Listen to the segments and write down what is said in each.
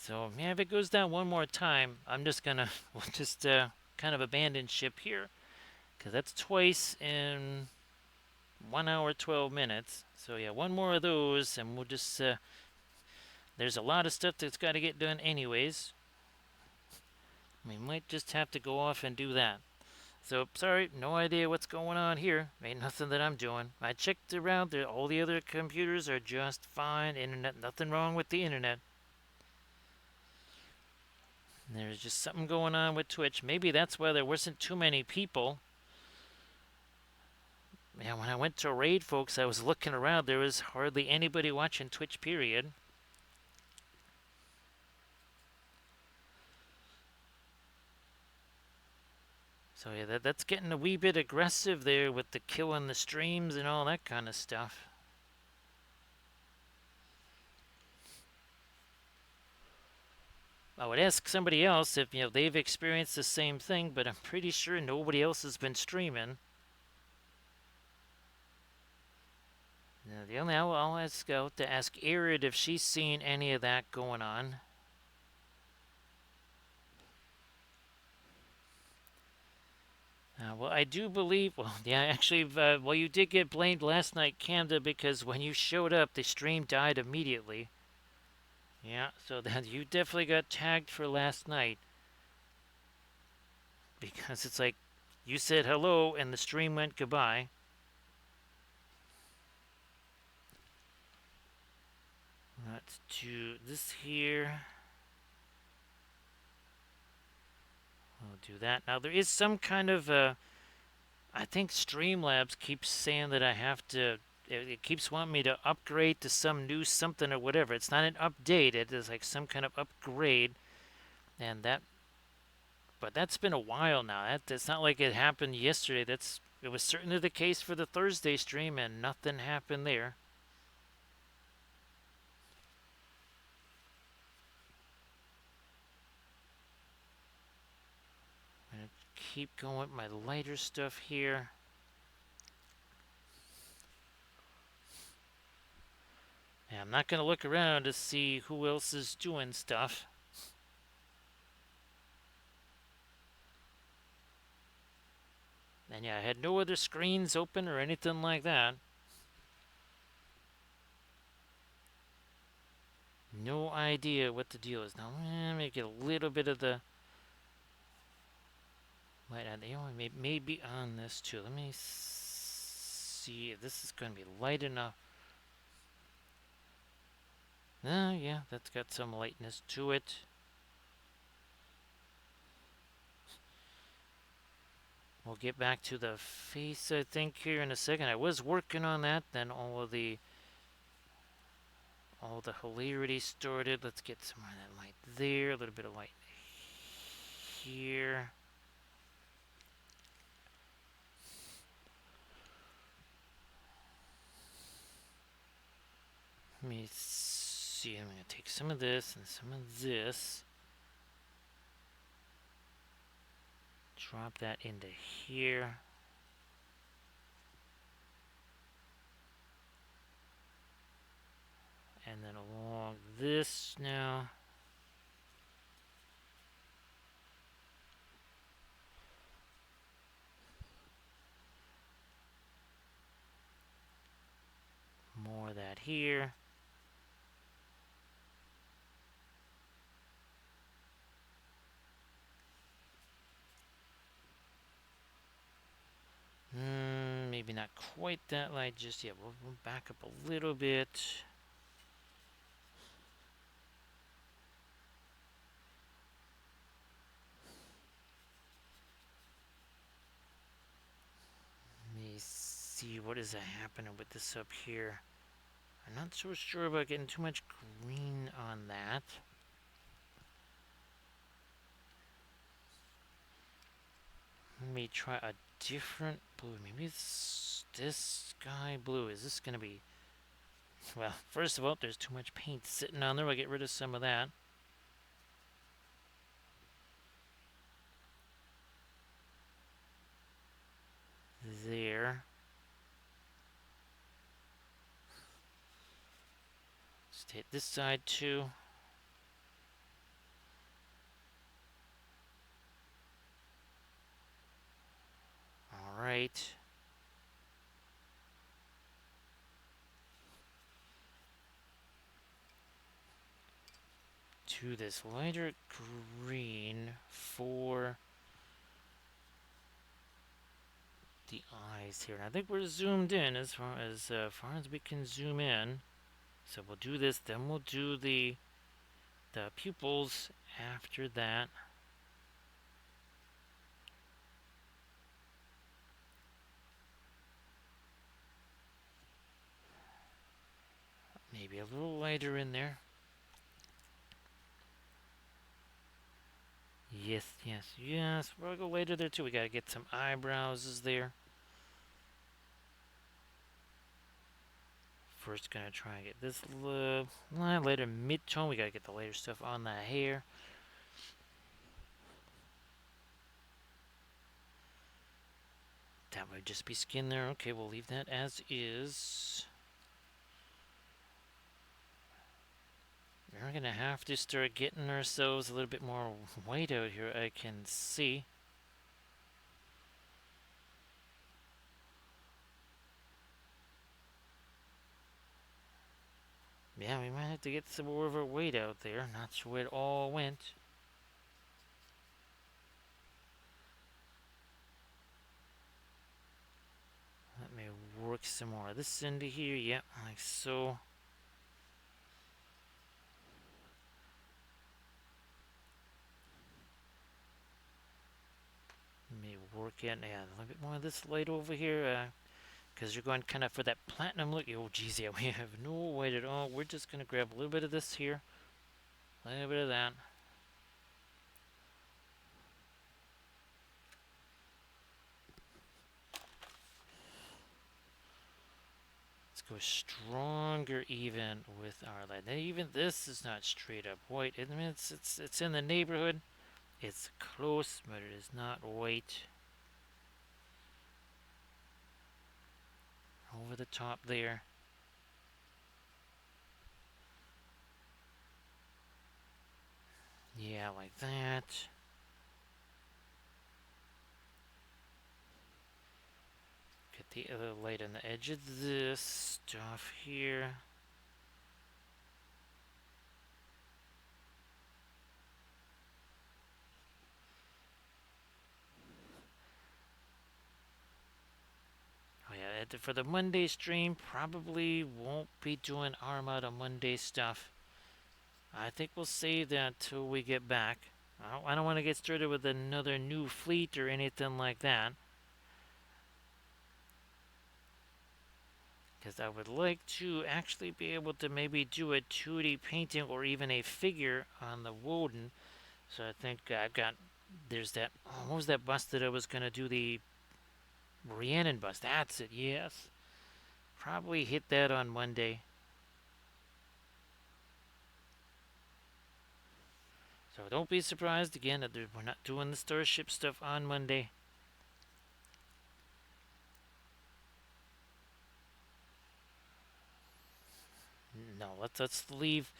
So yeah, if it goes down one more time, I'm just gonna we'll just kind of abandon ship here, because that's twice in 1 hour 12 minutes. So yeah, one more of those, and we'll just there's a lot of stuff that's got to get done anyways. We might just have to go off and do that. So sorry, no idea what's going on here. Ain't nothing that I'm doing. I checked around. All the other computers are just fine. Internet, nothing wrong with the internet. There's just something going on with Twitch. Maybe that's why there wasn't too many people. Yeah, when I went to raid, folks, I was looking around. There was hardly anybody watching Twitch, period. So yeah, that's getting a wee bit aggressive there with the killing the streams and all that kind of stuff. I would ask somebody else if they've experienced the same thing, but I'm pretty sure nobody else has been streaming. Now, the only I'll ask out to ask Arid if she's seen any of that going on. Well, I do believe. Well, yeah, actually, well, you did get blamed last night, Camda, because when you showed up, the stream died immediately. Yeah, so then you definitely got tagged for last night because it's like you said hello and the stream went goodbye. Let's do this here. We'll do that. Now, there is some kind of, I think Streamlabs keeps saying that I have to, it keeps wanting me to upgrade to some new something or whatever. It's not an update, it is like some kind of upgrade. And that, but that's been a while now. It's not like it happened yesterday. It was certainly the case for the Thursday stream, and nothing happened there. I'm gonna keep going with my lighter stuff here. Yeah, I'm not gonna look around to see who else is doing stuff. And yeah, I had no other screens open or anything like that. No idea what the deal is. Now, let me get a little bit of the light on. Maybe on this too. Let me see if this is going to be light enough. Oh, yeah, that's got some lightness to it. We'll get back to the face, I think, here in a second. I was working on that. Then all the hilarity started. Let's get some of that light there. A little bit of light here. Let me see. I'm going to take some of this and some of this. Drop that into here. And then along this now. More of that here. Maybe not quite that light just yet. We'll back up a little bit. Let me see what is happening with this up here. I'm not so sure about getting too much green on that. Let me try a different blue. Maybe it's this sky blue. Is this going to be... Well, first of all, there's too much paint sitting on there. I'll get rid of some of that. There. Just hit this side too. do this lighter green for the eyes here. And I think we're zoomed in as far as we can zoom in. So we'll do this, then we'll do the pupils after that. Maybe a little lighter in there. Yes, yes, yes. We'll go later there too. We gotta get some eyebrows there. First, gonna try and get this later mid-tone. We gotta get the later stuff on the hair. That would just be skin there. Okay, we'll leave that as is. We're gonna have to start getting ourselves a little bit more white out here, I can see. Yeah, we might have to get some more of our weight out there. Not sure where it all went. Let me work some more of this into here. Yep, like so. Let me work in, yeah, a little bit more of this light over here. Because you're going kind of for that platinum look. Oh, geez, yeah, we have no weight at all. We're just going to grab a little bit of this here. A little bit of that. Let's go stronger even with our light. Now, even this is not straight up white. I mean, it's in the neighborhood. It's close, but it is not white. Over the top there. Yeah, like that. Get the other light on the edge of this stuff here. Oh yeah, for the Monday stream, probably won't be doing Armada Monday stuff. I think we'll save that till we get back. I don't want to get started with another new fleet or anything like that. Because I would like to actually be able to maybe do a 2D painting or even a figure on the Woden. So I think I've got, there's that, what was that bust that I was going to do, the Rhiannon bust. That's it, yes. Probably hit that on Monday. So don't be surprised again that we're not doing the Starship stuff on Monday. No, let's leave.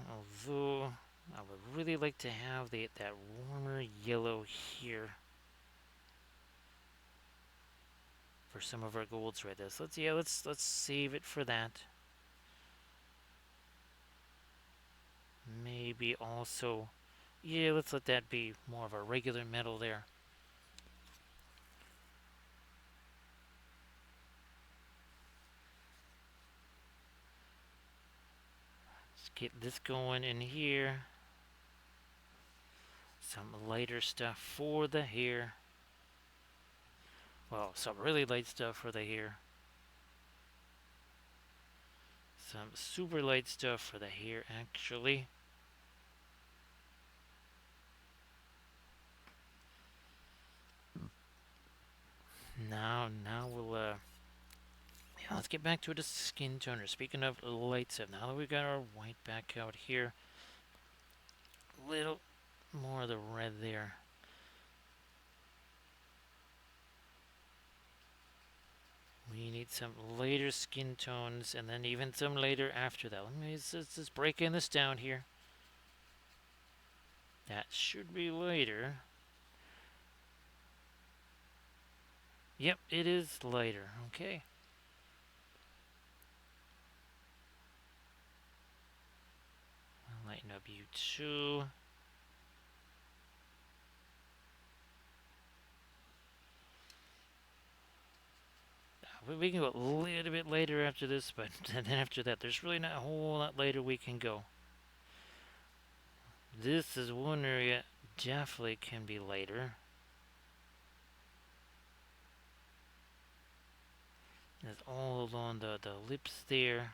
Although I would really like to have that warmer yellow here for some of our golds right there. So let's save it for that. Maybe also, yeah, let's let that be more of a regular metal there. Let's get this going in here. Some lighter stuff for the hair. Well, some really light stuff for the hair. Some super light stuff for the hair, actually. Now we'll, yeah, let's get back to the skin toner. Speaking of light stuff, now that we've got our white back out here, a little more of the red there. We need some later skin tones, and then even some later after that. Let's just breaking this down here. That should be later. Yep, it is lighter. Okay. Brighten up you too. We can go a little bit later after this, but then after that, there's really not a whole lot later we can go. This is one area definitely can be later. It's all along the lips there.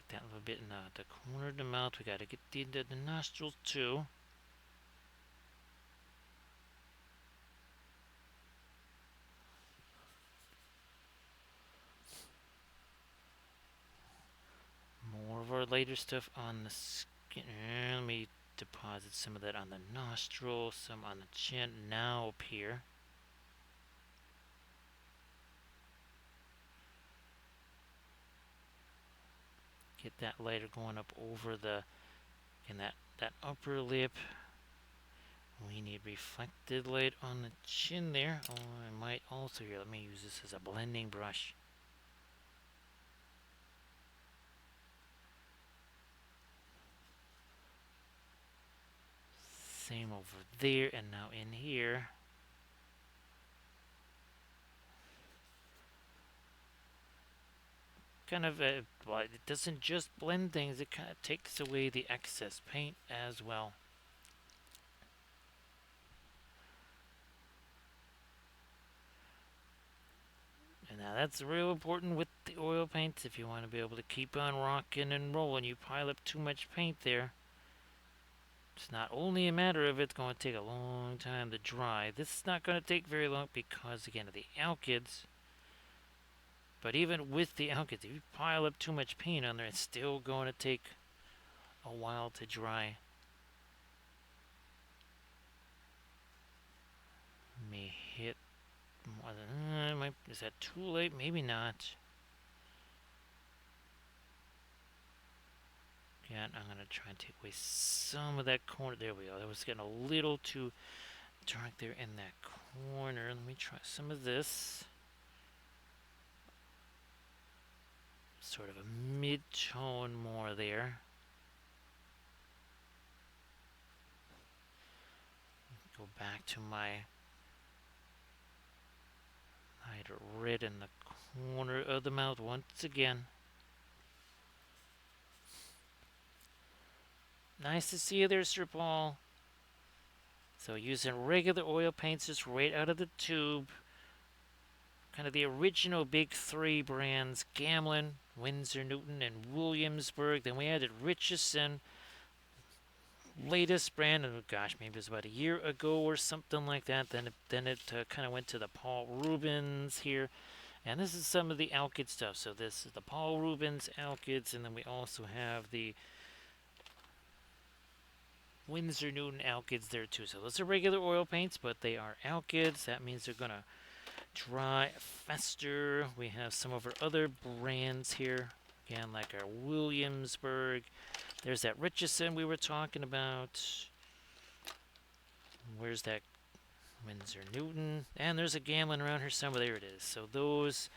Get that little bit in the corner of the mouth. We gotta get the nostrils too. More of our later stuff on the skin. Let me deposit some of that on the nostril, some on the chin, now up here. Get that later going up over the, and that upper lip. We need reflected light on the chin there. Oh, I might also here. Let me use this as a blending brush. Same over there, and now in here. Kind of, well, it doesn't just blend things, it kind of takes away the excess paint as well. And now that's real important with the oil paints. If you want to be able to keep on rocking and rolling, you pile up too much paint there. It's not only a matter of it's going to take a long time to dry. This is not going to take very long because, again, of the alkyds. But even with the alkyds, if you pile up too much paint on there, it's still going to take a while to dry. May hit more than... is that too late? Maybe not. Again, I'm going to try and take away some of that corner. There we go. That was getting a little too dark there in that corner. Let me try some of this. Sort of a mid-tone more there. Go back to my lighter red in the corner of the mouth once again. Nice to see you there, Sir Paul. So using regular oil paints just right out of the tube. Kind of the original big three brands, Gamlin, Winsor Newton, and Williamsburg. Then we added Richardson, latest brand, oh gosh, maybe it was about a year ago or something like that. Then it kind of went to the Paul Rubens here. And this is some of the alkyd stuff. So this is the Paul Rubens alkyds, and then we also have the Winsor Newton alkyds there too. So those are regular oil paints, but they are alkyds. That means they're going to dry faster. We have some of our other brands here. Again, like our Williamsburg. There's that Richardson we were talking about. Where's that Winsor Newton? And there's a Gamlin around here somewhere. There it is. So those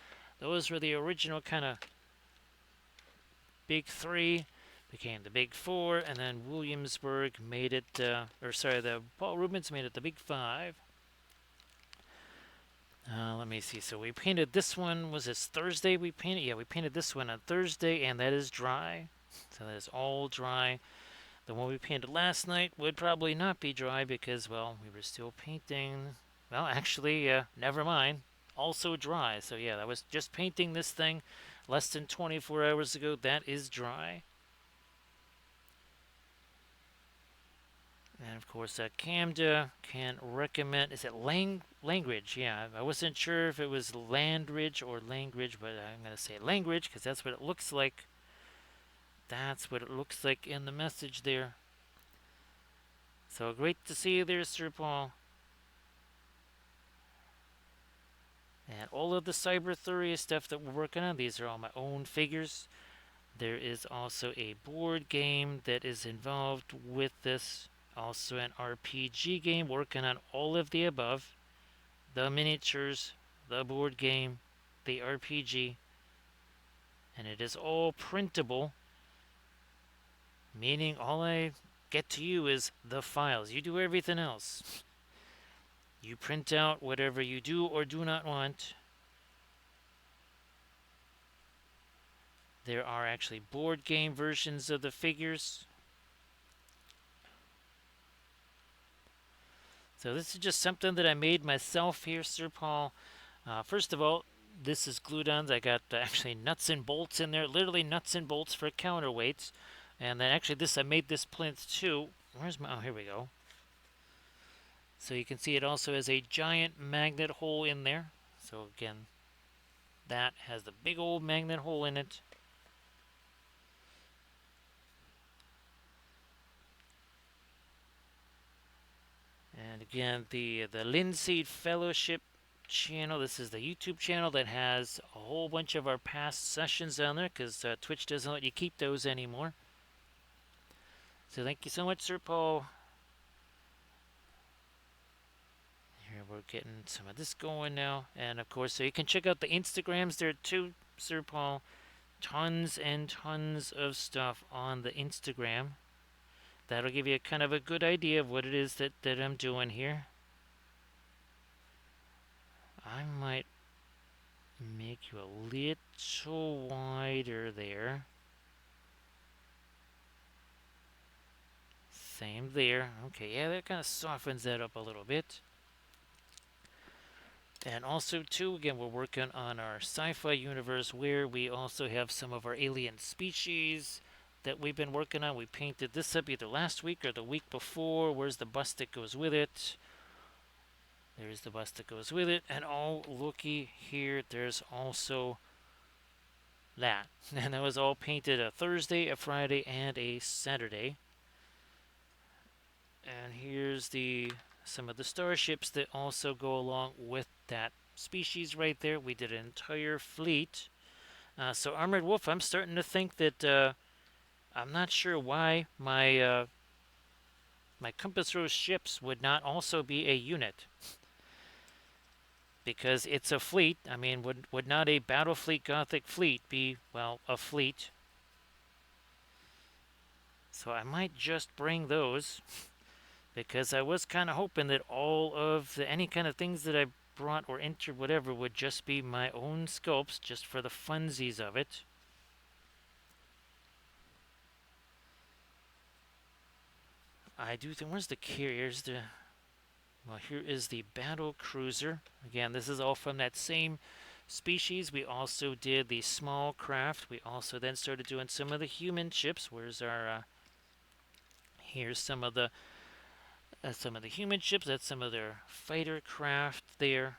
were the original kind of big three. Became the big four, and then Williamsburg made it, the Paul Rubens made it the big five. Let me see. So we painted this one. Was this Thursday we painted? Yeah, we painted this one on Thursday, and that is dry. So that is all dry. The one we painted last night would probably not be dry because, well, we were still painting. Well, actually, never mind. Also dry. So yeah, that was just painting this thing less than 24 hours ago. That is dry. And of course, Camda can recommend, is it Langridge? Yeah, I wasn't sure if it was Landridge or Langridge, but I'm going to say Langridge because that's what it looks like. That's what it looks like in the message there. So great to see you there, Sir Paul. And all of the Cyberthuria stuff that we're working on, these are all my own figures. There is also a board game that is involved with this. Also an RPG game, working on all of the above. The miniatures, the board game, the RPG. And it is all printable, meaning all I get to you is the files. You do everything else. You print out whatever you do or do not want. There are actually board game versions of the figures. So this is just something that I made myself here, Sir Paul. First of all, this is glued-ons. I got actually nuts and bolts in there, literally nuts and bolts for counterweights. And then actually this, I made this plinth too. Where's my, oh, here we go. So you can see it also has a giant magnet hole in there. So again, that has the big old magnet hole in it. And again, the Linseed Fellowship channel. This is the YouTube channel that has a whole bunch of our past sessions on there because Twitch doesn't let you keep those anymore. So thank you so much, Sir Paul. Here we're getting some of this going now. And of course, so you can check out the Instagrams there too, Sir Paul. Tons and tons of stuff on the Instagram. That'll give you kind of a good idea of what it is that I'm doing here. I might make you a little wider there. Same there. Okay, yeah, that kind of softens that up a little bit. And also, too, again, we're working on our sci-fi universe where we also have some of our alien species that we've been working on. We painted this up either last week or the week before. Where's the bust that goes with it? There's the bust that goes with it. And oh, looky here, there's also that. And that was all painted a Thursday, a Friday, and a Saturday. And here's some of the starships that also go along with that species right there. We did an entire fleet. So Armored Wolf, I'm starting to think that I'm not sure why my Compass Rose ships would not also be a unit. Because it's a fleet. I mean, would not a Battlefleet Gothic fleet be, well, a fleet? So I might just bring those. Because I was kind of hoping that all of any kind of things that I brought or entered, whatever, would just be my own sculpts, just for the funsies of it. I do think, where's the carriers? Well, here is the battle cruiser. Again, this is all from that same species. We also did the small craft. We also then started doing some of the human ships. Where's our, here's some of the human ships. That's some of their fighter craft there.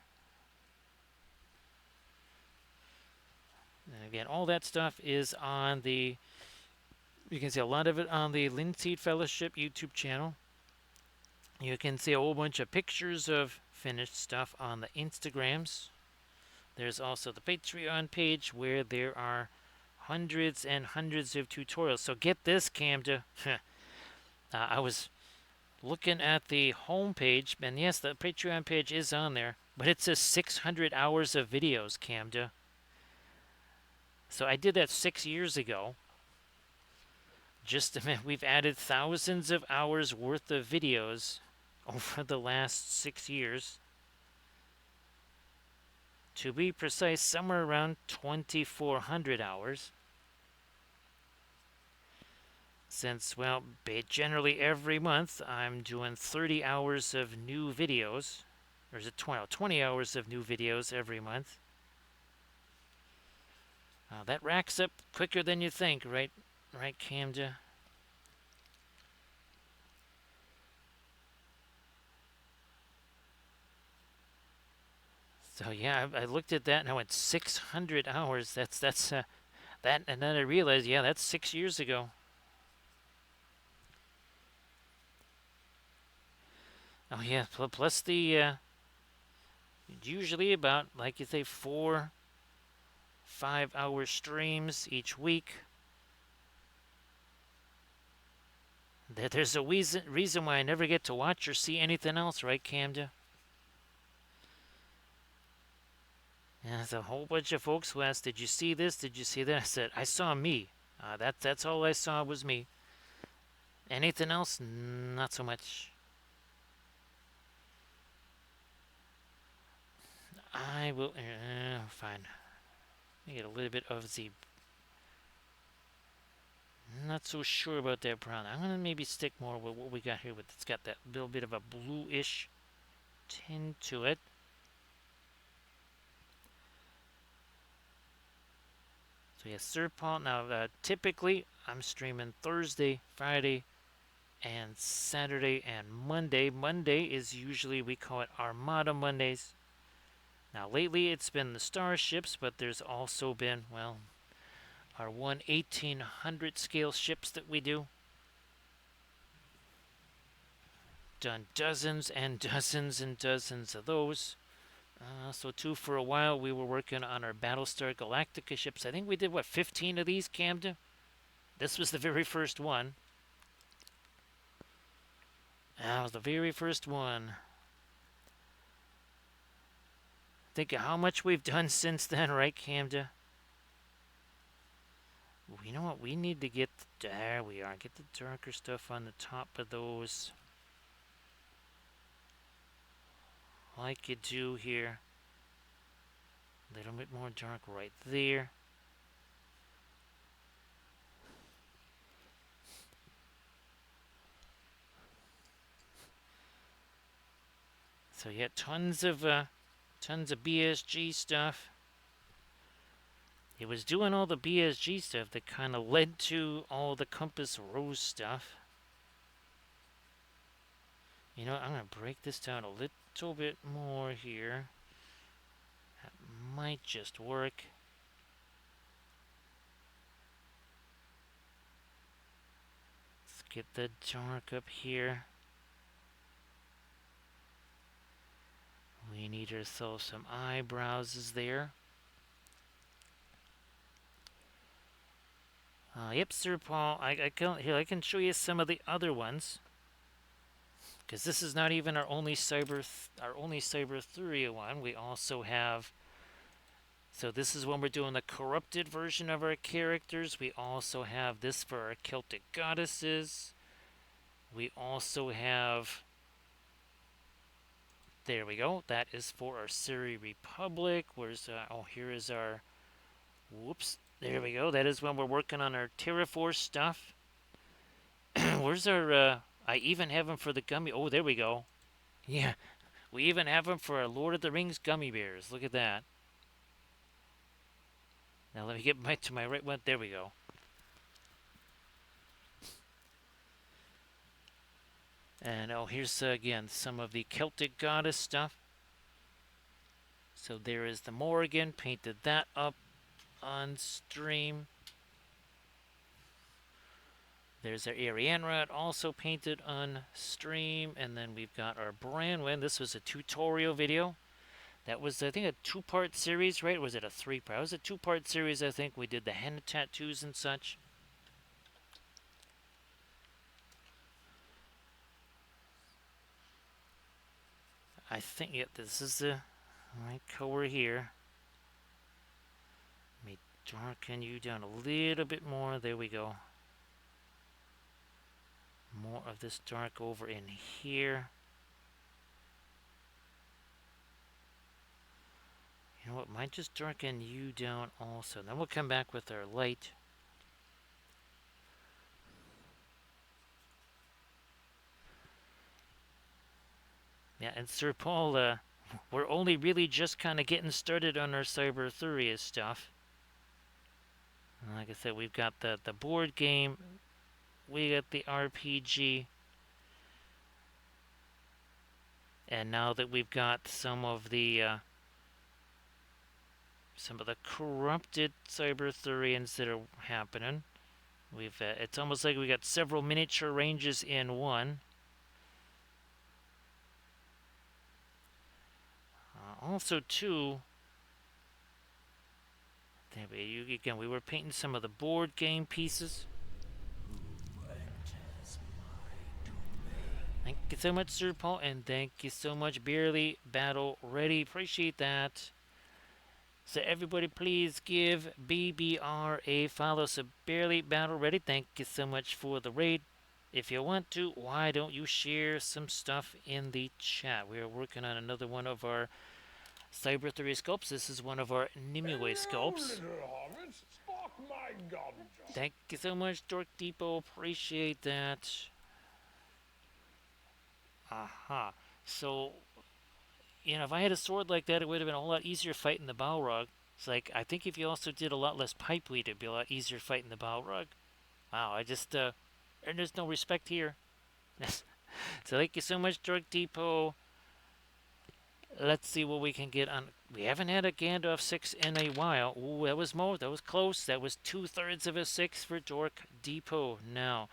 And again, all that stuff is on the, you can see a lot of it on the Linseed Fellowship YouTube channel. You can see a whole bunch of pictures of finished stuff on the Instagrams. There's also the Patreon page where there are hundreds and hundreds of tutorials. So get this, Camda. I was looking at the home page, and yes, the Patreon page is on there, but it says 600 hours of videos, Camda. So I did that 6 years ago. Just a minute, we've added thousands of hours worth of videos over the last 6 years. To be precise, somewhere around 2,400 hours. Since, well, generally every month I'm doing 30 hours of new videos. Or is it 20 hours of new videos every month. That racks up quicker than you think, right, Camda? So yeah, I looked at that and I went 600 hours. That's that, and then I realized, yeah, that's 6 years ago. Oh yeah, plus the usually about, like you say, 4-5 hour streams each week. There's a reason why I never get to watch or see anything else, right, Camda? And there's a whole bunch of folks who asked, "Did you see this? Did you see that?" I said, "I saw me. That's all I saw was me. Anything else? Not so much." I will. Fine. Let me get a little bit of the. Not so sure about that brown. I'm gonna maybe stick more with what we got here. With it's got that little bit of a bluish tint to it. So yeah, Serpent. Now, typically I'm streaming Thursday, Friday, and Saturday and Monday. Monday is usually, we call it Armada Mondays. Now lately it's been the starships, but there's also been, well, our 1/1800 scale ships that we do. Done dozens and dozens and dozens of those. So too, for a while we were working on our Battlestar Galactica ships. I think we did, what, 15 of these, Camden? This was the very first one. That was the very first one. Think of how much we've done since then, right, Camden? You know what? We need to get... There we are. Get the darker stuff on the top of those. Like you do here. A little bit more dark right there. So yeah, tons of BSG stuff. It was doing all the BSG stuff that kind of led to all the Compass Rose stuff. You know, I'm going to break this down a little bit more here. That might just work. Let's get the dark up here. We need ourselves some eyebrows there. Yep, Sir Paul. I can show you some of the other ones, because this is not even our only Cyberthuria one. We also have. So this is when we're doing the corrupted version of our characters. We also have this for our Celtic goddesses. We also have. There we go. That is for our Siri Republic. Where's here is our. Whoops. There we go. That is when we're working on our Terraforce stuff. Where's our... I even have them for the gummy... Oh, there we go. Yeah. We even have them for our Lord of the Rings gummy bears. Look at that. Now let me get to my right one. There we go. And here's again some of the Celtic goddess stuff. So there is the Morrigan. Painted that up on stream. There's our Arianrod, also painted on stream. And then we've got our Branwen. This was a tutorial video. That was, I think, a 2-part series, right? Or was it a 3-part? It was a 2-part series, I think. We did the henna tattoos and such. I think, yeah, this is the right color here. Let me darken you down a little bit more. There we go. More of this dark over in here. You know what? Might just darken you down also. Then we'll come back with our light. Yeah, and Sir Paul, we're only really just kind of getting started on our Cyberthuria stuff. Like I said, we've got the board game. We got the RPG. And now that we've got some of the corrupted Cyberthurians that are happening, it's almost like we got several miniature ranges in one. Also, too, again, we were painting some of the board game pieces. Thank you so much, Sir Paul, and thank you so much, Barely Battle Ready. Appreciate that. So everybody please give BBR a follow. So Barely Battle Ready, thank you so much for the raid. If you want to, why don't you share some stuff in the chat? We are working on another one of our Cyberthuria sculpts. This is one of our Nimue sculpts. Thank you so much, Dork Depot. Appreciate that. Aha. So, if I had a sword like that, it would have been a whole lot easier fighting the Balrog. It's like, I think if you also did a lot less pipe weed, it'd be a lot easier fighting the Balrog. Wow, and there's no respect here. So thank you so much, Dork Depot. Let's see what we can get on. We haven't had a Gandalf 6 in a while. Ooh, that was more. That was close. That was 2/3 of a 6 for Dork Depot. Now,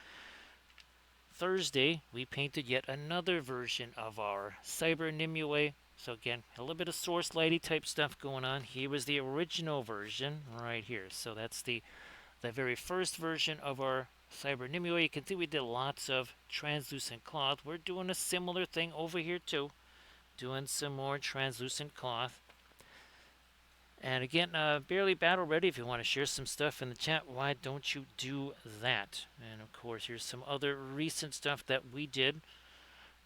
Thursday, we painted yet another version of our Cyber Nimue. So again, a little bit of source lighty type stuff going on. Here was the original version right here. So that's the very first version of our Cyber Nimue. You can see we did lots of translucent cloth. We're doing a similar thing over here too. Doing some more translucent cloth. And again, Barely Battle Ready, if you want to share some stuff in the chat, why don't you do that? And of course, here's some other recent stuff that we did.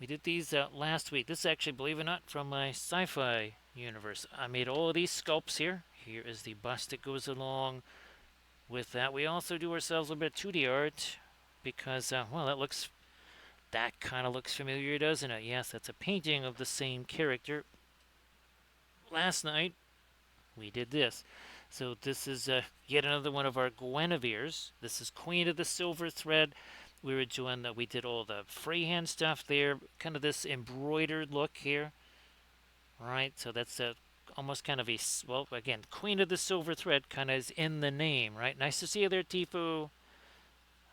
We did these last week. This is actually, believe it or not, from my sci-fi universe. I made all of these sculpts here. Here is the bust that goes along with that. We also do ourselves a little bit of 2D art because, well, that kind of looks familiar, doesn't it? Yes, that's a painting of the same character. Last night, we did this. So this is yet another one of our Guinevere's. This is Queen of the Silver Thread. We did all the freehand stuff there, kind of this embroidered look here. Right, so that's almost kind of well, again, Queen of the Silver Thread kind of is in the name, right? Nice to see you there, Tifu.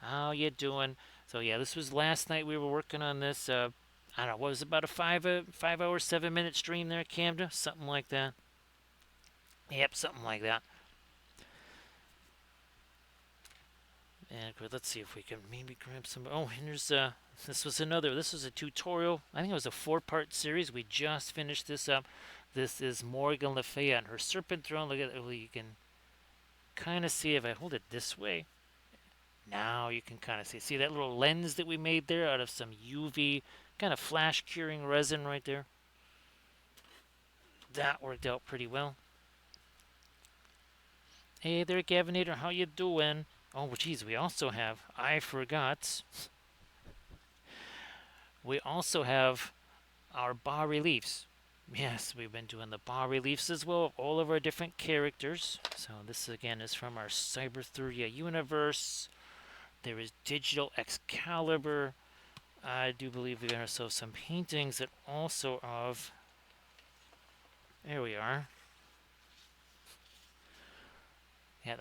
How you doing? So yeah, this was last night we were working on this. I don't know, what was it, about a 5-hour, 7-minute stream there, Camden? Something like that. Yep, something like that. And let's see if we can maybe grab some. Oh, and there's this was a tutorial. I think it was a 4-part series. We just finished this up. This is Morgan Le Fay and her serpent throne. Look at it. You can kind of see if I hold it this way. Now you can kind of see that little lens that we made there out of some UV kind of flash curing resin right there. That worked out pretty well. Hey there, Gavinator, how you doing? Oh, geez, I forgot. We also have our bas reliefs. Yes, we've been doing the bas reliefs as well of all of our different characters. So this again is from our Cyberthuria universe. There is digital Excalibur. I do believe we got ourselves some paintings that also of. There we are. At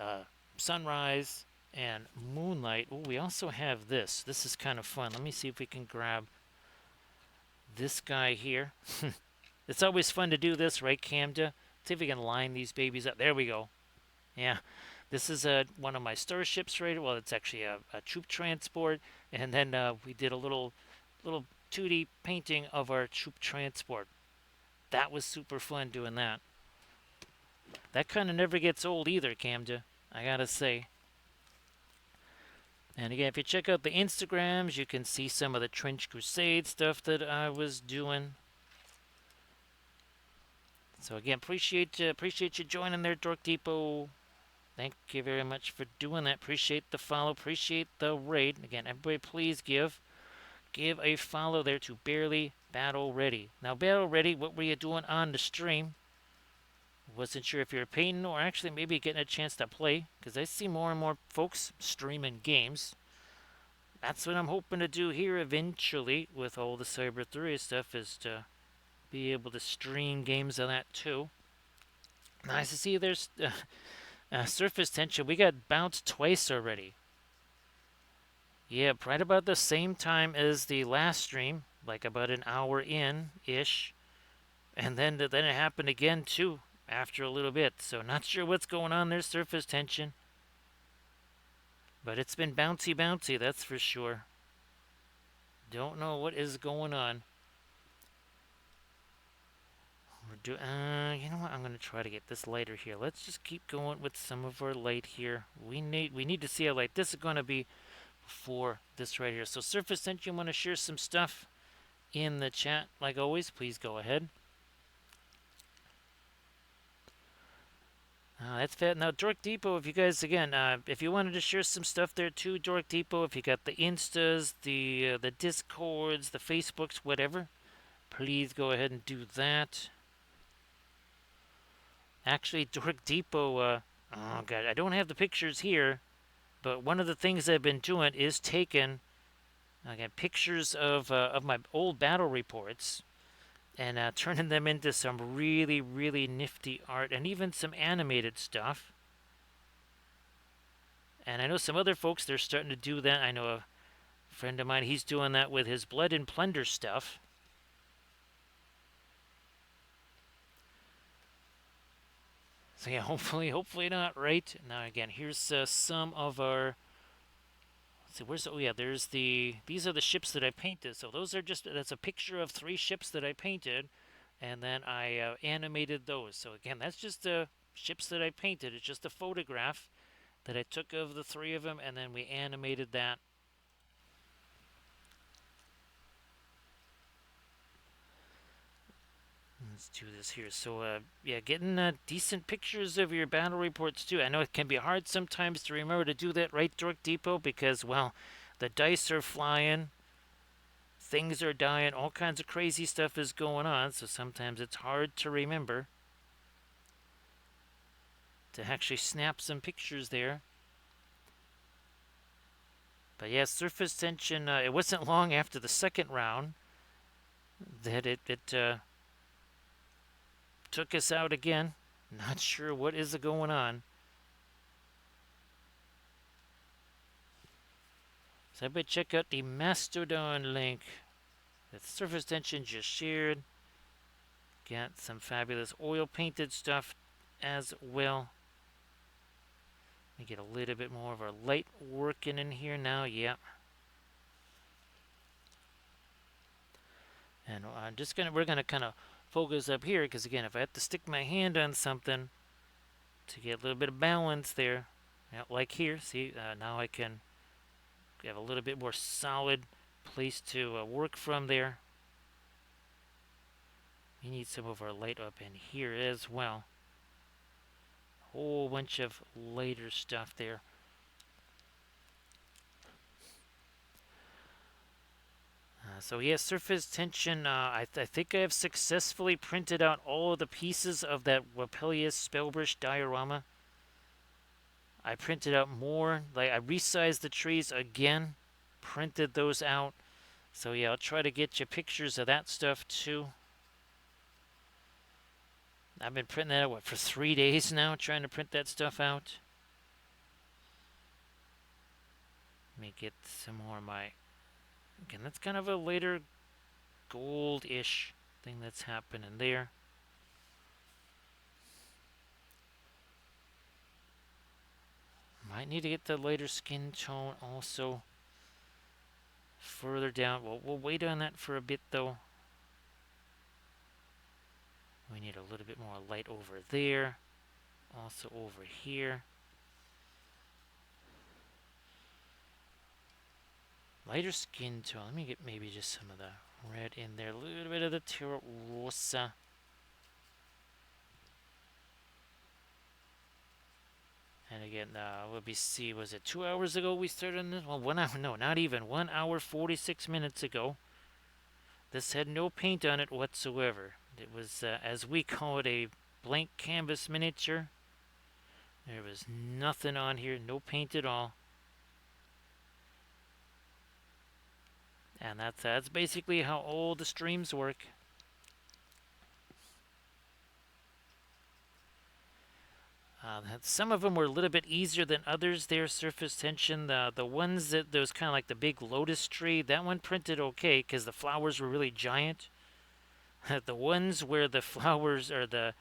sunrise and moonlight. Oh, we also have this. This is kind of fun. Let me see if we can grab this guy here. It's always fun to do this, right, Camda? See if we can line these babies up. There we go. Yeah. This is one of my starships, right? Well, it's actually a troop transport. And then we did a little 2D painting of our troop transport. That was super fun doing that. That kind of never gets old either, Camda, I gotta say. And again, if you check out the Instagrams, you can see some of the Trench Crusade stuff that I was doing. So again, appreciate you joining there, Dork Depot. Thank you very much for doing that. Appreciate the follow. Appreciate the raid. Again, everybody please give a follow there to Barely Battle Ready. Now, Battle Ready, what were you doing on the stream? Wasn't sure if you were painting or actually maybe getting a chance to play, because I see more and more folks streaming games. That's what I'm hoping to do here eventually with all the Cyberthuria stuff, is to be able to stream games of that too. Nice to see there's surface tension. We got bounced twice already. Yeah, right about the same time as the last stream, like about an hour in-ish. And then it happened again too after a little bit. So not sure what's going on there, surface tension. But it's been bouncy, that's for sure. Don't know what is going on. You know what? I'm gonna try to get this lighter here. Let's just keep going with some of our light here. We need to see how light this is gonna be for this right here. So Surface Tension, you want to share some stuff in the chat, like always, please go ahead. That's fat. Now, Dork Depot, if you guys, again, if you wanted to share some stuff there too, Dork Depot, if you got the Instas, the Discords, the Facebooks, whatever, please go ahead and do that. Actually, Dork Depot, oh god, I don't have the pictures here, but one of the things I've been doing is taking, again, pictures of my old battle reports and turning them into some really, really nifty art and even some animated stuff. And I know some other folks, they're starting to do that. I know a friend of mine, he's doing that with his Blood and Plunder stuff. So yeah, hopefully not, right? Now again, here's some of our... Let's see, where's... Oh yeah, there's the... These are the ships that I painted. So those are just... That's a picture of 3 ships that I painted. And then I animated those. So again, that's just ships that I painted. It's just a photograph that I took of the 3 of them, and then we animated that. Let's do this here. So, yeah, getting decent pictures of your battle reports, too. I know it can be hard sometimes to remember to do that, right, Dork Depot? Because, well, the dice are flying, things are dying, all kinds of crazy stuff is going on, so sometimes it's hard to remember to actually snap some pictures there. But yeah, Surface Tension, it wasn't long after the second round that it took us out again. Not sure what is going on. So everybody check out the Mastodon link that Surface Tension just shared. Got some fabulous oil painted stuff as well. Let me get a little bit more of our light working in here now. Yep. And we're gonna kind of focus up here, because again, if I have to stick my hand on something to get a little bit of balance there, like here, see, now I can have a little bit more solid place to work from there. We need some of our light up in here as well. Whole bunch of later stuff there. So yes, Surface Tension, I think I have successfully printed out all of the pieces of that Wapelius Spellbrush diorama. I printed out more, like I resized the trees again, printed those out. So yeah, I'll try to get you pictures of that stuff too. I've been printing that out, for 3 days now, trying to print that stuff out. Let me get some more of my... Again, that's kind of a later gold-ish thing that's happening there. Might need to get the lighter skin tone also further down. We'll wait on that for a bit, though. We need a little bit more light over there. Also over here. Lighter skin tone. Let me get maybe just some of the red in there. A little bit of the Terra Rosa. And again, let me see. Was it 2 hours ago we started on this? Well, 1 hour. No, not even. 1 hour, 46 minutes ago. This had no paint on it whatsoever. It was, as we call it, a blank canvas miniature. There was nothing on here. No paint at all. And that's basically how all the streams work. Some of them were a little bit easier than others there, Surface Tension. The ones that, there was kind of like the big lotus tree, that one printed okay because the flowers were really giant. The ones where the flowers, or the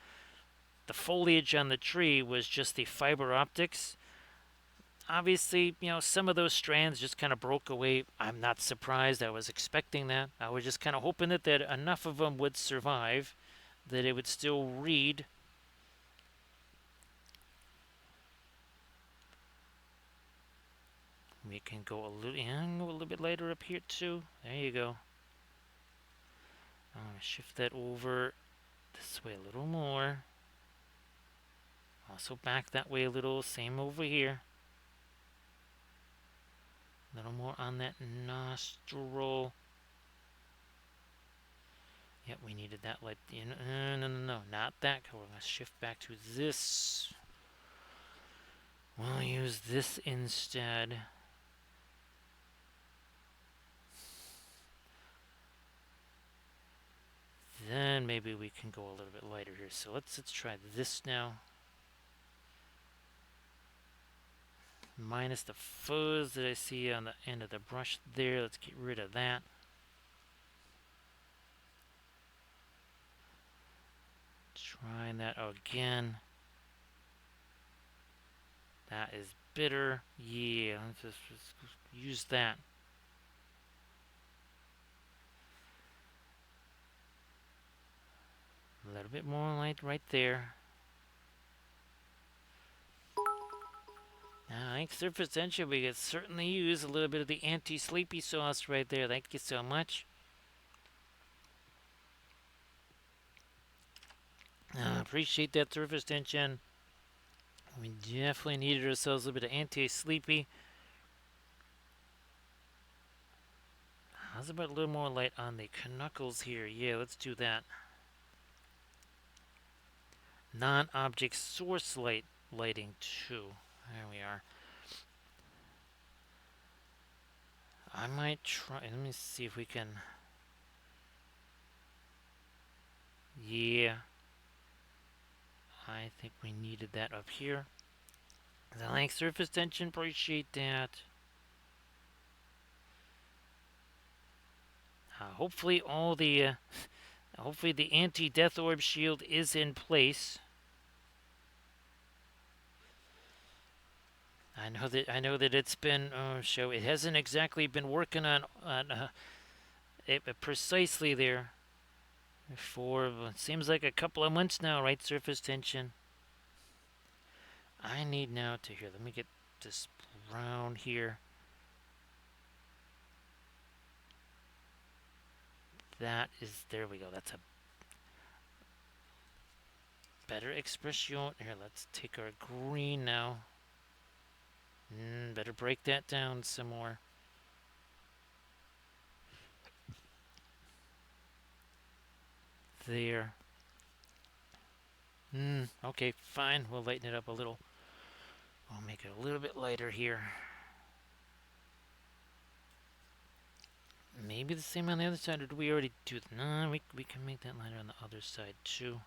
foliage on the tree was just the fiber optics, obviously, some of those strands just kind of broke away. I'm not surprised. I was expecting that. I was just kind of hoping that enough of them would survive. that it would still read. We can go a little bit lighter up here too. There you go. I'm going to shift that over this way a little more. Also back that way a little. Same over here. A little more on that nostril. Yep, we needed that light. No, not that. We're going to shift back to this. We'll use this instead. Then maybe we can go a little bit lighter here. So let's try this now. Minus the fuzz that I see on the end of the brush there. Let's get rid of that. Trying that again. That is bitter. Yeah, let's just use that. A little bit more light right there. Now, I think surface tension, we could certainly use a little bit of the anti-sleepy sauce right there. Thank you so much. Appreciate that surface tension. We definitely needed ourselves a little bit of anti-sleepy. How's about a little more light on the knuckles here? Yeah, let's do that. Non-object source lighting too. There we are. I might try. Let me see if we can. Yeah. I think we needed that up here. The length surface tension, appreciate that. Hopefully all the hopefully the anti-death orb shield is in place. I know that it's been it hasn't exactly been working on it precisely there for it seems like a couple of months now, right? Surface tension. I need now to here. Let me get this brown here. That is, there we go. That's a better expression. Here, let's take our green now. Better break that down some more. There. Okay, fine. We'll lighten it up a little. I'll make it a little bit lighter here. Maybe the same on the other side, or did we already do that? No, we can make that lighter on the other side too.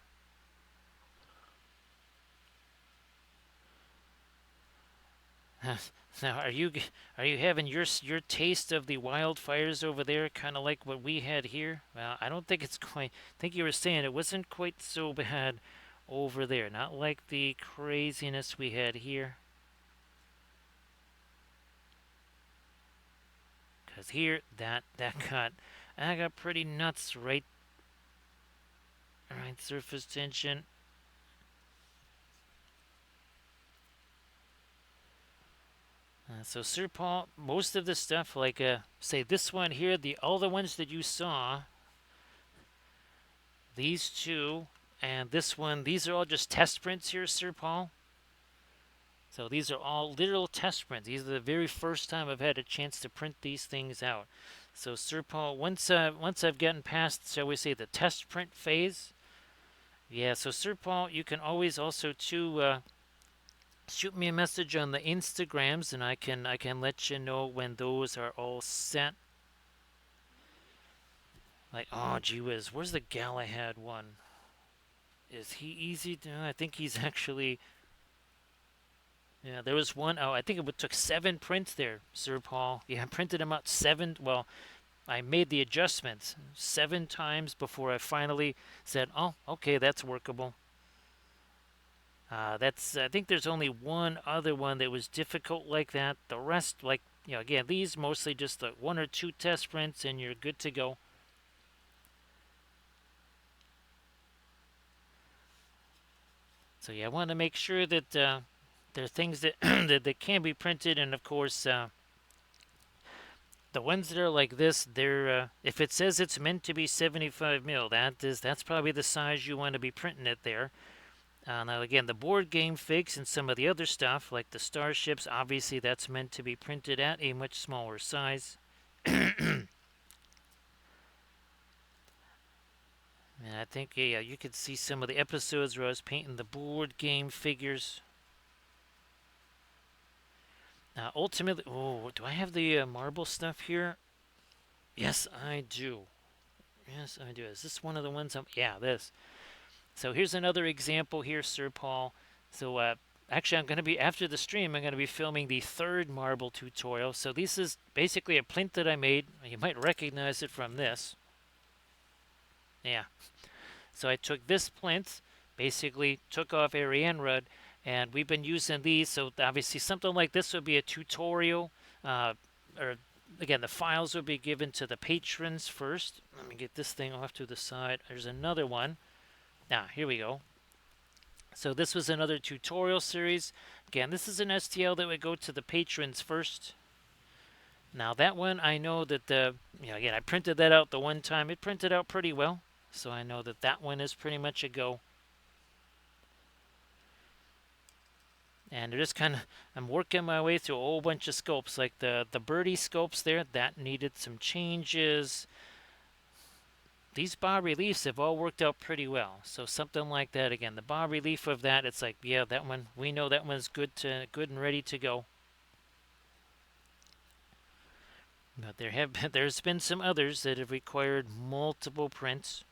Now, are you having your taste of the wildfires over there, kind of like what we had here? Well, I don't think it's quite. I think you were saying it wasn't quite so bad over there, not like the craziness we had here. Because here, that got pretty nuts, right? All right, surface tension. So Sir Paul, most of the stuff, like say this one here, all the ones that you saw, these two, and this one, these are all just test prints here, Sir Paul. So these are all literal test prints. These are the very first time I've had a chance to print these things out. So Sir Paul, once I've gotten past, shall we say, the test print phase, yeah. So Sir Paul, you can always also too shoot me a message on the Instagrams, and I can let you know when those are all set. Like, oh gee whiz, where's the Galahad one? Is he easy to? I think he's actually. Yeah, there was one. Oh, I think it took 7 prints there, Sir Paul. Yeah, I printed them out 7. Well, I made the adjustments 7 times before I finally said, "Oh, okay, that's workable." I think there's only one other one that was difficult like that. The rest, like, again, these mostly just the 1 or 2 test prints, and you're good to go. So yeah, I want to make sure that there are things that, that can be printed, and of course, the ones that are like this, they're if it says it's meant to be 75 mil, that's probably the size you want to be printing it there. Now again, the board game figs and some of the other stuff, like the starships, obviously that's meant to be printed at a much smaller size. And I think, yeah, you could see some of the episodes where I was painting the board game figures. Ultimately, oh, do I have the marble stuff here? Yes, I do. Yes, I do. Is this one of the ones yeah, this. So here's another example here, Sir Paul. So actually, I'm going to be, after the stream, I'm going to be filming the third marble tutorial. So this is basically a plinth that I made. You might recognize it from this. Yeah. So I took this plinth, basically took off Arianrod, and we've been using these. So obviously something like this would be a tutorial, or again, the files would be given to the patrons first. Let me get this thing off to the side. There's another one. Now, here we go. So this was another tutorial series. Again, this is an STL that would go to the patrons first. Now that one, I know that again, I printed that out the one time. It printed out pretty well. So I know that that one is pretty much a go. And they're just kind of, I'm working my way through a whole bunch of sculpts. Like the birdie sculpts there, that needed some changes. These bas reliefs have all worked out pretty well. So something like that, again, the bas relief of that, it's like, yeah, that one, we know that one's good and ready to go. But there's been some others that have required multiple prints.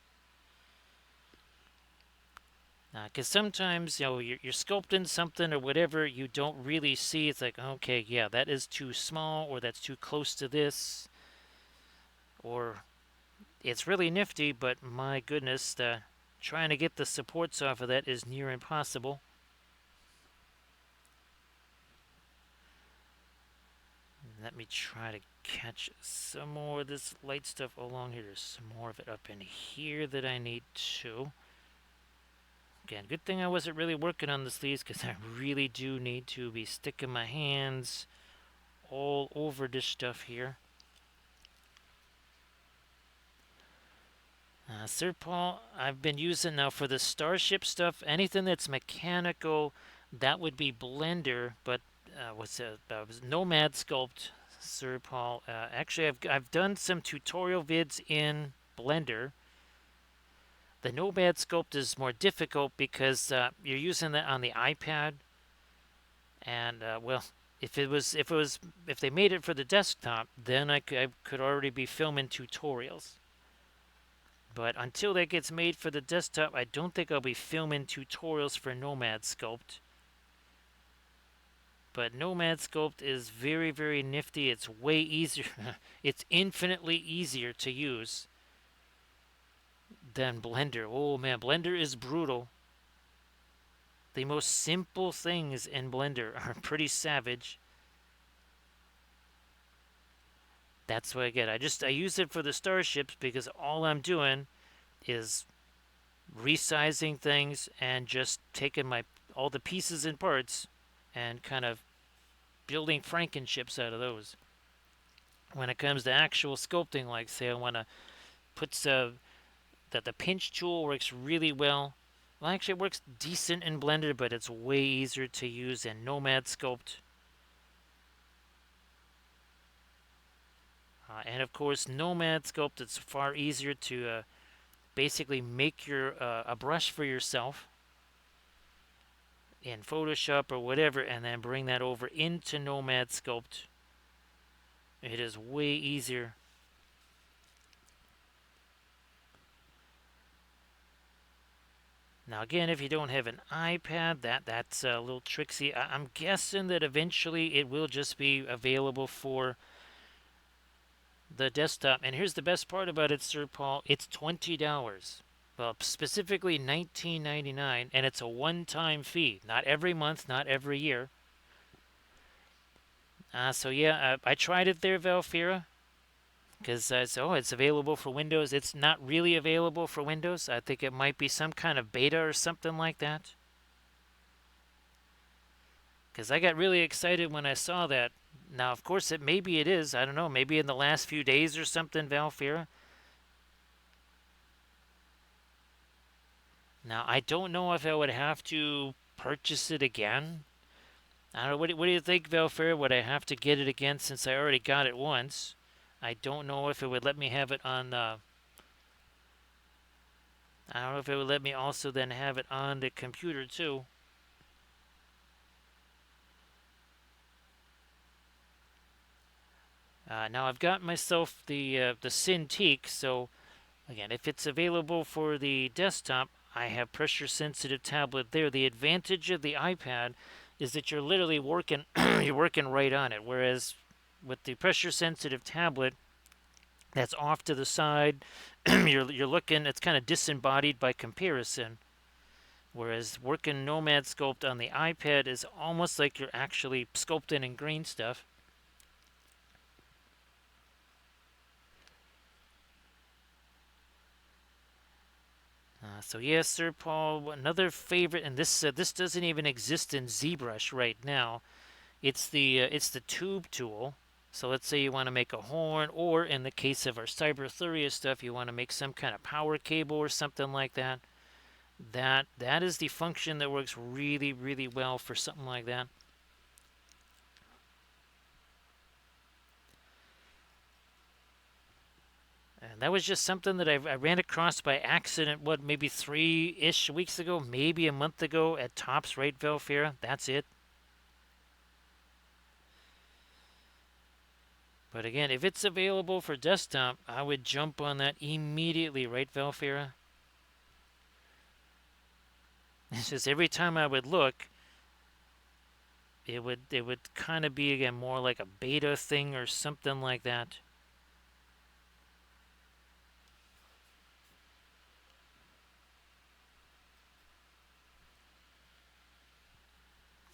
Because sometimes, you're sculpting something or whatever, you don't really see. It's like, okay, yeah, that is too small, or that's too close to this, or it's really nifty, but my goodness, trying to get the supports off of that is near impossible. Let me try to catch some more of this light stuff along here. There's some more of it up in here that I need to. Again, good thing I wasn't really working on the sleeves, because I really do need to be sticking my hands all over this stuff here. Sir Paul, I've been using now for the starship stuff, anything that's mechanical, that would be Blender, but was Nomad Sculpt, Sir Paul. Actually, I've done some tutorial vids in Blender. The Nomad Sculpt is more difficult because you're using that on the iPad, and well, if they made it for the desktop, then I could already be filming tutorials. But until that gets made for the desktop, I don't think I'll be filming tutorials for Nomad Sculpt. But Nomad Sculpt is very, very nifty. It's way easier. It's infinitely easier to use than Blender. Oh man, Blender is brutal. The most simple things in Blender are pretty savage. That's what I get. I use it for the starships because all I'm doing is resizing things and just taking all the pieces and parts and kind of building Frankenships out of those. When it comes to actual sculpting, like say I want to put that the pinch tool works really well. Well, actually it works decent in Blender, but it's way easier to use in Nomad Sculpt. And of course, Nomad Sculpt, it's far easier to basically make a brush for yourself in Photoshop or whatever, and then bring that over into Nomad Sculpt. It is way easier. Now again, if you don't have an iPad, that's a little tricksy. I'm guessing that eventually it will just be available for the desktop. And here's the best part about it, Sir Paul. It's $20. Well, specifically $19.99, and it's a one-time fee. Not every month, not every year. So yeah, I tried it there, Valfira, because it's available for Windows. It's not really available for Windows. I think it might be some kind of beta or something like that. because I got really excited when I saw that. Now, of course, maybe it is. I don't know. Maybe in the last few days or something, Valfira. Now, I don't know if I would have to purchase it again. I don't know. What do you think, Valfira? Would I have to get it again since I already got it once? I don't know if it would let me have it on. I don't know if it would let me also then have it on the computer too. Now I've got myself the Cintiq, so again, if it's available for the desktop, I have pressure sensitive tablet there. The advantage of the iPad is that you're literally working you're working right on it, whereas with the pressure sensitive tablet that's off to the side, you're looking, it's kind of disembodied by comparison. Whereas working Nomad Sculpt on the iPad is almost like you're actually sculpting in green stuff. So yes, Sir Paul, another favorite, and this doesn't even exist in ZBrush right now. It's the tube tool. So let's say you want to make a horn, or in the case of our Cyberthuria stuff, you want to make some kind of power cable or something like that. That is the function that works really, really well for something like that. And that was just something that I ran across by accident, what, maybe 3-ish weeks ago, maybe a month ago at Tops, right, Velfira? That's it. But again, if it's available for desktop, I would jump on that immediately, right, Velfira? It's just every time I would look, it would kind of be again more like a beta thing or something like that.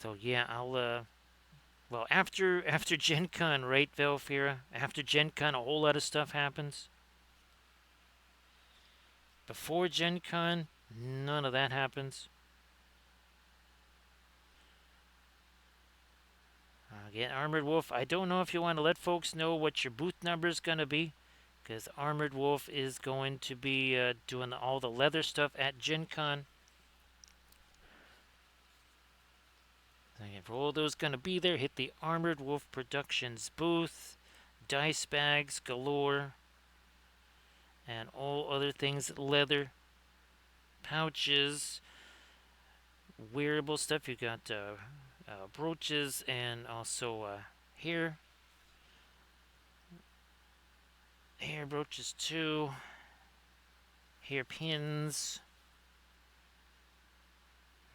So yeah, I'll well, after Gen Con, right, Velfira? After Gen Con, a whole lot of stuff happens. Before Gen Con, none of that happens. Again, Armored Wolf, I don't know if you want to let folks know what your booth number is going to be, because Armored Wolf is going to be doing all the leather stuff at Gen Con. Again, for all those going to be there, hit the Armored Wolf Productions booth. Dice bags galore. And all other things leather. Pouches. Wearable stuff. You got brooches and also hair brooches too. Hair pins.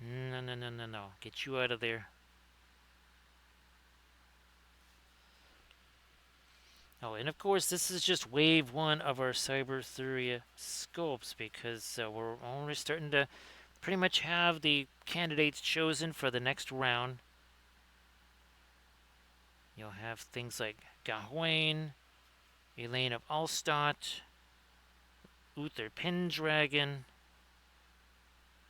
No. Get you out of there. Oh, and of course, this is just wave one of our Cyberthuria sculpts because we're already starting to pretty much have the candidates chosen for the next round. You'll have things like Gawain, Elaine of Alstott, Uther Pendragon,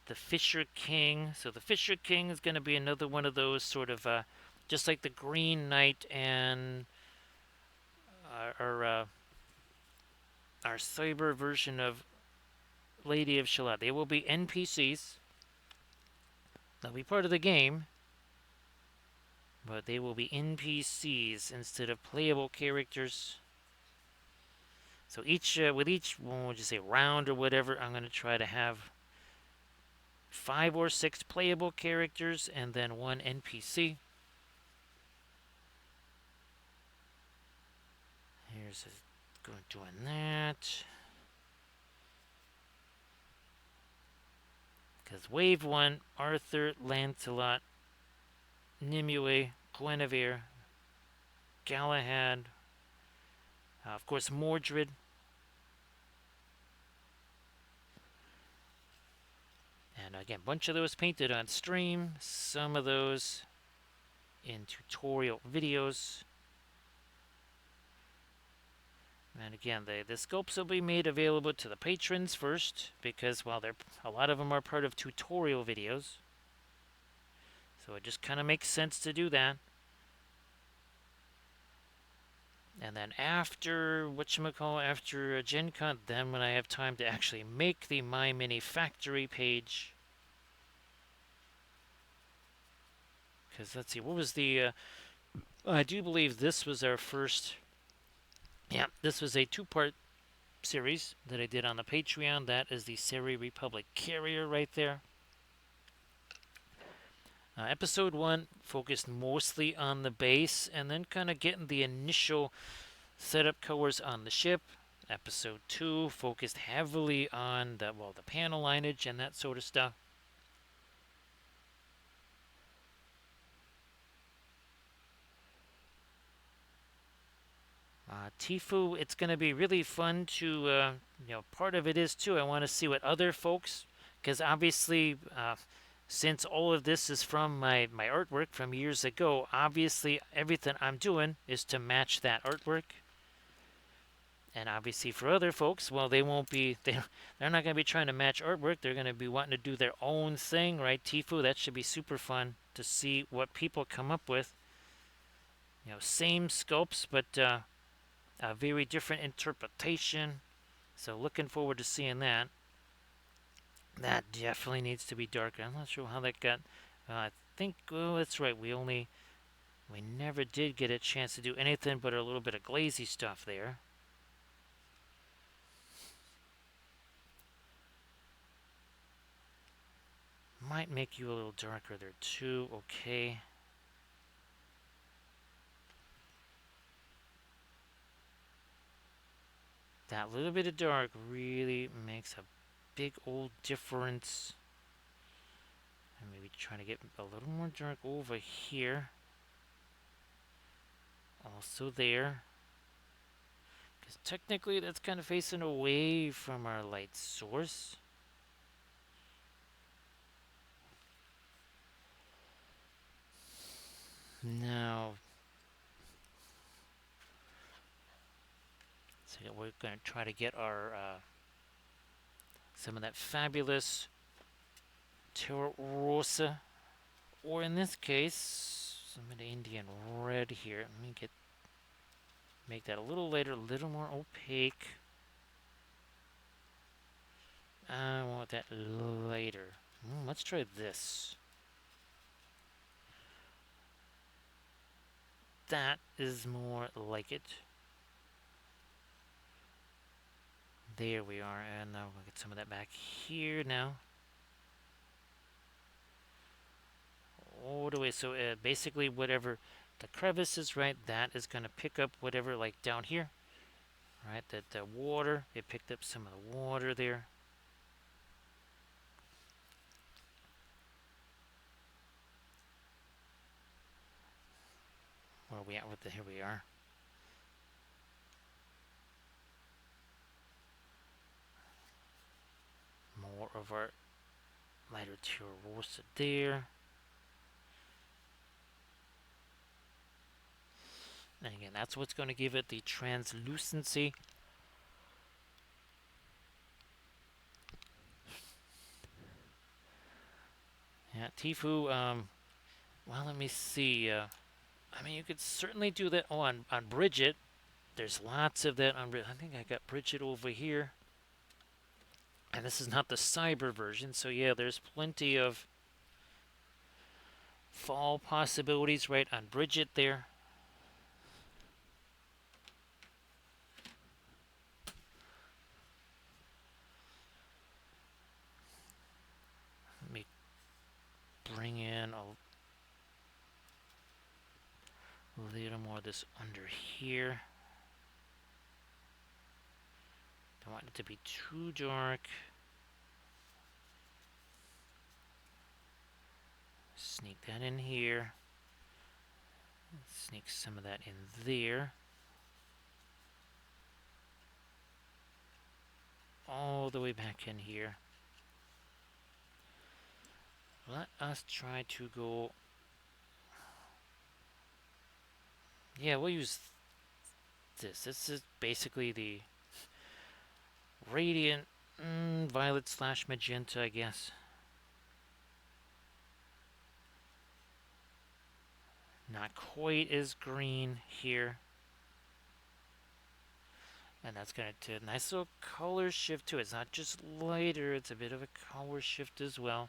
the Fisher King. So the Fisher King is going to be another one of those sort of, just like the Green Knight and our cyber version of Lady of Shalott. They will be NPCs. They'll be part of the game, but they will be NPCs instead of playable characters. So each with each, we'll just say round or whatever, I'm going to try to have 5 or 6 playable characters and then 1 NPC. Here's doing that. Because wave 1, Arthur, Lancelot, Nimue, Guinevere, Galahad, of course Mordred. And again, a bunch of those painted on stream, some of those in tutorial videos. And again, the sculpts will be made available to the patrons first, because while a lot of them are part of tutorial videos. So it just kind of makes sense to do that. And then after, after Gen Con, then when I have time to actually make the My Mini Factory page. Because let's see, what was the, I do believe this was our first, yeah, this was a two-part series that I did on the Patreon. That is the Seri Republic carrier right there. Episode 1 focused mostly on the base and then kind of getting the initial setup colors on the ship. Episode 2 focused heavily on the panel lineage and that sort of stuff. Tifu, it's going to be really fun to, part of it is too, I want to see what other folks, because obviously, since all of this is from my artwork from years ago, obviously everything I'm doing is to match that artwork. And obviously for other folks, well, they're not going to be trying to match artwork. They're going to be wanting to do their own thing, right, Tifu? That should be super fun to see what people come up with. Same sculpts, but a very different interpretation. So looking forward to seeing that. That definitely needs to be darker. I'm not sure how that got. I think, that's right. We never did get a chance to do anything but a little bit of glazy stuff there. Might make you a little darker there too. Okay. That little bit of dark really makes a big old difference. And maybe trying to get a little more dark over here. Also there. Because technically that's kind of facing away from our light source. Now, so we're going to try to get our some of that fabulous Terra Rosa, or in this case, some of the Indian red here. Let me make that a little lighter, a little more opaque. I want that lighter. Let's try this. That is more like it. There we are, and now we'll get some of that back here now. All the way, so basically whatever the crevice is, right, that is going to pick up whatever, like down here, right, that the water, it picked up some of the water there. Where are we at with the, here we are. More of our lighter Terra Rosa there. And again, that's what's going to give it the translucency. Yeah, Tifu, well, let me see. I mean, you could certainly do that on Bridget. There's lots of that on Bridget. I think I got Bridget over here. And this is not the cyber version, so yeah, there's plenty of fall possibilities right on Bridget there. Let me bring in a little more of this under here. Don't want it to be too dark. Sneak that in here. Sneak some of that in there. All the way back in here. Let us try to go. Yeah, we'll use this. This is basically the radiant violet / magenta, I guess. Not quite as green here. And that's going to do a nice little color shift to it. It's not just lighter, it's a bit of a color shift as well.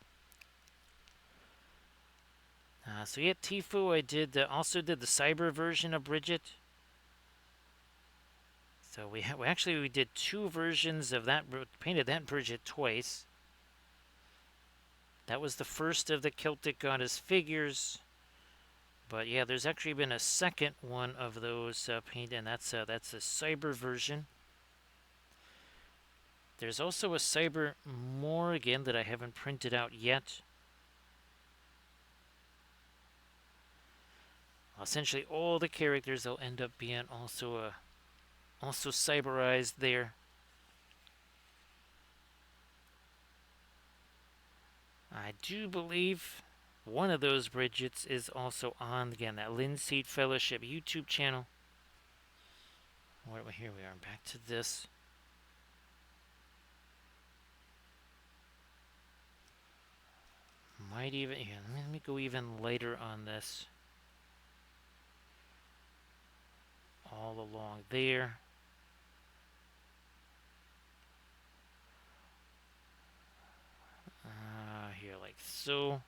So yeah, Tifu, I did also did the cyber version of Bridget. So we actually did two versions of that, painted that Bridget twice. That was the first of the Celtic goddess figures. But yeah, there's actually been a second one of those painted, and that's the cyber version. There's also a Cyber Morgan that I haven't printed out yet. Essentially, all the characters will end up being also cyberized there. I do believe one of those Bridgets is also on, again, that Linseed Fellowship YouTube channel. Here we are, back to this. Might even, here, let me go even lighter on this. All along there. Here, like so.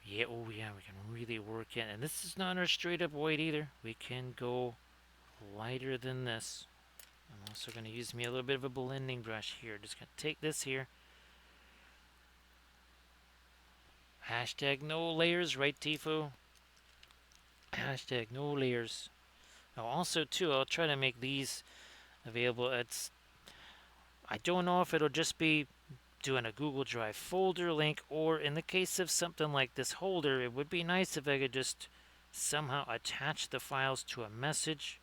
Yeah, oh yeah, we can really work it. And this is not our straight up white either. We can go lighter than this. I'm also going to use me a little bit of a blending brush here. Just going to take this here. Hashtag no layers, right, Tifu? Hashtag no layers. Oh, also, too, I'll try to make these available. I don't know if it'll just be doing a Google Drive folder link, or in the case of something like this holder, it would be nice if I could just somehow attach the files to a message.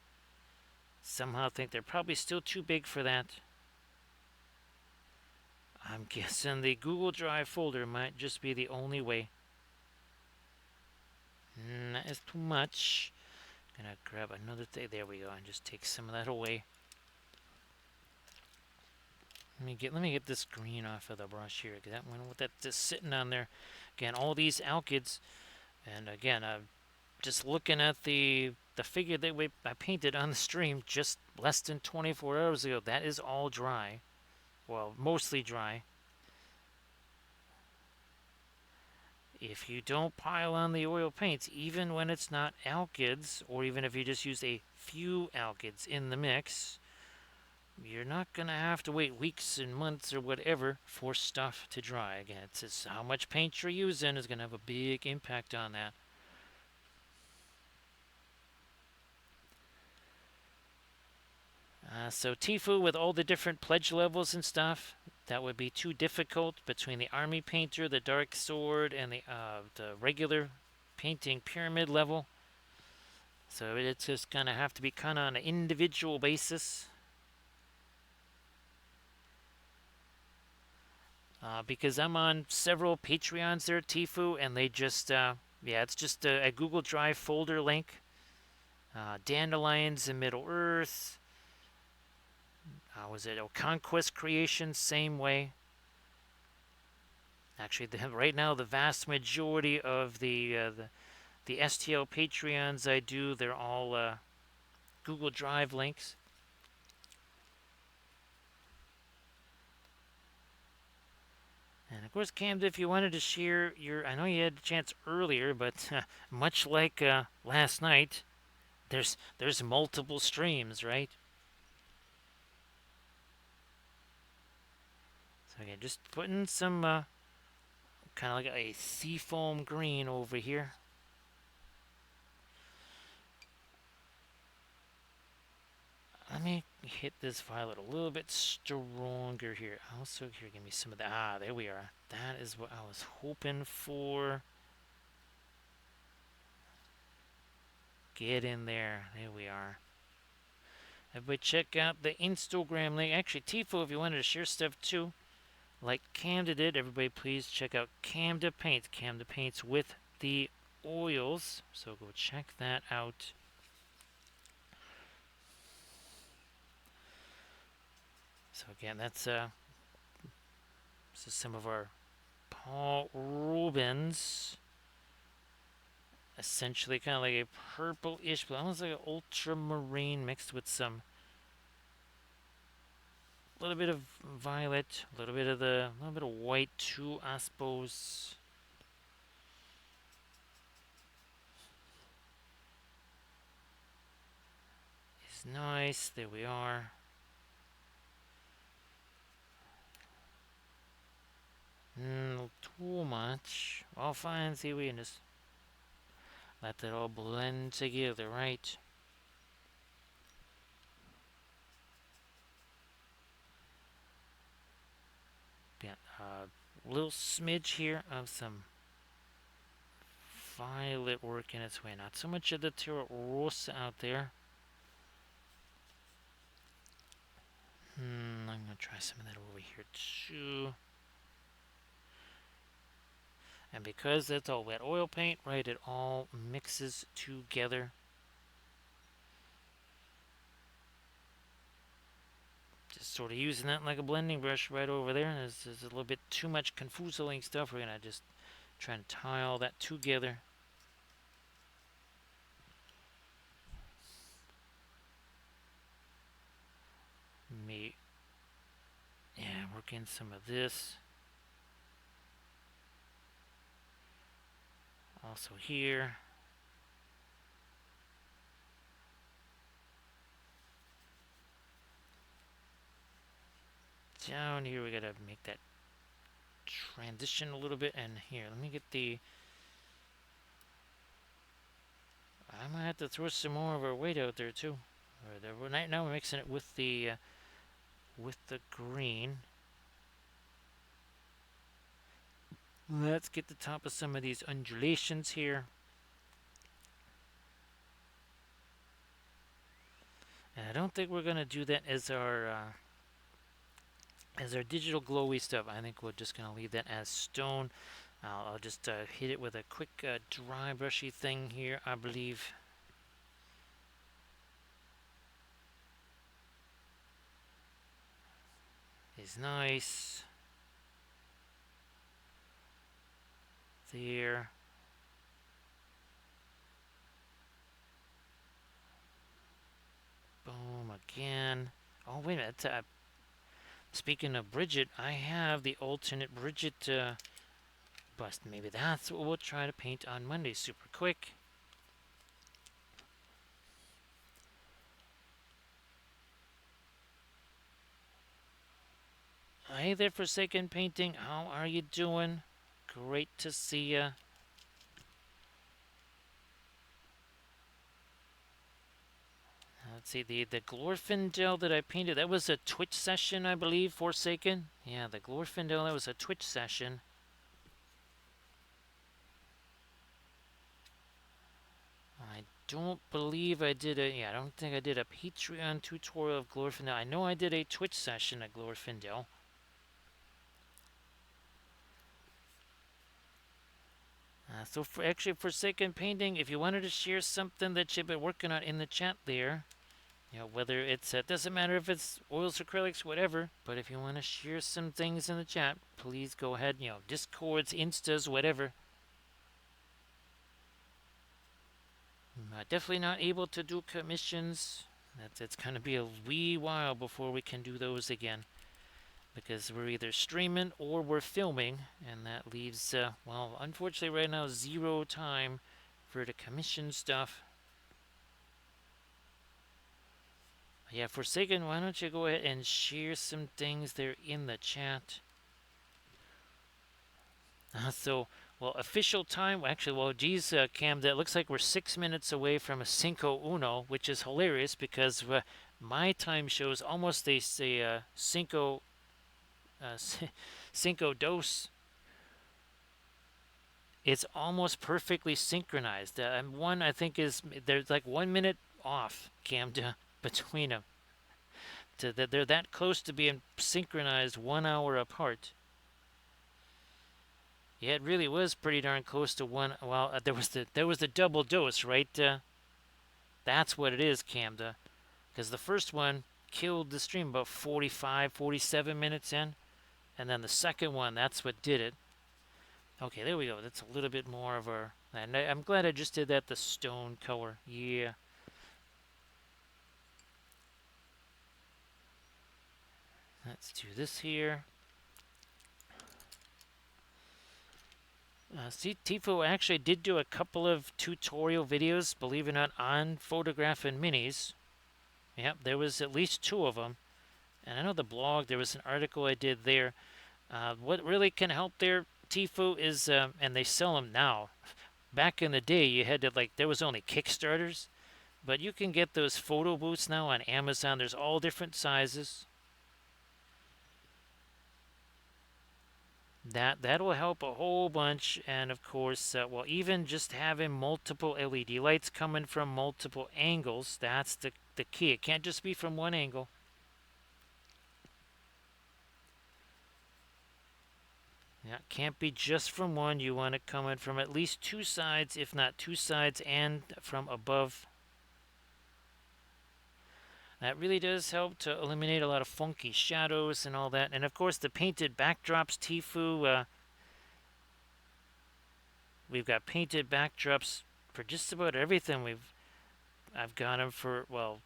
Somehow think they're probably still too big for that. I'm guessing the Google Drive folder might just be the only way. That is too much. Gonna grab another thing. There we go, and just take some of that away. Let me get this green off of the brush here, because that one with that just sitting on there. Again, all these alkyds, and again, just looking at the figure that I painted on the stream just less than 24 hours ago. That is all dry. Well, mostly dry. If you don't pile on the oil paints, even when it's not alkyds, or even if you just use a few alkyds in the mix, you're not going to have to wait weeks and months or whatever for stuff to dry. Again, it's just how much paint you're using is going to have a big impact on that. So Tifu, with all the different pledge levels and stuff, that would be too difficult between the army painter, the dark sword, and the regular painting pyramid level. So it's just going to have to be kind of on an individual basis. Because I'm on several Patreons there, Tifu, and they just, yeah, it's just a Google Drive folder link. Dandelions in Middle Earth. Was it Conquest Creation? Same way. Actually, right now, the vast majority of the STL Patreons I do, they're all Google Drive links. And of course, Camden, if you wanted to share I know you had a chance earlier, but much like last night, there's multiple streams, right? So again, just putting some kind of like a seafoam green over here. Let me hit this violet a little bit stronger here. Also, here, give me some of that. There we are. That is what I was hoping for. Get in there. There we are. Everybody check out the Instagram link. Actually, Tifo, if you wanted to share stuff too, like Camda did, everybody please check out Camda Paints. Camda Paints with the oils. So go check that out. So again, this is some of our Paul Rubens. Essentially kind of like a purple-ish, but almost like an ultramarine mixed with some a little bit of violet, a little bit of white too, I suppose. It's nice. There we are. Too much. Well, fine. See, we can just let that all blend together, right? Yeah, a little smidge here of some violet working its way. Not so much of the Terra Rosa out there. I'm gonna try some of that over here too. And because that's all wet oil paint, right, it all mixes together. Just sort of using that like a blending brush right over there. There's a little bit too much confuseling stuff. We're gonna just try to tie all that together. Yeah, work in some of this. Also here. Down here we gotta make that transition a little bit. And here, let me get the... I might have to throw some more of our weight out there too. Right now we're mixing it with the green. Let's get the top of some of these undulations here. And I don't think we're gonna do that as our digital glowy stuff. I think we're just gonna leave that as stone. I'll just hit it with a quick dry brushy thing here, I believe. Is nice. There. Boom again. Oh, wait a minute. Speaking of Bridget, I have the alternate Bridget bust. Maybe that's what we'll try to paint on Monday. Super quick. Hey there, Forsaken Painting. How are you doing? Great to see ya. Let's see, the Glorfindel that I painted, that was a Twitch session, I believe, Forsaken. Yeah, the Glorfindel, that was a Twitch session. I don't believe I did I don't think I did a Patreon tutorial of Glorfindel. I know I did a Twitch session at Glorfindel. So actually, Forsaken Painting, if you wanted to share something that you've been working on in the chat there, whether it's, doesn't matter if it's oils, acrylics, whatever, but if you want to share some things in the chat, please go ahead, Discords, Instas, whatever. I'm definitely not able to do commissions. It's going to be a wee while before we can do those again, because we're either streaming or we're filming, and that leaves, well, unfortunately right now, 0 time for the commission stuff. Yeah, Forsaken, why don't you go ahead and share some things there in the chat. Well, official time, actually, well, geez, Cam, that looks like we're 6 minutes away from a Cinco Uno, which is hilarious because my time shows almost a Cinco Dos. It's almost perfectly synchronized. One, I think, there's like 1 minute off, Cam, between them. They're that close to being synchronized 1 hour apart. Yeah, it really was pretty darn close to one. Well, there was the double dose, right? That's what it is, Camda. Because the first one killed the stream about 45, 47 minutes in. And then the second one, that's what did it. Okay, there we go. That's a little bit more of our... And I'm glad I just did that, the stone color. Yeah. Let's do this here. See, Tifo actually did do a couple of tutorial videos, believe it or not, on photographing minis. Yep, there was at least 2 of them. And I know the blog, there was an article I did there. What really can help there, Tifo, is, and they sell them now. Back in the day, you had to, like, there was only Kickstarters. But you can get those photo booths now on Amazon. There's all different sizes. That will help a whole bunch. And of course, well, even just having multiple LED lights coming from multiple angles, that's the key. It can't just be from one angle. Yeah, it can't be just from one. You want it coming from at least 2 sides, if not 2 sides, and from above. That really does help to eliminate a lot of funky shadows and all that. And of course, the painted backdrops, Tifo. We've got painted backdrops for just about everything. I've got them for, well,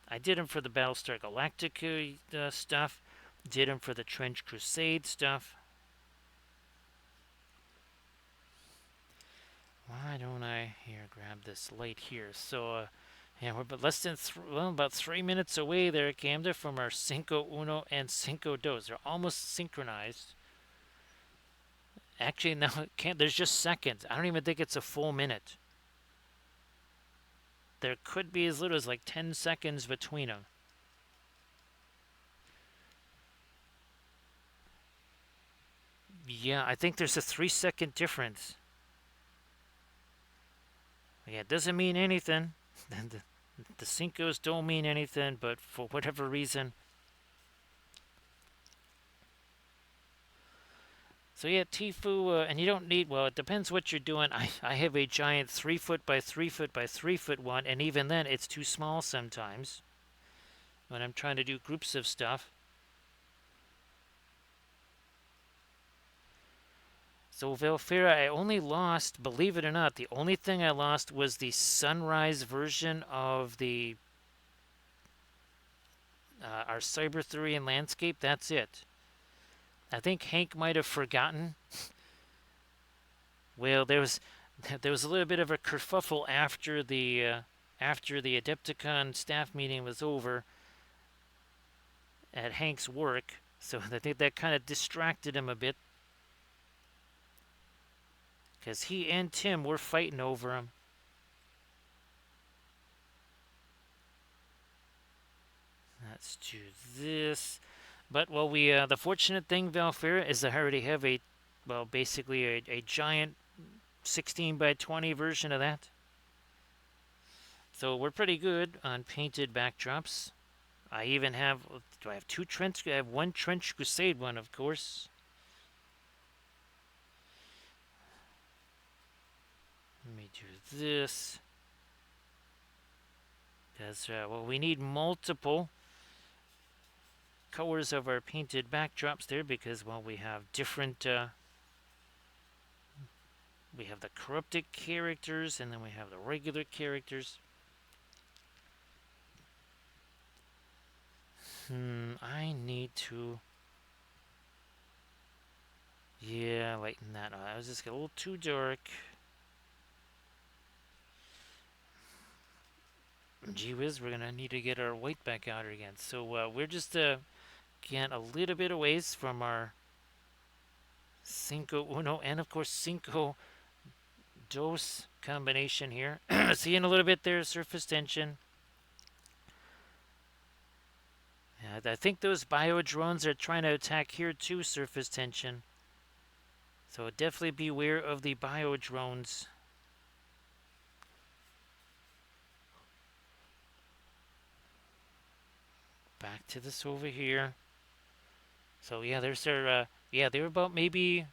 I did them for the Battlestar Galactica stuff. Did them for the Trench Crusade stuff. Why don't I here grab this light here? So yeah, we're but less than about 3 minutes away there, Camden, from our Cinco Uno and Cinco Dos. They're almost synchronized. Actually, no, it can't. There's just seconds. I don't even think it's a full minute. There could be as little as like 10 seconds between them. Yeah, I think there's a 3-second difference. Yeah, it doesn't mean anything. The Cincos don't mean anything, but for whatever reason. So yeah, Tifo, and you don't need, well, it depends what you're doing. I have a giant 3 foot by 3 foot by 3 foot one, and even then it's too small sometimes when I'm trying to do groups of stuff. So Valfera, I only lost, believe it or not, the only thing I lost was the sunrise version of the our Cyberthurian landscape. That's it. I think Hank might have forgotten. Well, there was a little bit of a kerfuffle after the Adepticon staff meeting was over at Hank's work, so I think that kind of distracted him a bit. Because he and Tim were fighting over him. Let's do this. But, well, the fortunate thing, Valfera, is I already have basically a giant 16 by 20 version of that. So we're pretty good on painted backdrops. I even have, do I have 2 Trench? I have 1 Trench Crusade one, of course. Let me do this. Because, well, we need multiple colors of our painted backdrops there because, well, we have different, we have the corrupted characters and then we have the regular characters. I need to, yeah, lighten that up. I was just a little too dark. Gee whiz, we're gonna need to get our white back out again. So we're just again a little bit away from our Cinco Uno and of course Cinco Dos combination here. See in a little bit there, surface tension. I think those bio drones are trying to attack here too, surface tension. So definitely beware of the bio drones. Back to this over here. So yeah, there's their, yeah, they were about maybe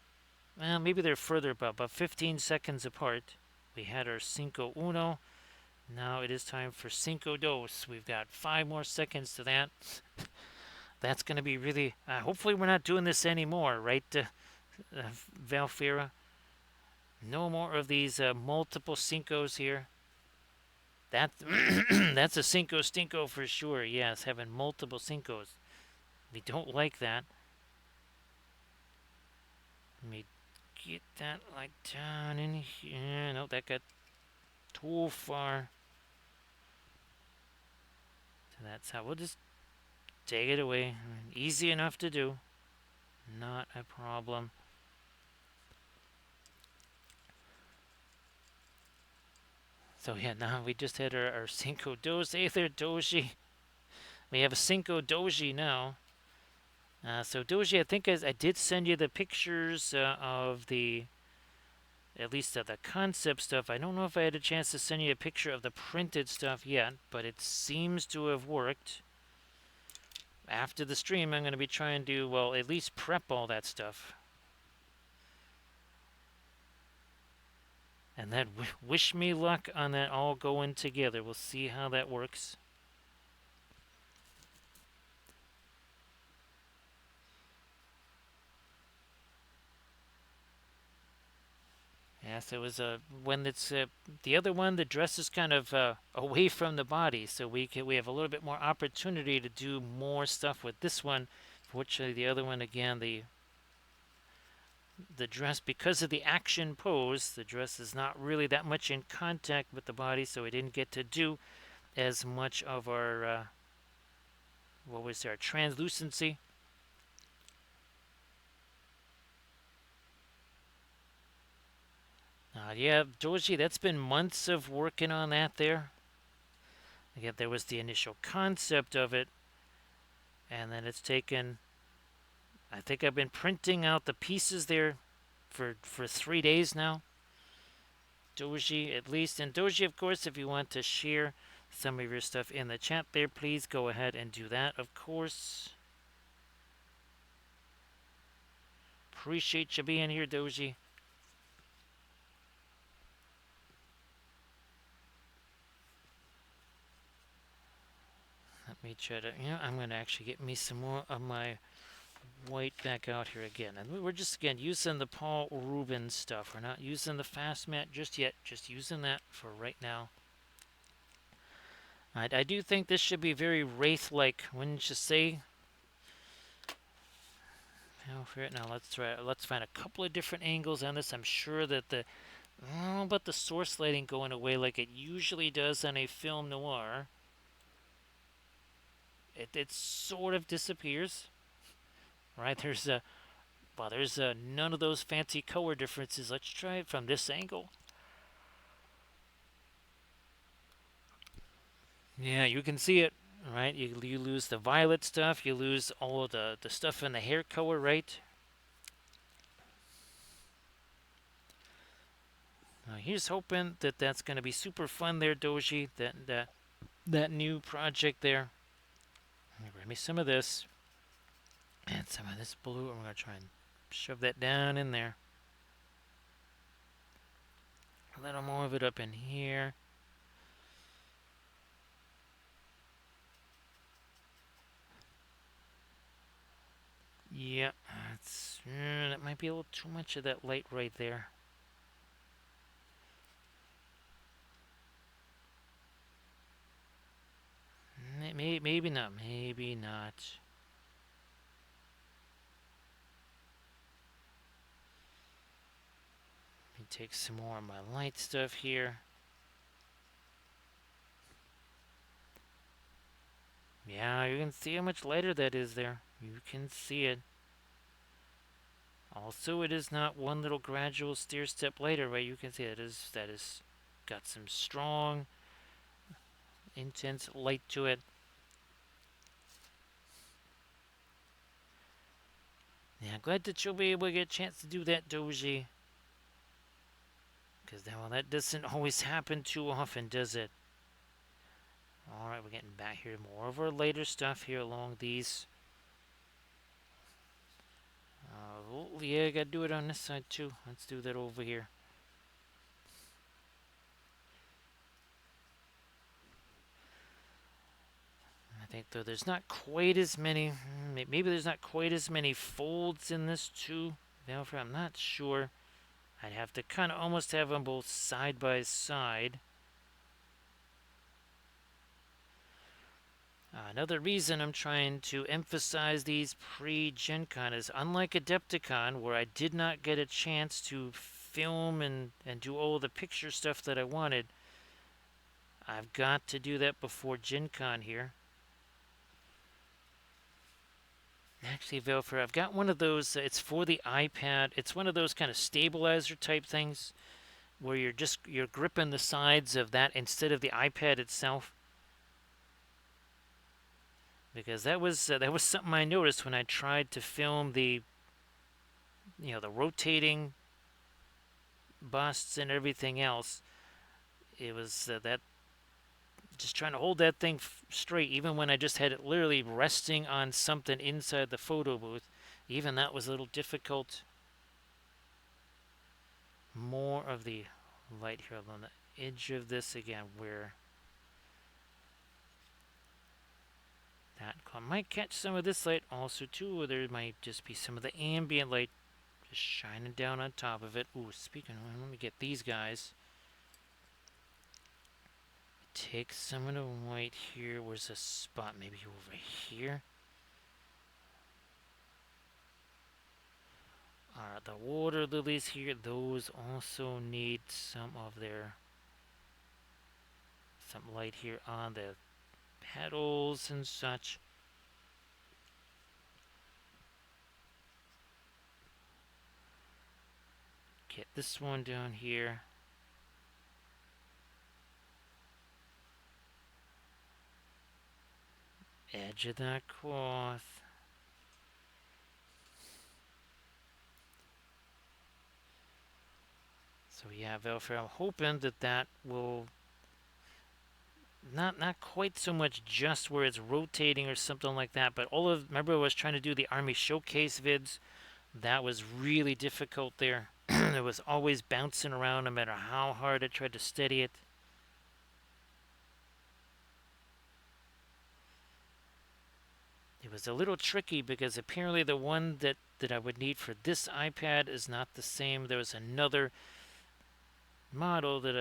they're further about 15 seconds apart. We had our Cinco Uno, Now it is time for Cinco Dos. We've got 5 more seconds to that. That's going to be really. Hopefully, we're not doing this anymore, right, Valfira? No more of these multiple Cincos here. That that's a Cinco Stinko for sure. Yes, having multiple Cincos. We don't like that. Let me get that like down in here. No, that got too far. So that's how we'll just take it away. Easy enough to do. Not a problem. So yeah, now we just had our Cinco Dos. Hey there, Doji. We have a Cinco Doji now. So Doji, I think I did send you the pictures of the, at least of the concept stuff. I don't know if I had a chance to send you a picture of the printed stuff yet, but it seems to have worked. After the stream, I'm going to be trying to, well, at least prep all that stuff. And that wish me luck on that all going together. We'll see how that works. Yes, it was when it's the other one. The dress is kind of away from the body, so we have a little bit more opportunity to do more stuff with this one. Fortunately, the other one again, the dress, because of the action pose, the dress is not really that much in contact with the body, so we didn't get to do as much of our what was our translucency. Yeah, Doji, that's been months of working on that there. Again, there was the initial concept of it, and then it's taken, I think I've been printing out the pieces there for 3 days now. Doji, at least. And Doji, of course, if you want to share some of your stuff in the chat there, please go ahead and do that, of course. Appreciate you being here, Doji. Let me try to, I'm going to actually get me some more of my white back out here again. And we're just, again, using the Paul Rubens stuff. We're not using the fast mat just yet, just using that for right now. I do think this should be very Wraith-like, wouldn't you say? Now let's try. Let's find a couple of different angles on this. I'm sure that but the source lighting going away like it usually does on a film noir. It sort of disappears, right? There's none of those fancy color differences. Let's try it from this angle. Yeah, you can see it, right? You lose the violet stuff. You lose all of the stuff in the hair color, right? Here's hoping that that's going to be super fun there, Doji. That new project there. Grab me some of this and some of this blue. I'm going to try and shove that down in there. A little more of it up in here. Yeah, that might be a little too much of that light right there. Maybe not. Maybe not. Let me take some more of my light stuff here. Yeah, you can see how much lighter that is there. You can see it. Also, it is not one little gradual stair step later, right? You can see that is got some strong, intense light to it. Yeah, I'm glad that you'll be able to get a chance to do that, Doji. Because that doesn't always happen too often, does it? Alright, we're getting back here. More of our later stuff here along these. Yeah, I gotta do it on this side too. Let's do that over here. think though there's not quite as many. Maybe there's not quite as many folds in this too. Therefore, I'm not sure. I'd have to kind of almost have them both side by side. Another reason I'm trying to emphasize these pre-Gen Con is unlike Adepticon, where I did not get a chance to film and do all the picture stuff that I wanted. I've got to do that before Gen Con here. Actually, Velfer, I've got one of those. It's for the iPad. It's one of those kind of stabilizer type things where you're gripping the sides of that instead of the iPad itself. Because that was something I noticed when I tried to film the the rotating busts and everything else. It was that just trying to hold that thing straight, even when I just had it literally resting on something inside the photo booth. Even that was a little difficult. More of the light here on the edge of this again, where that might catch some of this light also too, or there might just be some of the ambient light just shining down on top of it. Ooh, speaking of, let me get these guys. Take some of the white here. Where's a spot? Maybe over here. The water lilies here, those also need some light here on the petals and such. Get this one down here. Edge of that cloth. So yeah, Velfer, I'm hoping that will not quite so much just where it's rotating or something like that, but remember I was trying to do the Army Showcase vids. That was really difficult there. It was always bouncing around no matter how hard I tried to steady it. It was a little tricky because apparently the one that I would need for this iPad is not the same. There was another model that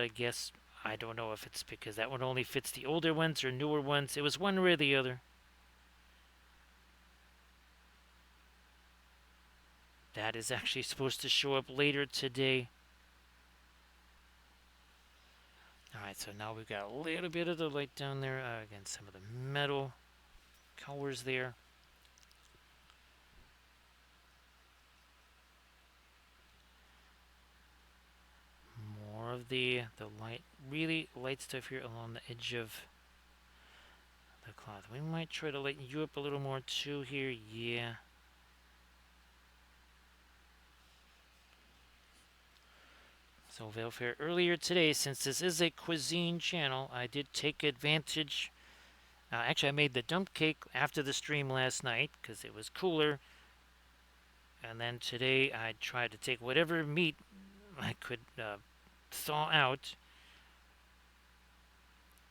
I don't know if it's because that one only fits the older ones or newer ones. It was one way or the other. That is actually supposed to show up later today. Alright, so now we've got a little bit of the light down there. Again, some of the metal colors there. More of the really light stuff here along the edge of the cloth. We might try to lighten you up a little more too here. Yeah. So Veilfair, earlier today, since this is a cuisine channel, I did take advantage. Actually, I made the dump cake after the stream last night because it was cooler. And then today I tried to take whatever meat I could thaw out,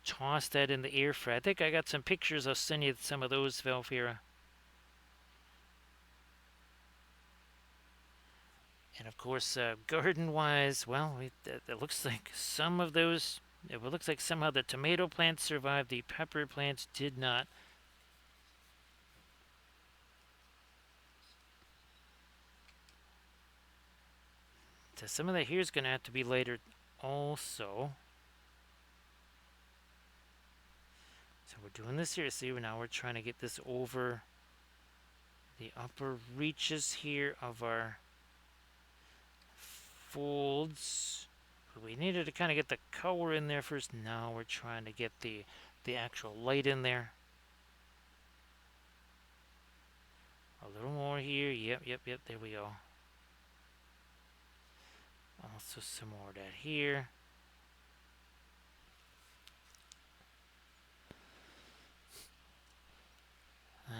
toss that in the air fryer. I think I got some pictures. I'll send you some of those, Velfira. And of course, garden-wise, well, it looks like some of those. It looks like somehow the tomato plants survived. The pepper plants did not. So some of that here is going to have to be later also. So we're doing this here. See, now we're trying to get this over the upper reaches here of our folds. We needed to kind of get the color in there first. Now we're trying to get the actual light in there. A little more here. Yep. There we go. Also some more of that here.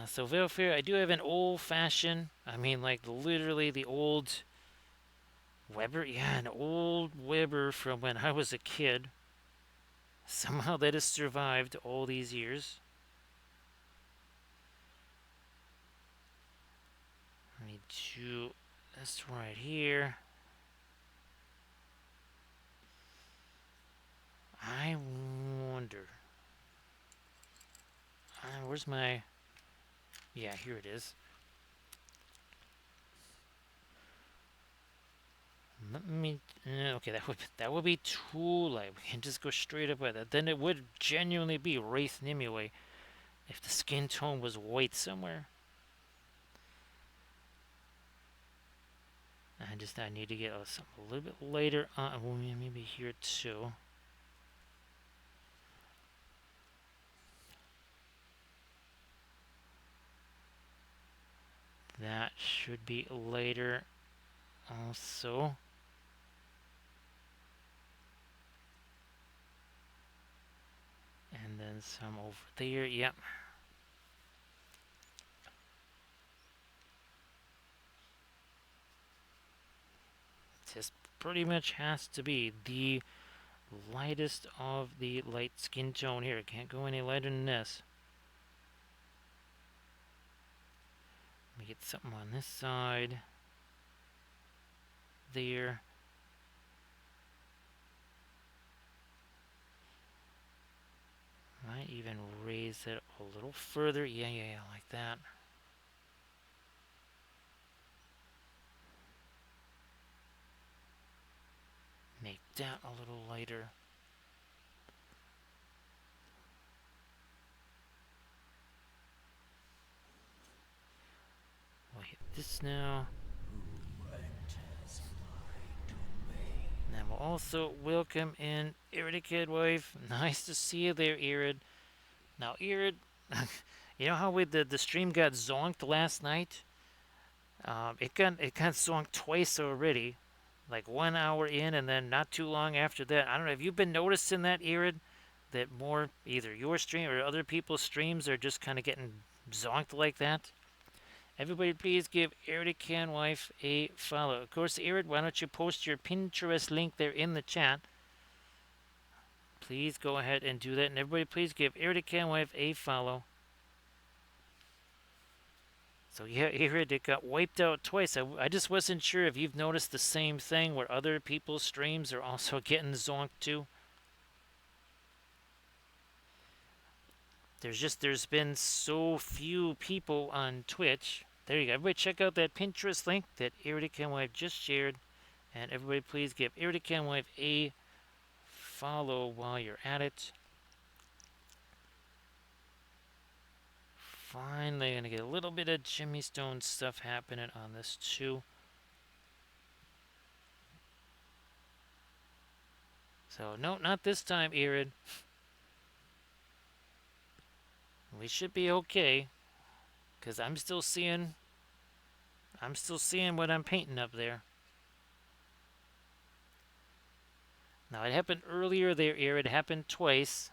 So Veilfair, I do have an old-fashioned, I mean like literally the old Weber. Yeah, an old Weber from when I was a kid. Somehow that has survived all these years. to this right here. I wonder. Where's my... Yeah, here it is. Let me... Okay, that would be too light. We can just go straight up with that. Then it would genuinely be Wraith Nimue if the skin tone was white somewhere. I need to get something a little bit later on. Well, maybe here too. That should be later also. And then some over there, yep. Just pretty much has to be the lightest of the light skin tone here. It can't go any lighter than this. Let me get something on this side. There. Might even raise it a little further. Yeah, like that. Make that a little lighter. We'll hit this now. And then we'll also welcome in Irid Wife. Nice to see you there, Irid. Now, Irid, you know how the stream got zonked last night? It got zonked twice already. Like 1 hour in, and then not too long after that. I don't know. Have you been noticing that, Irid? That more either your stream or other people's streams are just kind of getting zonked like that? Everybody, please give Irid Wife a follow. Of course, Irid, why don't you post your Pinterest link there in the chat? Please go ahead and do that. And everybody, please give Irid Wife a follow. So yeah, Irid, it got wiped out twice. I just wasn't sure if you've noticed the same thing where other people's streams are also getting zonked too. There's been so few people on Twitch. There you go. Everybody check out that Pinterest link that Irid Wife just shared. And everybody please give Irid Wife a follow while you're at it. Finally gonna get a little bit of Jimmy Stone stuff happening on this too. So no, not this time, Irid. We should be okay, because I'm still seeing what I'm painting up there. Now it happened earlier there, Irid. It happened twice.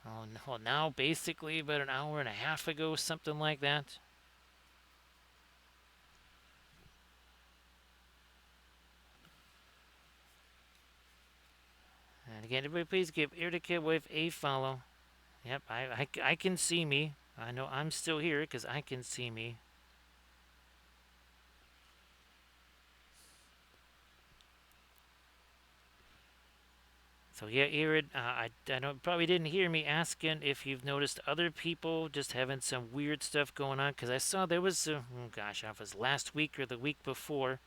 Oh no, now basically about an hour and a half ago, something like that. And again, everybody please give Irid Wife a follow. Yep, I can see me. I know I'm still here because I can see me. So yeah, Irid, I probably didn't hear me asking if you've noticed other people just having some weird stuff going on, because I saw there was, oh gosh, it was last week or the week before.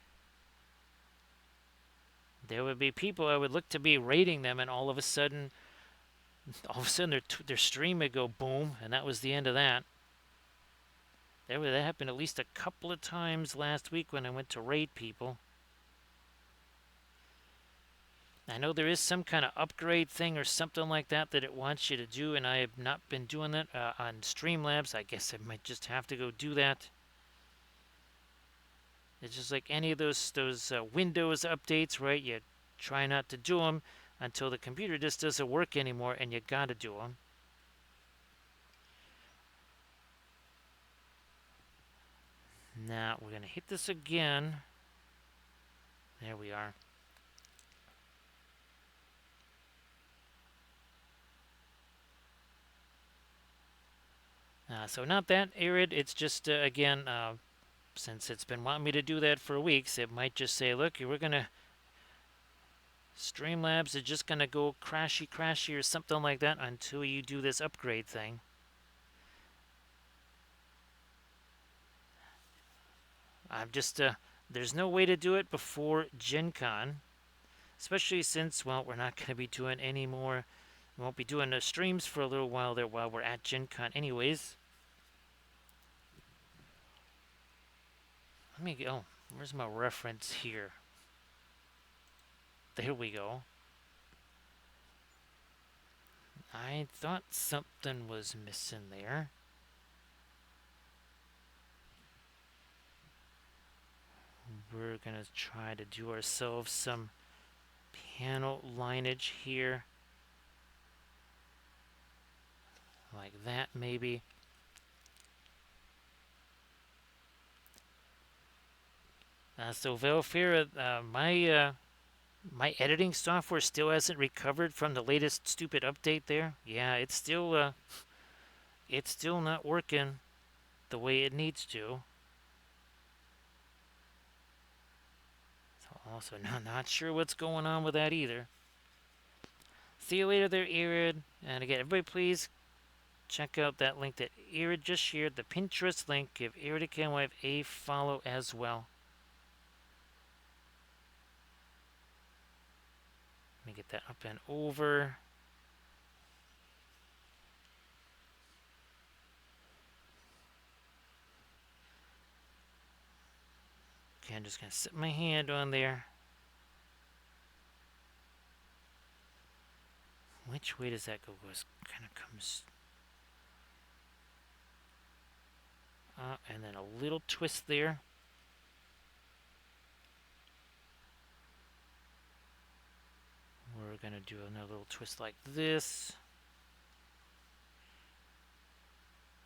There would be people I would look to be rating them, and all of a sudden their stream would go boom, and that was the end of that. That happened at least a couple of times last week when I went to raid people. I know there is some kind of upgrade thing or something like that it wants you to do, and I have not been doing that on Streamlabs. I guess I might just have to go do that. It's just like any of those Windows updates, right? You try not to do them until the computer just doesn't work anymore, and you gotta do them. Now we're gonna hit this again. There we are. So not that arid. It's just again, since it's been wanting me to do that for weeks, it might just say, look, we're gonna Streamlabs is just gonna go crashy crashy or something like that until you do this upgrade thing. I'm just there's no way to do it before Gen Con, especially since, well, we're not gonna be doing any more. We won't be doing the streams for a little while there while we're at Gen Con anyways. Let me go. Oh, where's my reference here? There we go. I thought something was missing there. We're gonna try to do ourselves some panel lineage here. Like that, maybe. So Velfira, my editing software still hasn't recovered from the latest stupid update there. Yeah, it's still not working the way it needs to. So also not sure what's going on with that either. See you later there, Irid. And again, everybody please check out that link that Irid just shared, the Pinterest link. Give Irid Wife a follow as well. Let me get that up and over. Okay, I'm just going to set my hand on there. Which way does that go? It kind of comes up and then a little twist there. We're going to do another little twist like this.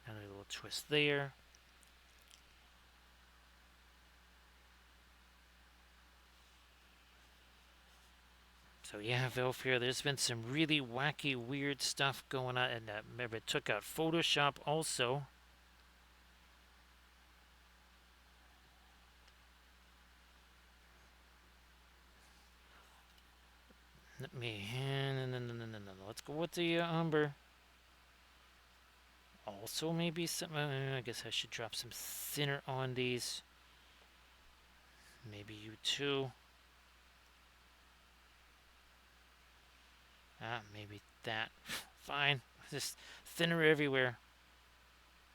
Another little twist there. So yeah, Velfir, there's been some really wacky, weird stuff going on. And remember, it took out Photoshop also. Let me... No. Let's go with the umber. Also, maybe some... I guess I should drop some thinner on these. Maybe you too. Maybe that. Fine. Just thinner everywhere.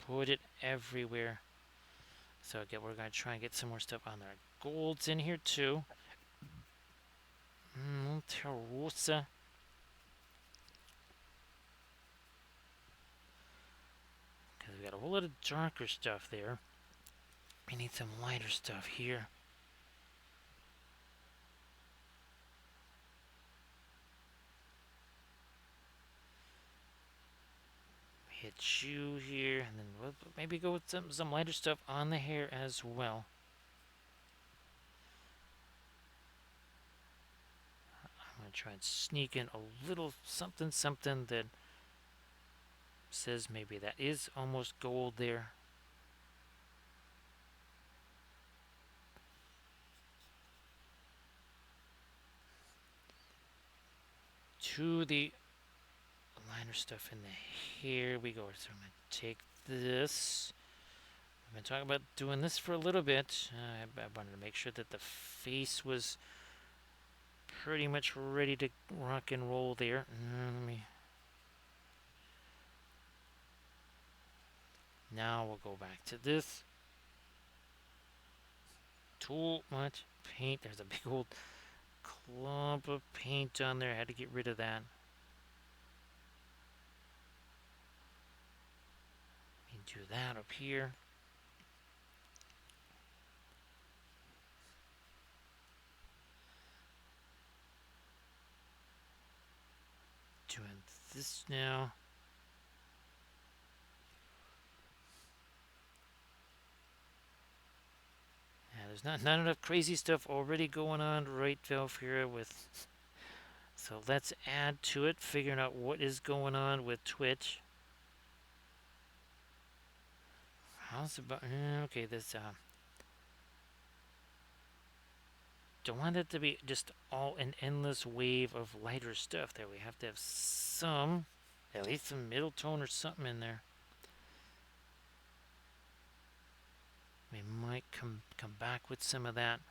Put it everywhere. So again, we're going to try and get some more stuff on there. Gold's in here too. Terrosa. Because we got a whole lot of darker stuff there. We need some lighter stuff here. Hit you here, and then we'll maybe go with some lighter stuff on the hair as well. I'm going to try and sneak in a little something that says maybe that is almost gold there. To the liner stuff in the hair we go. So I'm going to take this. I've been talking about doing this for a little bit. I wanted to make sure that the face was pretty much ready to rock and roll there. Now we'll go back to this. Too much paint. There's a big old clump of paint on there. I had to get rid of that. Do that up here. Doing this now. Yeah, there's not enough crazy stuff already going on right here with. So let's add to it, figuring out what is going on with Twitch. How's about... okay, this... don't want it to be just all an endless wave of lighter stuff there. We have to have some... at least some middle tone or something in there. We might come back with some of that.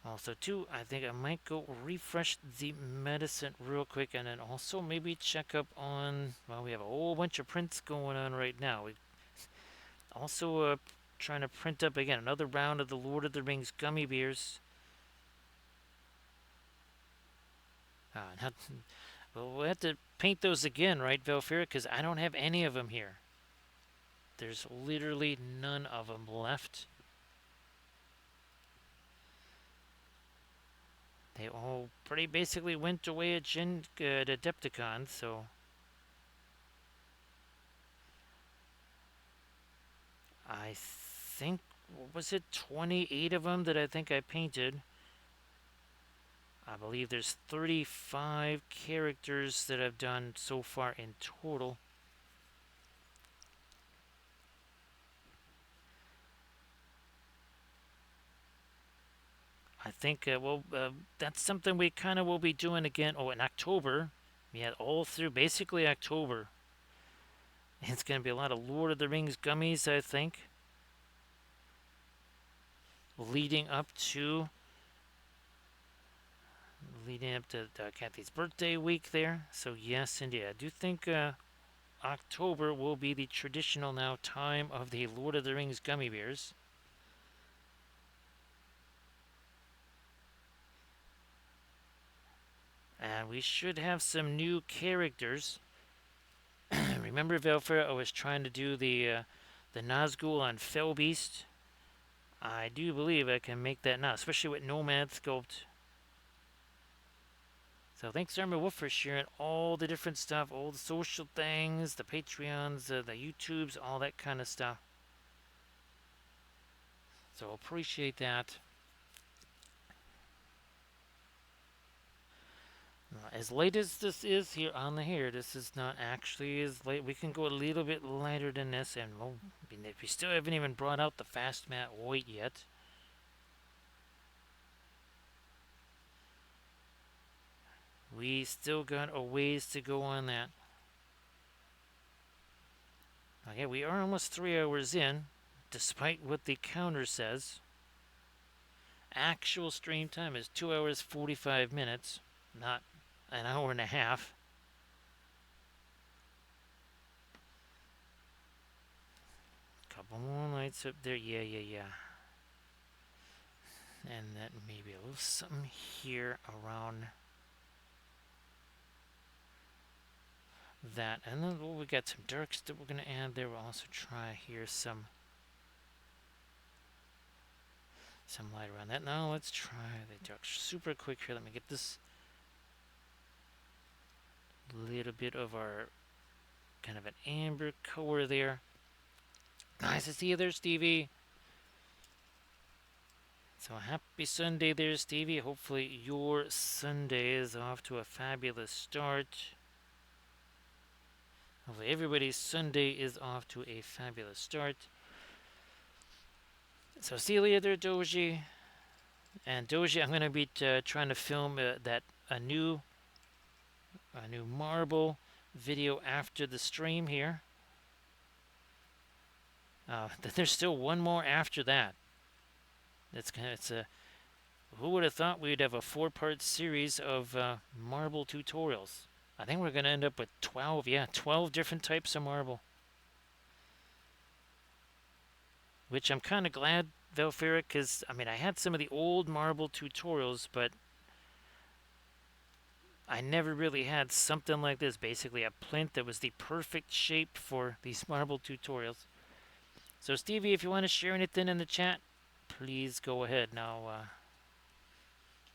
Also, too, I think I might go refresh the medicine real quick, and then also maybe check up on... well, we have a whole bunch of prints going on right now. We also trying to print up again another round of the Lord of the Rings gummy bears. Well, we'll have to paint those again, right, Velfira? Because I don't have any of them here. There's literally none of them left. They all pretty basically went away at Adepticon, so... I think, what was it, 28 of them that I think I painted. I believe there's 35 characters that I've done so far in total. I think, that's something we kind of will be doing again. Oh, in October. Yeah, all through basically October. It's going to be a lot of Lord of the Rings gummies, I think. Leading up to Kathy's birthday week there. So yes, indeed, I do think October will be the traditional now time of the Lord of the Rings gummy bears. And we should have some new characters. Remember, Velfra, I was trying to do the Nazgul on Fellbeast. I do believe I can make that now, especially with Nomad Sculpt. So thanks, Armor Wolf, for sharing all the different stuff, all the social things, the Patreons, the YouTubes, all that kind of stuff. So appreciate that. As late as this is here on the hair, this is not actually as late. We can go a little bit lighter than this, and we still haven't even brought out the fast matte white yet. We still got a ways to go on that. Okay, we are almost 3 hours in, despite what the counter says. Actual stream time is 2 hours 45 minutes, not an hour and a half. Couple more lights up there. Yeah. And then maybe a little something here around that. And then we got some darks that we're going to add there. We'll also try here some light around that. Now let's try the darks super quick here. Let me get this little bit of our kind of an amber color there. Nice to see you there, Stevie. So happy Sunday there, Stevie. Hopefully your Sunday is off to a fabulous start. Hopefully everybody's Sunday is off to a fabulous start. So Celia there, Doji. And Doji, I'm going to be trying to film a new marble video after the stream here. There's still one more after that. Who would have thought we'd have a 4-part series of marble tutorials? I think we're going to end up with 12 different types of marble. Which I'm kind of glad, Velfira, because, I mean, I had some of the old marble tutorials, but I never really had something like this. Basically, a plinth that was the perfect shape for these marble tutorials. So, Stevie, if you want to share anything in the chat, please go ahead. Now,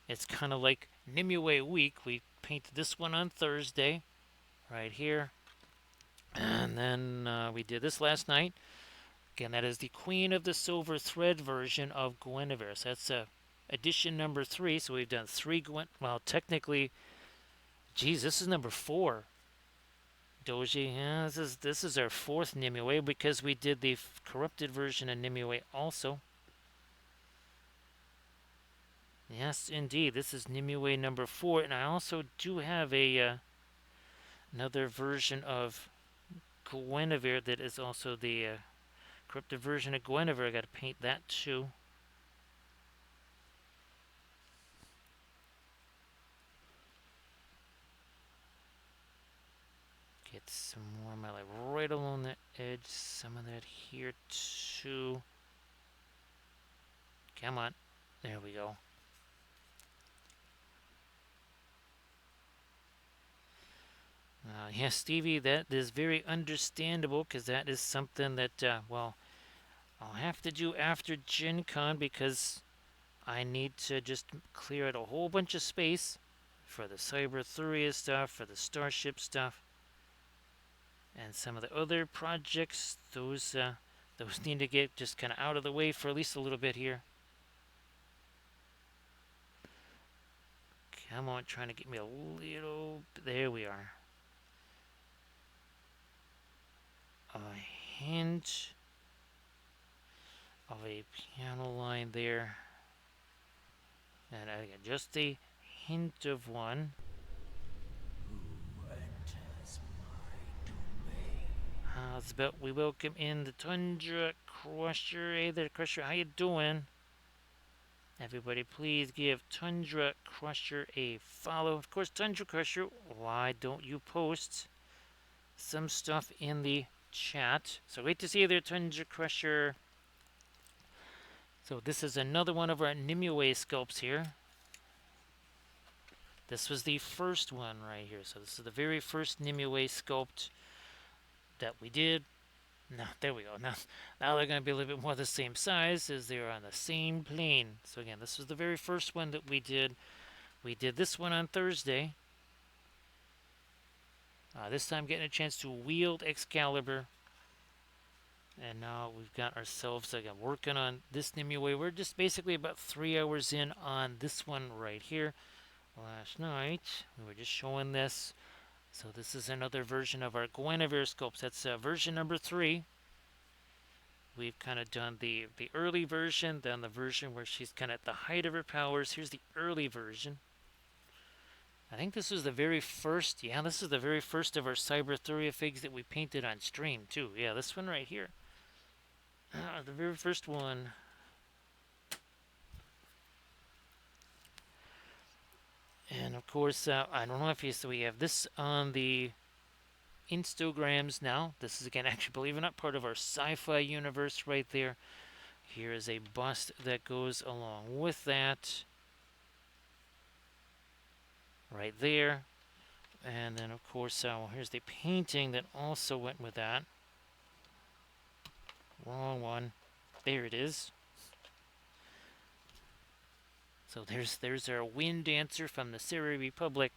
it's kind of like Nimue week. We painted this one on Thursday, right here. And then we did this last night. Again, that is the Queen of the Silver Thread version of Guinevere. So that's edition number 3. So we've done 3 well, technically, geez, this is number 4. Doji. Yeah, this is our fourth Nimue because we did the corrupted version of Nimue also. Yes, indeed. This is Nimue number 4, and I also do have a another version of Guinevere that is also the corrupted version of Guinevere. I got to paint that too. Get some more of my light right along the edge. Some of that here too. Come on. There we go. Yes, Stevie, that is very understandable because that is something that, well, I'll have to do after Gen Con because I need to just clear out a whole bunch of space for the Cyberthuria stuff, for the Starship stuff, and some of the other projects. Those need to get just kind of out of the way for at least a little bit here. Come on, trying to get me a little. There we are. A hint of a piano line there. And again, just a hint of one. How's about we welcome in the Tundra Crusher. Hey there, Crusher, how you doing? Everybody, please give Tundra Crusher a follow. Of course, Tundra Crusher, why don't you post some stuff in the chat? So great to see you there, Tundra Crusher. So this is another one of our Nimue sculpts here. This was the first one right here. So this is the very first Nimue sculpt that we did. Now, there we go. Now they're going to be a little bit more the same size as they're on the same plane. So again, this was the very first one that we did. We did this one on Thursday. This time getting a chance to wield Excalibur. And now we've got ourselves, again, working on this Nimue. We're just basically about 3 hours in on this one right here. Last night, we were just showing this. So this is another version of our Guinevere sculpts. That's version number 3. We've kind of done the early version, then the version where she's kind of at the height of her powers. Here's the early version. I think this was the very first, yeah, this is the very first of our Cyberthuria figs that we painted on stream, too. Yeah, this one right here. The very first one. And, of course, I don't know if you, so we have this on the Instagrams now. This is, again, actually, believe it or not, part of our sci-fi universe right there. Here is a bust that goes along with that. Right there. And then, of course, here's the painting that also went with that. Wrong one. There it is. So there's our wind dancer from the Syria Republic.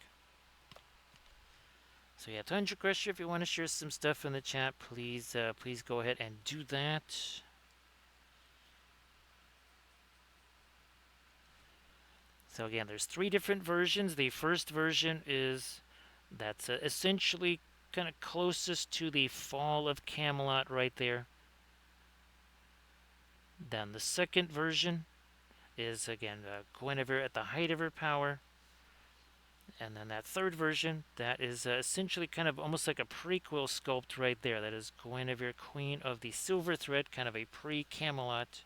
So yeah, Tundra Crusher, if you want to share some stuff in the chat, please go ahead and do that. So again, there's 3 different versions. The first version is that's essentially kind of closest to the fall of Camelot right there. Then the second version is again Guinevere at the height of her power. And then that third version, that is essentially kind of almost like a prequel sculpt right there. That is Guinevere, Queen of the Silver Thread, kind of a pre-Camelot.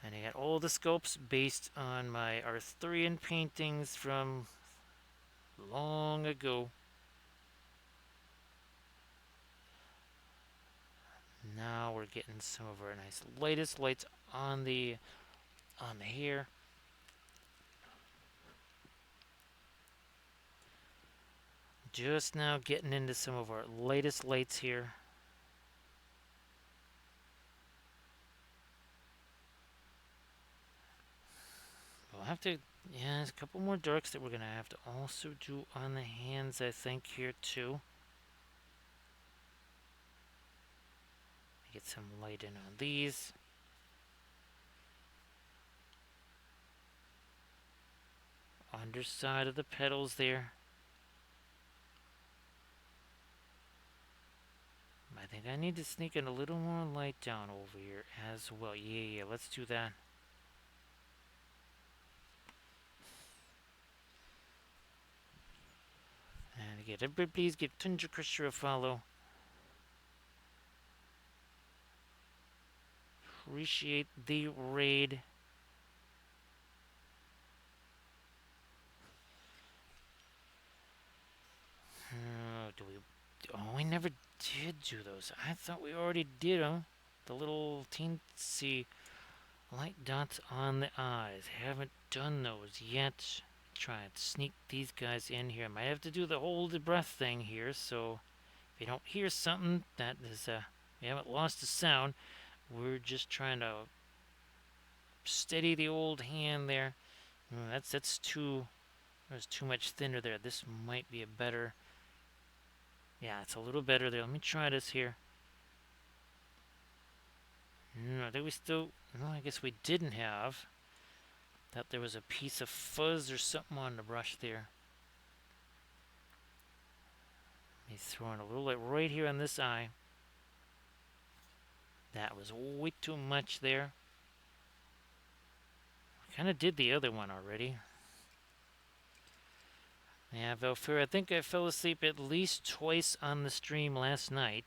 And I got all the sculpts based on my Arthurian paintings from long ago. Now we're getting some of our nice lightest lights on the hair. Just now getting into some of our lightest lights here. We'll have to, yeah, there's a couple more darks that we're going to have to also do on the hands, I think, here too. Get some light in on these. underside of the petals there. I think I need to sneak in a little more light down over here as well. Yeah, let's do that. And again, everybody please give Tundra Crusher a follow. Appreciate the raid. We never did do those. I thought we already did them. The little teensy light dots on the eyes. Haven't done those yet. Try and sneak these guys in here. Might have to do the hold the breath thing here, so if you don't hear something, that is, we haven't lost the sound. We're just trying to steady the old hand there. That's too, there's too much thinner there. This might be a better, yeah, it's a little better there. Let me try this here. No, did we still, no, I guess we didn't have. Thought there was a piece of fuzz or something on the brush there. Let me throw in a little light right here on this eye. That was way too much there. Kind of did the other one already. Yeah, Valkyria, I think I fell asleep at least twice on the stream last night.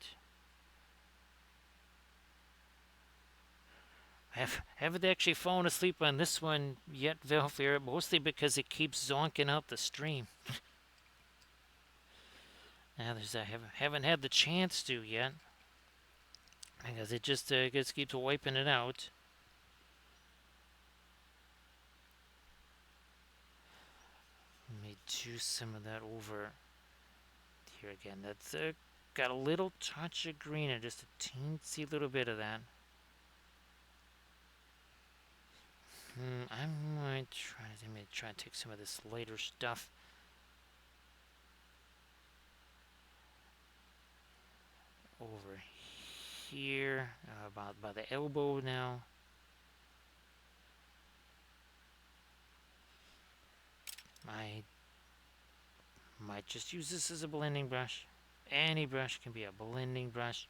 I haven't actually fallen asleep on this one yet, Valkyria, mostly because it keeps zonking out the stream. Now, I haven't had the chance to yet. Because it just keeps wiping it out. Let me do some of that over here again. That's got a little touch of green and just a teensy little bit of that. I might try and take some of this lighter stuff. Over here, about by the elbow now. I might just use this as a blending brush. Any brush can be a blending brush.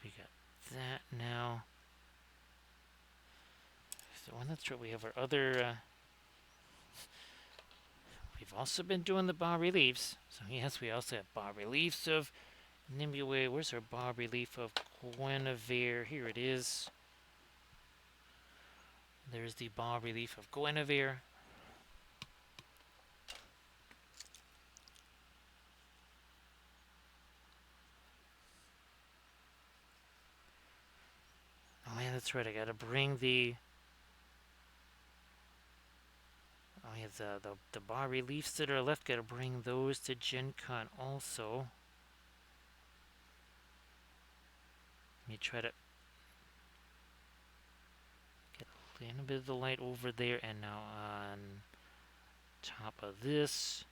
We got that now. So that's right. We have our other. We've also been doing the bas reliefs. So yes, we also have bas reliefs of Nimue. Where's our bas relief of Guinevere? Here it is. There's the bas relief of Guinevere. Oh yeah, that's right. I gotta bring the. Oh yeah, the bas reliefs that are left. Gotta bring those to Gen Con also. Let me try to get a little bit of the light over there, and now on top of this.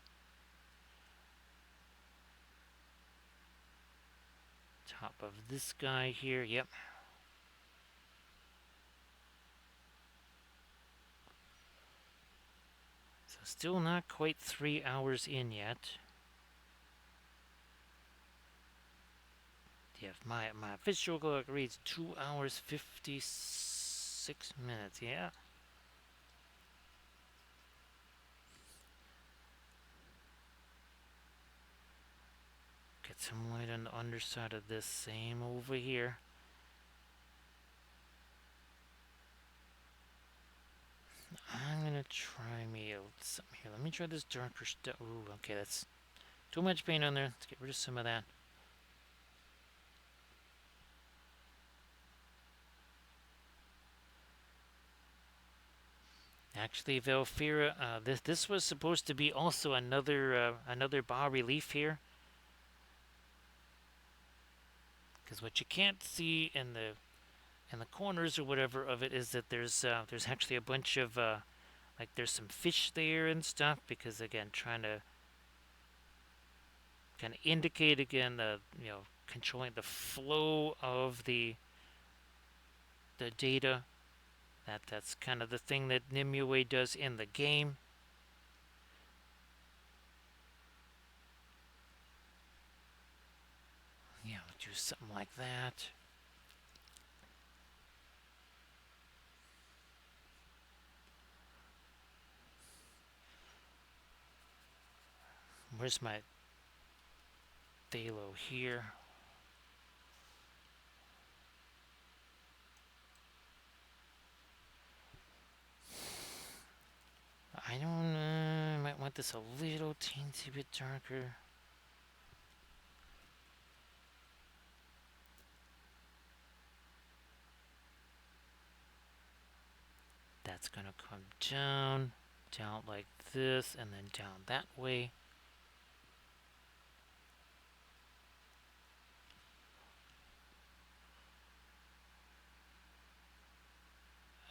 Top of this guy here. Yep. So still not quite 3 hours in yet. Yeah, my official clock reads 2 hours 56 minutes. Yeah. Get some light on the underside of this. Same over here. I'm gonna try me something here. Let me try this darker stuff. Ooh, okay, that's too much paint on there. Let's get rid of some of that. Actually, Valkyria, this was supposed to be also another bas relief here. Because what you can't see in the corners or whatever of it is that there's actually a bunch of like there's some fish there and stuff, because again trying to kind of indicate again controlling the flow of the data. That's kind of the thing that Nimue does in the game. Yeah, we'll do something like that. Where's my Thalo here? I don't know. I might want this a little teensy bit darker. That's gonna come down like this, and then down that way.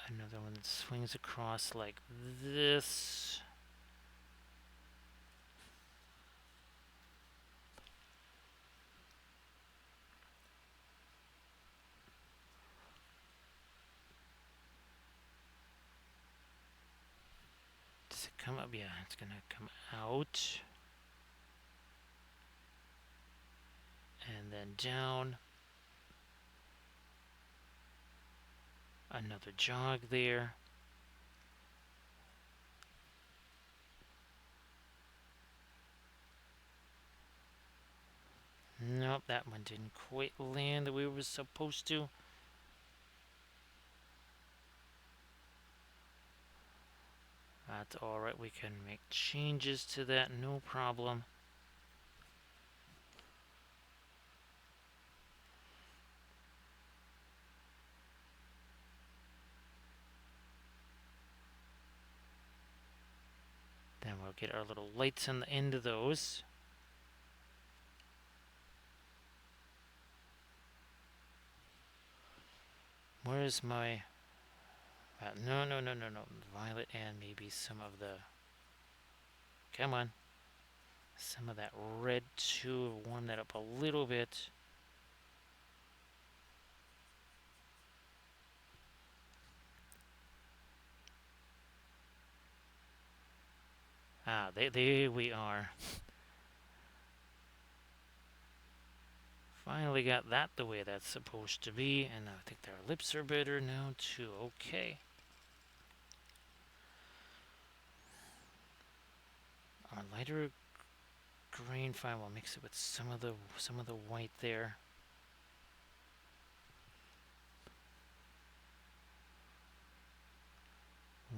Another one that swings across like this. Does it come up? Yeah, it's gonna come out. And then down. Another jog there. Nope, that one didn't quite land the way it was supposed to. That's alright, we can make changes to that, no problem. Then we'll get our little lights on the end of those. Where's my... no. Violet and maybe some of the... Come on. Some of that red too. Warm that up a little bit. Ah, there we are. Finally got that the way that's supposed to be, and I think their lips are better now too. Okay. Our lighter green, fine. We'll mix it with some of the white there.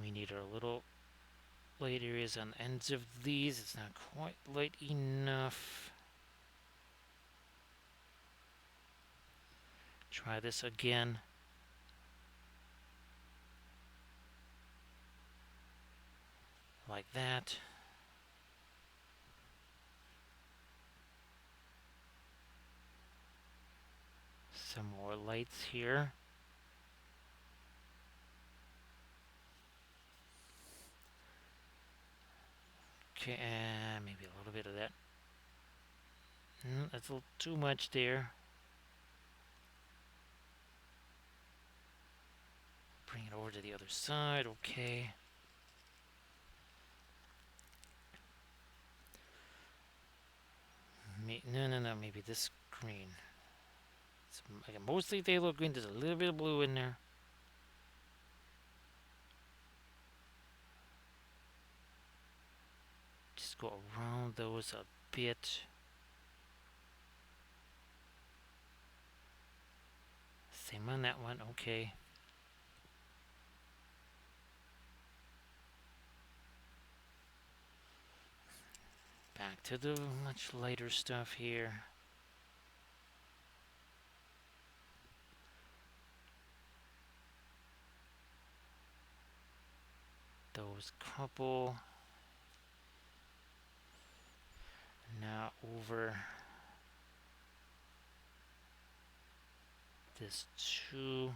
We need our little light areas on the ends of these. It's not quite light enough. Try this again. Like that. Some more lights here. Okay, maybe a little bit of that. That's a little too much there. Bring it over to the other side, okay. No, maybe this green. It's like mostly phthalo green, there's a little bit of blue in there. Just go around those a bit. Same on that one, okay. Back to the much lighter stuff here. Those couple. Now over this two.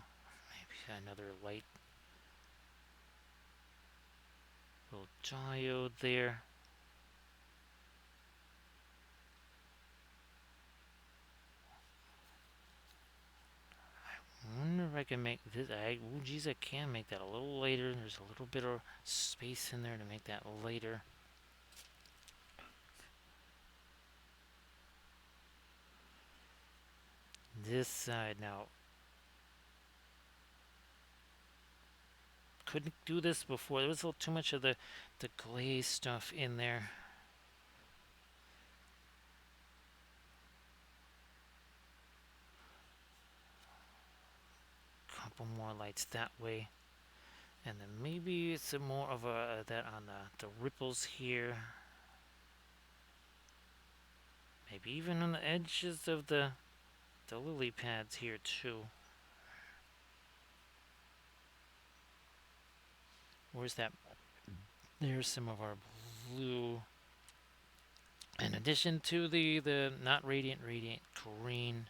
Maybe another light little diode there. if I can make this. Oh, geez, I can make that a little later. There's a little bit of space in there to make that later. This side now. Couldn't do this before. There was a little too much of the glaze stuff in there. Couple more lights that way. And then maybe some more of that on the ripples here. Maybe even on the edges of the lily pads here too. Where's that? There's some of our blue. In addition to the not radiant green.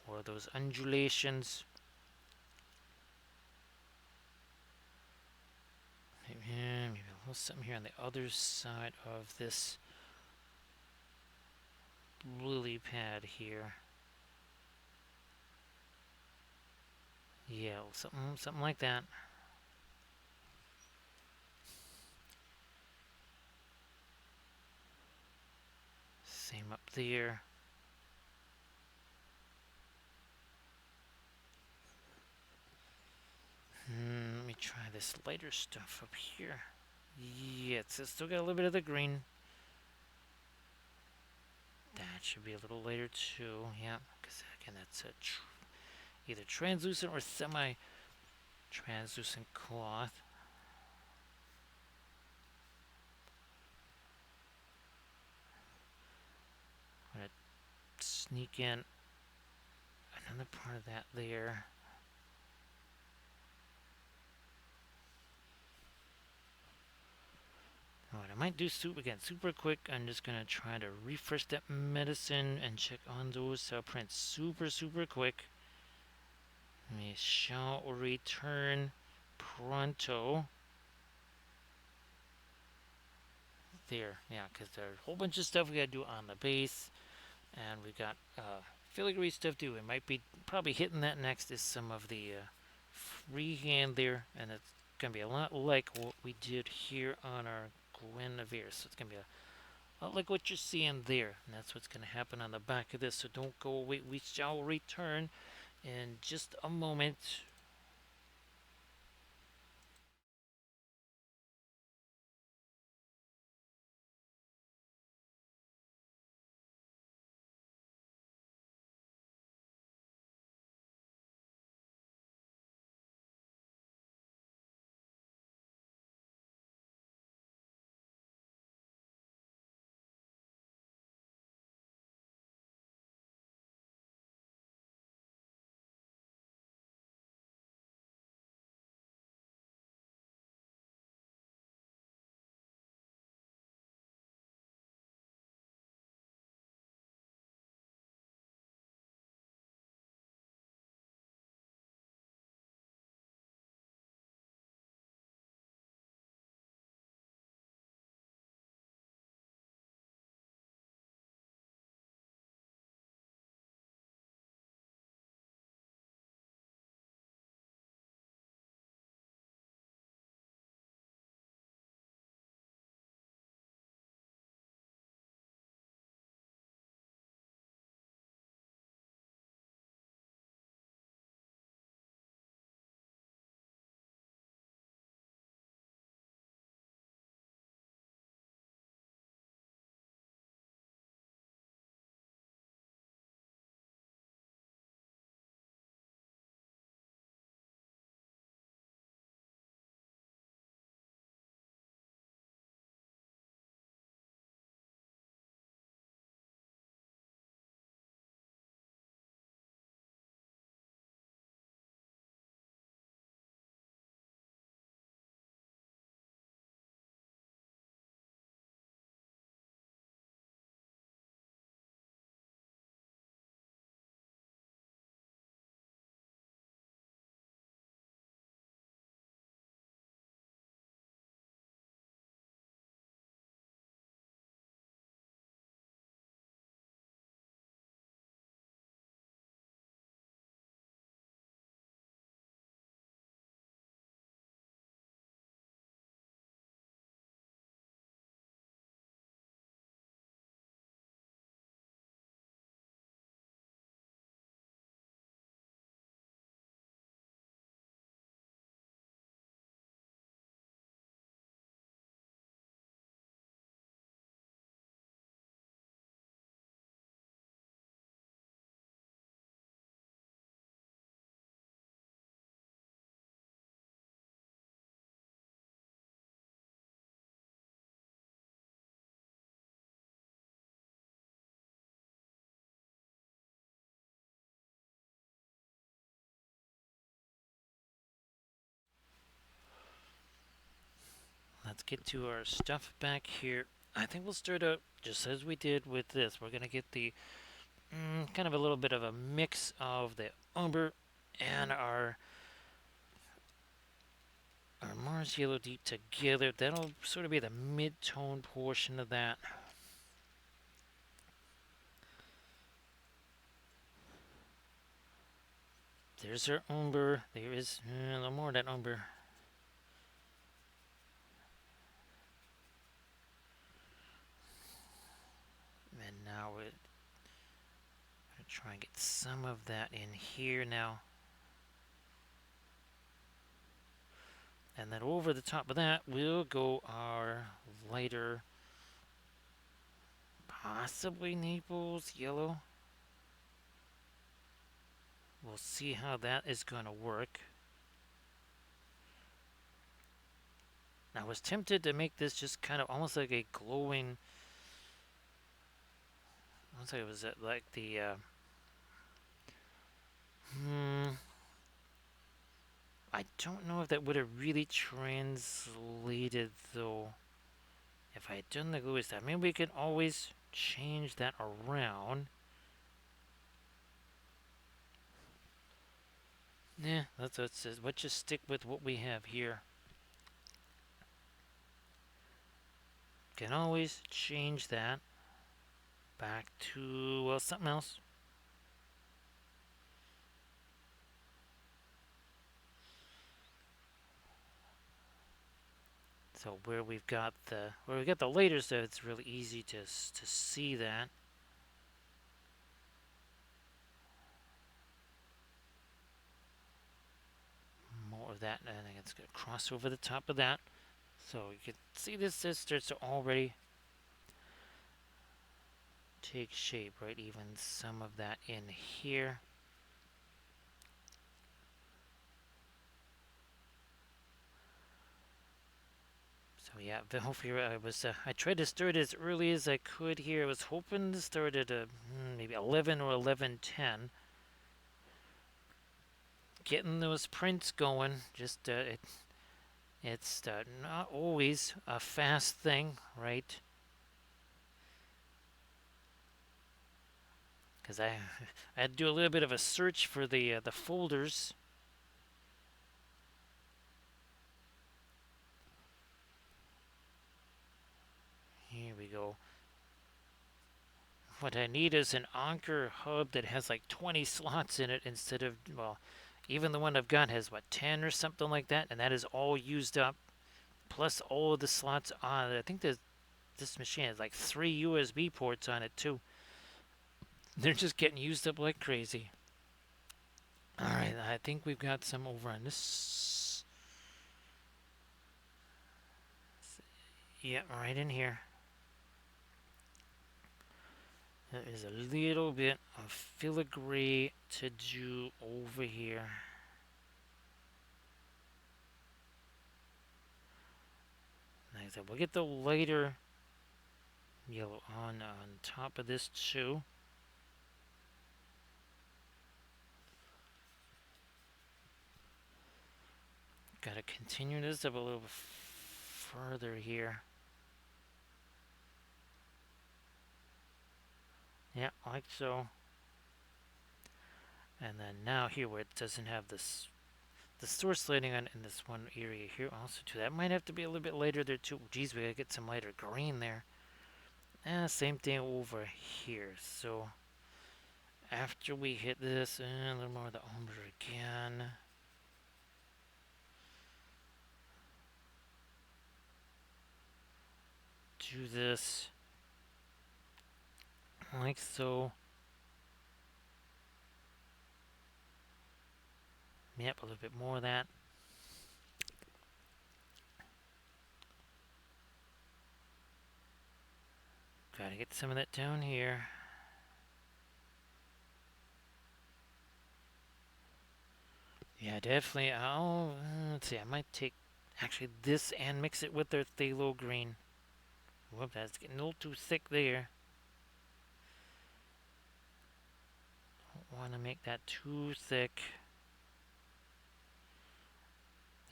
Or those undulations. Maybe a little something here on the other side of this lily pad here. Yeah, something like that. Same up there. Let me try this lighter stuff up here. Yeah, it's still got a little bit of the green. That should be a little later too. Yeah, because again, that's either translucent or semi-translucent cloth. I'm gonna sneak in another part of that there. What I might do super quick. I'm just gonna try to refresh that medicine and check on those cell prints super quick. We shall return pronto. There, yeah, because there's a whole bunch of stuff we gotta do on the base, and we got filigree stuff too. We might be probably hitting that next is some of the freehand there, and it's gonna be a lot like what we did here on our Guinevere. So it's gonna be a lot like what you're seeing there, and that's what's gonna happen on the back of this. So don't go away. We shall return in just a moment. let's get to our stuff back here. I think we'll start out just as we did with this. We're going to get the kind of a little bit of a mix of the umber and our Mars Yellow Deep together. That'll sort of be the mid-tone portion of that. There's our umber. There is a little more of that umber. And now we're going to try and get some of that in here now. And then over the top of that, we'll go our lighter, possibly Naples yellow. We'll see how that is going to work. I was tempted to make this just kind of almost like a glowing, almost like it was like the, I don't know if that would have really translated though. If I had done the glue stuff, maybe we could always change that around. Yeah, that's what it says. Let's just stick with what we have here. Can always change that back to, well, something else. So where we've got the later stuff, it's really easy to see that. More of that, and I think it's going to cross over the top of that. So you can see this starts to already take shape, right? Even some of that in here. So yeah, hopefully I tried to start as early as I could here. I was hoping to start at maybe 11 or 11:10. Getting those prints going, just it's not always a fast thing, right? Because I had to do a little bit of a search for the folders. Here we go. What I need is an Anchor hub that has like 20 slots in it instead of, well, even the one I've got has, what, 10 or something like that, and that is all used up, plus all of the slots on it. I think this machine has like 3 USB ports on it, too. They're just getting used up like crazy. Alright, I think we've got some over on this. Yeah, right in here. There is a little bit of filigree to do over here. Like I said, we'll get the lighter yellow on top of this too. Gotta continue this up a little bit further here. Yeah, like so. And then now here where it doesn't have this the source lighting on in this one area here also too. That might have to be a little bit lighter there too. Geez, we gotta get some lighter green there. Same thing over here. So after we hit this, a little more of the umber again. Do this like so. Yep, a little bit more of that. Gotta get some of that down here. Yeah, definitely. Let's see, I might take actually this and mix it with their phthalo green. Whoop, that's getting a little too thick there. Don't want to make that too thick.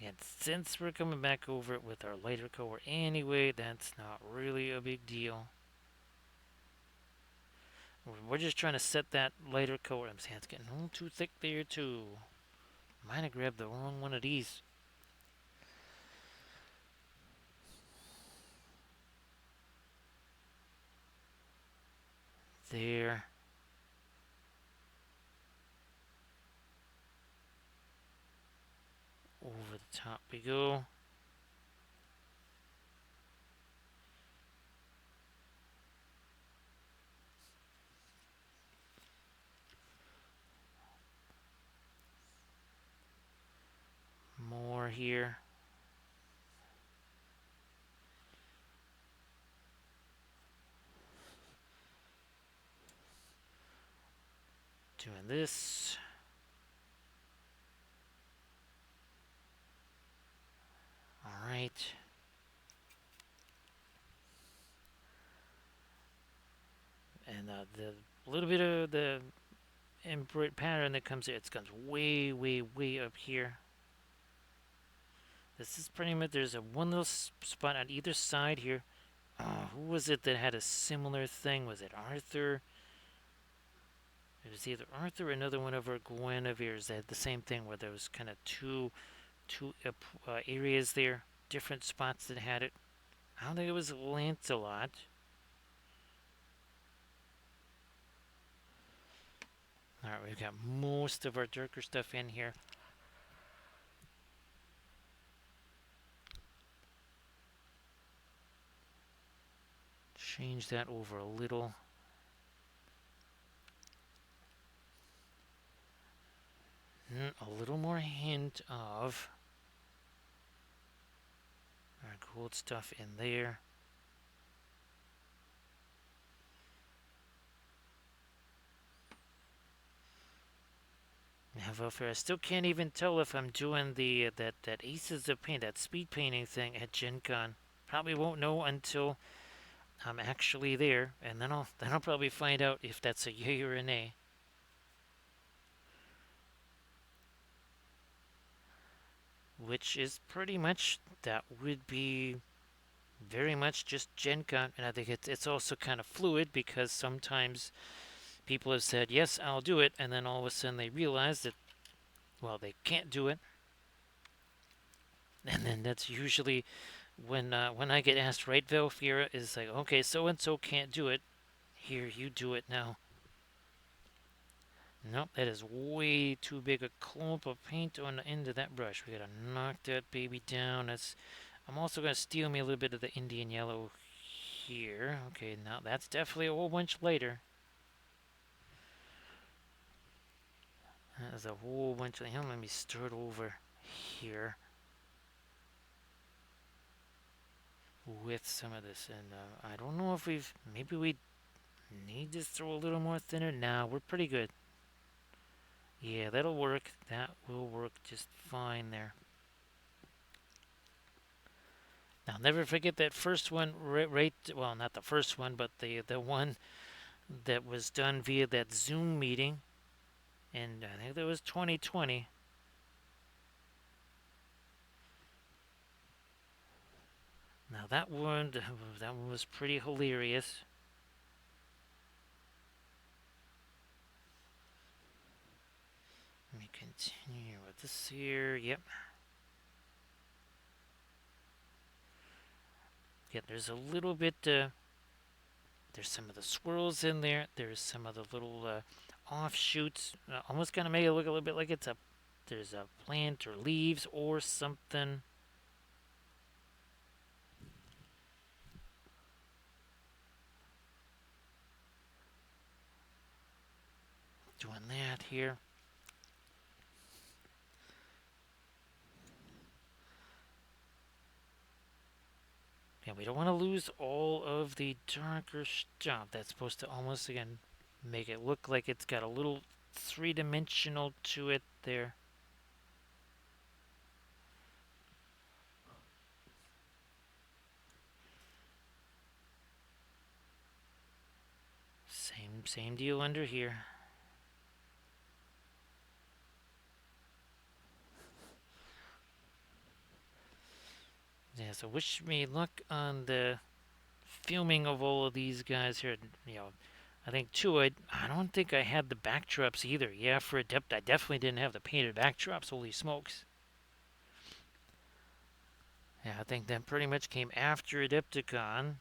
And since we're coming back over it with our lighter color anyway, that's not really a big deal. We're just trying to set that lighter color. I'm saying it's getting a little too thick there too. Might have grabbed the wrong one of these. There. Over the top we go. More here. Doing this. Alright. And the little bit of the embroidered pattern that comes here, it comes way, way, way up here. This is pretty much, there's a one little spot on either side here. Who was it that had a similar thing? Was it Arthur? It was either Arthur or another one of our Guinevere's that had the same thing where there was kind of two areas there, different spots that had it. I don't think it was Lancelot. Alright, we've got most of our darker stuff in here. Change that over a little. A little more hint of our gold stuff in there. However, I still can't even tell if I'm doing the that Aces of Paint, that speed painting thing at Gen Con. Probably won't know until I'm actually there, and then I'll probably find out if that's a yay or a nay. Which is pretty much, that would be very much just Gen Con, and I think it's also kind of fluid because sometimes people have said, yes, I'll do it, and then all of a sudden they realize that, well, they can't do it. And then that's usually when I get asked, right, Velfira, is like, okay, so-and-so can't do it. Here, you do it now. Nope, that is way too big a clump of paint on the end of that brush. We gotta knock that baby down. I'm also gonna steal me a little bit of the Indian yellow here. Okay, now that's definitely a whole bunch later. That is a whole bunch of... Let me start over here with some of this. And I don't know if maybe we need to throw a little more thinner. Nah, we're pretty good. Yeah, that'll work. That will work just fine there. Now, never forget that first one, well, not the first one, but the one that was done via that Zoom meeting, and I think that was 2020. Now that one was pretty hilarious. Let me continue with this here. Yep. Yeah, there's a little bit. There's some of the swirls in there. There's some of the little offshoots. Almost kind of make it look a little bit like there's a plant or leaves or something. Doing that here. And we don't want to lose all of the darker stuff. That's supposed to almost, again, make it look like it's got a little three-dimensional to it there. Same deal under here. Yeah, so wish me luck on the filming of all of these guys here. You know, I think too, I don't think I had the backdrops either. Yeah, for Adept, I definitely didn't have the painted backdrops. Holy smokes. Yeah, I think that pretty much came after Adepticon.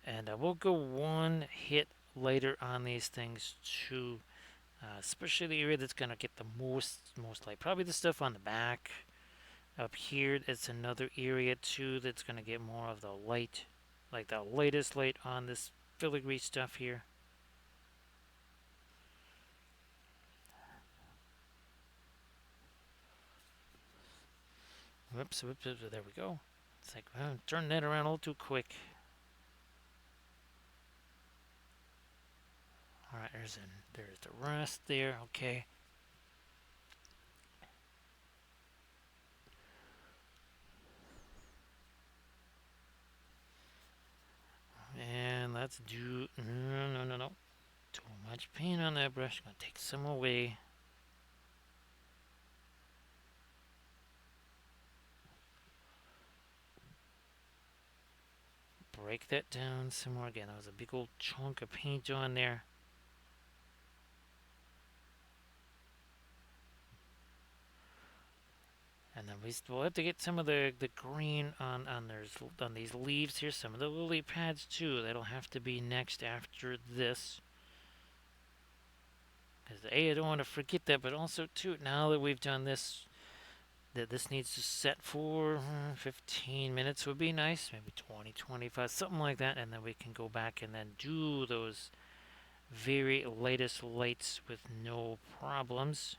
And I will go one hit later on these things too. Especially the area that's gonna get the most light. Probably the stuff on the back. Up here, it's another area too that's gonna get more of the light, like the latest light on this filigree stuff here. Whoops, whoops, whoops, there we go. It's like, well, turn that around a little too quick. Alright, there's the rest there, okay. And let's do, no. Too much paint on that brush, gonna take some away. Break that down some more again. That was a big old chunk of paint on there. And then we'll have to get some of the green on these leaves here. Some of the lily pads too. That'll have to be next after this. Because I don't want to forget that, but also too, now that we've done this, that this needs to set for 15 minutes would be nice. Maybe 20, 25, something like that. And then we can go back and then do those very latest lights with no problems.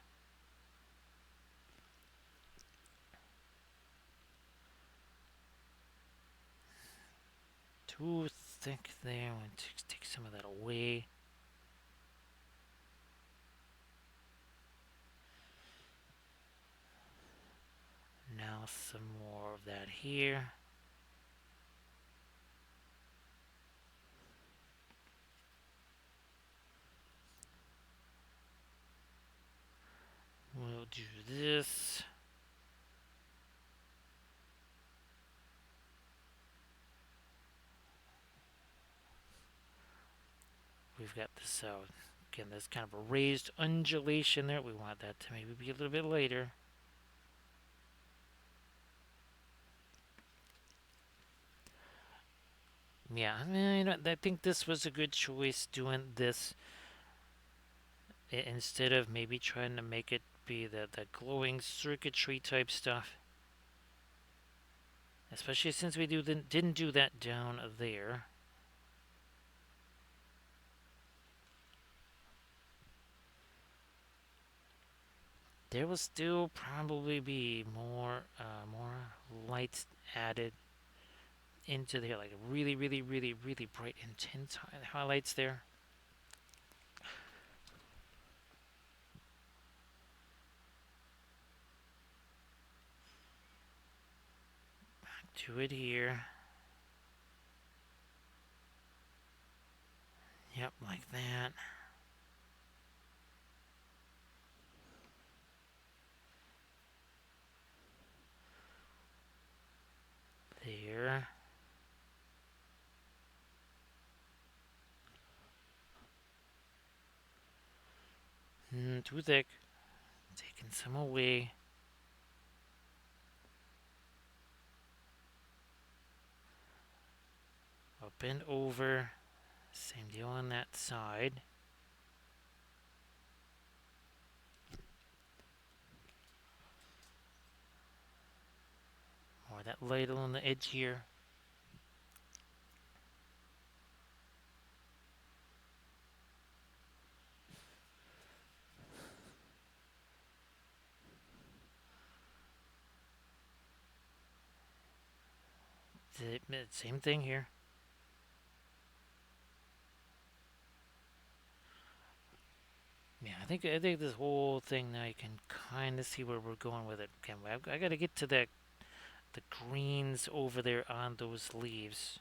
Too thick there. I'm going to take some of that away. Now some more of that here. We'll do this. We've got this again, this kind of a raised undulation there. We want that to maybe be a little bit later. Yeah, I mean, I think this was a good choice doing this instead of maybe trying to make it be the glowing circuitry type stuff. Especially since we didn't do that down there. There will still probably be more lights added into there, like really bright intense highlights there. Back to it here. Yep, like that. There. Too thick. Taking some away. Up and over. Same deal on that side. More of that light along the edge here. Same thing here. Yeah, I think this whole thing now you can kind of see where we're going with it. Okay, I got to get to the greens over there on those leaves.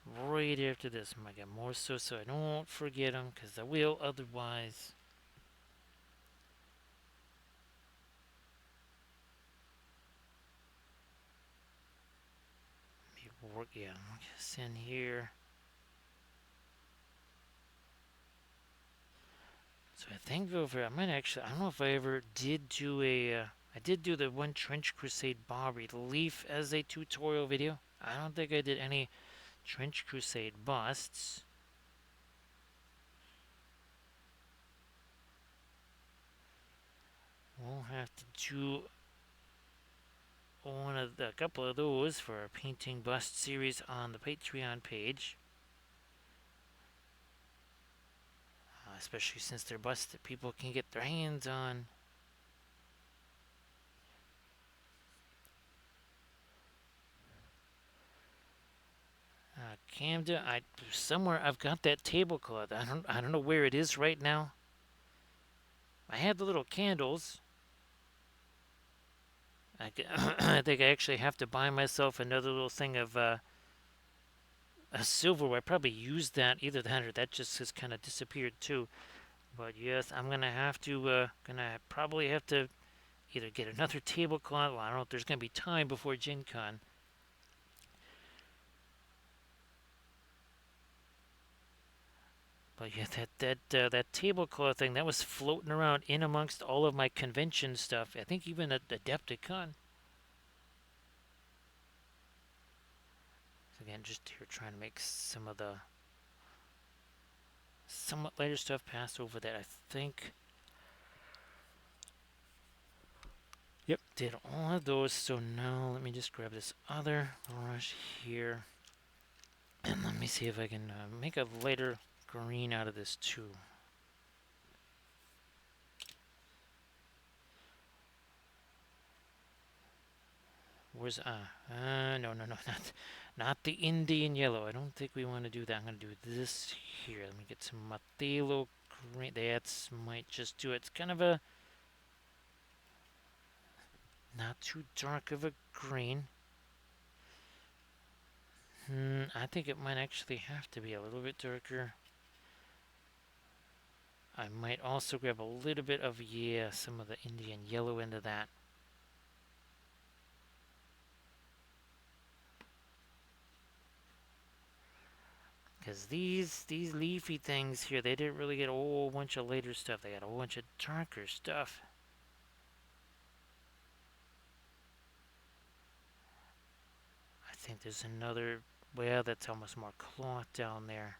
right after this. I might get more so I don't forget them, because I will otherwise. Work, yeah, I'm in here. So I think over, I might actually, I don't know if I ever did do I did do the one Trench Crusade bas relief as a tutorial video. I don't think I did any Trench Crusade busts. We'll have to do a couple of those for our painting bust series on the Patreon page. Especially since they're busts that people can get their hands on. Camden, somewhere I've got that tablecloth. I don't know where it is right now. I had the little candles. I think I actually have to buy myself another little thing of a silverware. I probably used that, either that or that just has kind of disappeared too. But yes, I'm gonna probably have to either get another tablecloth. Well, I don't know if there's gonna be time before Gen Con. But yeah, that tablecloth thing that was floating around in amongst all of my convention stuff. I think even at Adepticon. So again, just here trying to make some of the somewhat lighter stuff pass over that I think. Yep, did all of those. So now let me just grab this other brush here. And let me see if I can make a lighter green out of this too. Where's no, not the Indian yellow. I don't think we want to do that. I'm gonna do this here. Let me get some Mathelo green. That's might just do it. It's kind of a not too dark of a green. I think it might actually have to be a little bit darker. I might also grab a little bit of, yeah, some of the Indian yellow into that. Because these leafy things here, they didn't really get a whole bunch of later stuff. They got a whole bunch of darker stuff. I think there's another, well, that's almost more cloth down there.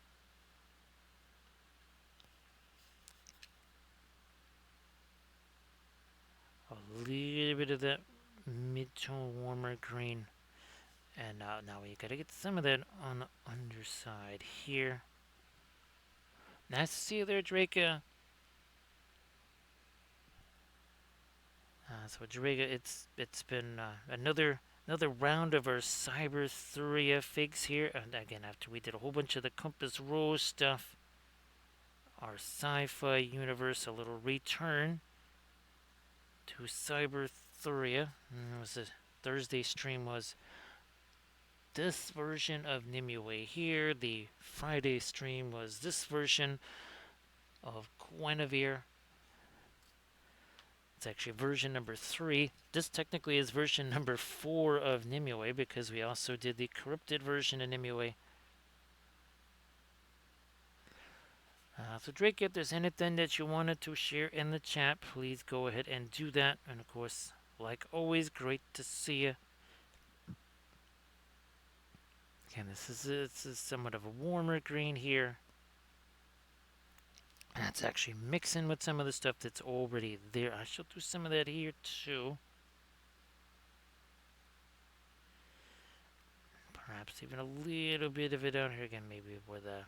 A little bit of that mid-tone warmer green. And now we gotta get some of that on the underside here. Nice to see you there, Draka. So Draka, it's been another round of our Cyberthuria figs here. And again, after we did a whole bunch of the Compass Rose stuff, our sci-fi universe, a little return to Cyberthuria. Was a Thursday stream was this version of Nimue here. The Friday stream was this version of Guinevere. It's actually version number 3. This technically is version number 4 of Nimue because we also did the corrupted version of Nimue. So Drake, if there's anything that you wanted to share in the chat, please go ahead and do that. And of course, like always, great to see you. Again, this is somewhat of a warmer green here. And that's actually mixing with some of the stuff that's already there. I shall do some of that here too. Perhaps even a little bit of it down here again, maybe where the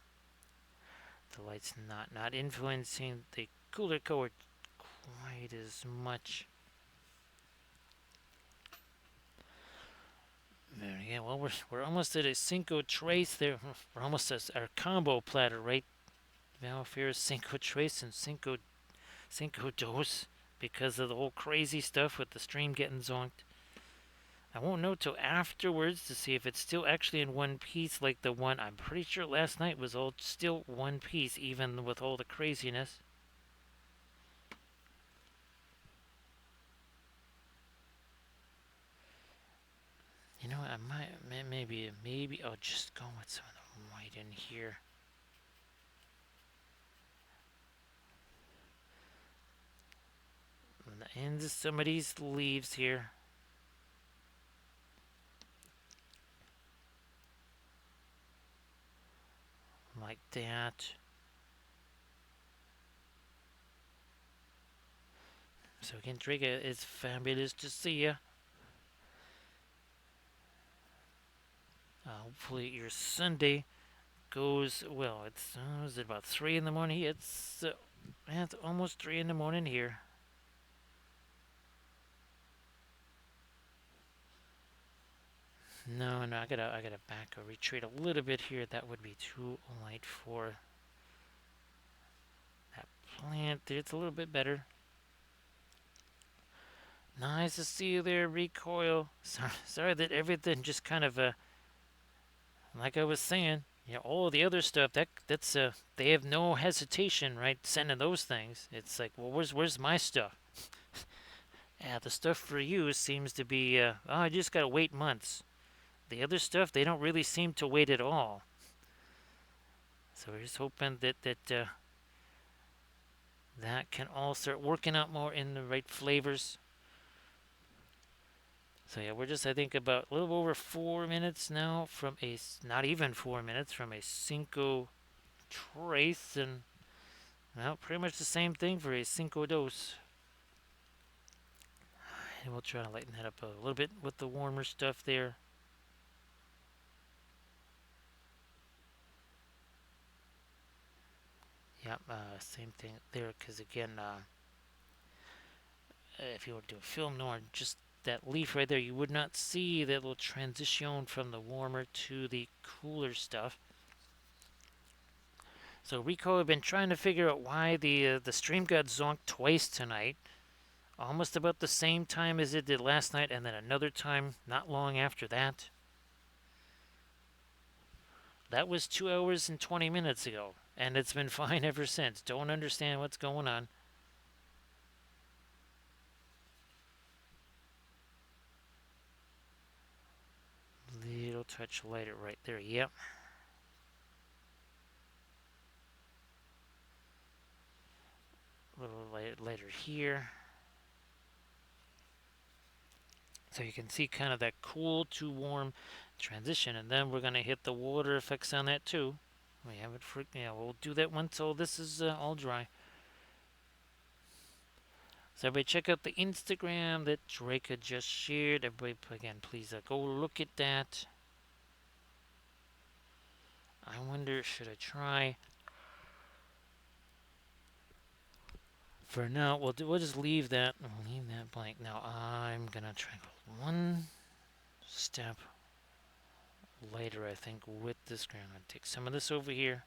light's not influencing the cooler color quite as much. Yeah, well, we're almost at a Cinco Trace there. We're almost at our combo platter, right? Malafir, Cinco Trace, and Cinco Dos because of the whole crazy stuff with the stream getting zonked. I won't know till afterwards to see if it's still actually in one piece like the one I'm pretty sure last night was all still one piece even with all the craziness. You know what, I might, maybe I'll just go with some of the white in here. On the ends of some of these leaves here. Like that. So again, Draco, it's fabulous to see you. Hopefully your Sunday goes well. It's is it about 3 in the morning? It's almost 3 in the morning here. No, I gotta back or retreat a little bit here. That would be too light for that plant. It's a little bit better. Nice to see you there, Recoil. Sorry that everything just kind of like I was saying. Yeah, all the other stuff that's they have no hesitation, right? Sending those things. It's like, well, where's my stuff? Yeah, the stuff for you seems to be oh, I just gotta wait months. The other stuff they don't really seem to wait at all. So we're just hoping that can all start working out more in the right flavors. So yeah, we're just I think about a little over 4 minutes now from a not even 4 minutes from a Cinco Trace, and well, pretty much the same thing for a Cinco Dos. And we'll try to lighten that up a little bit with the warmer stuff there. Yep, same thing there. Because again, if you were to do a film noir, just that leaf right there, you would not see that little transition from the warmer to the cooler stuff. So Rico had been trying to figure out why the stream got zonked twice tonight, almost about the same time as it did last night, and then another time not long after that. That was 2 hours and 20 minutes ago, and it's been fine ever since. Don't understand what's going on. Little touch lighter right there. Yep. A little lighter here. So you can see kind of that cool to warm transition, and then we're going to hit the water effects on that too. We have it for, yeah, we'll do that once all this is all dry. So everybody check out the Instagram that Drake had just shared. Everybody, again, please go look at that. I wonder, should I try? For now, we'll just leave that. We'll leave that blank. Now I'm gonna try one step later, I think, with this ground. I'm gonna take some of this over here.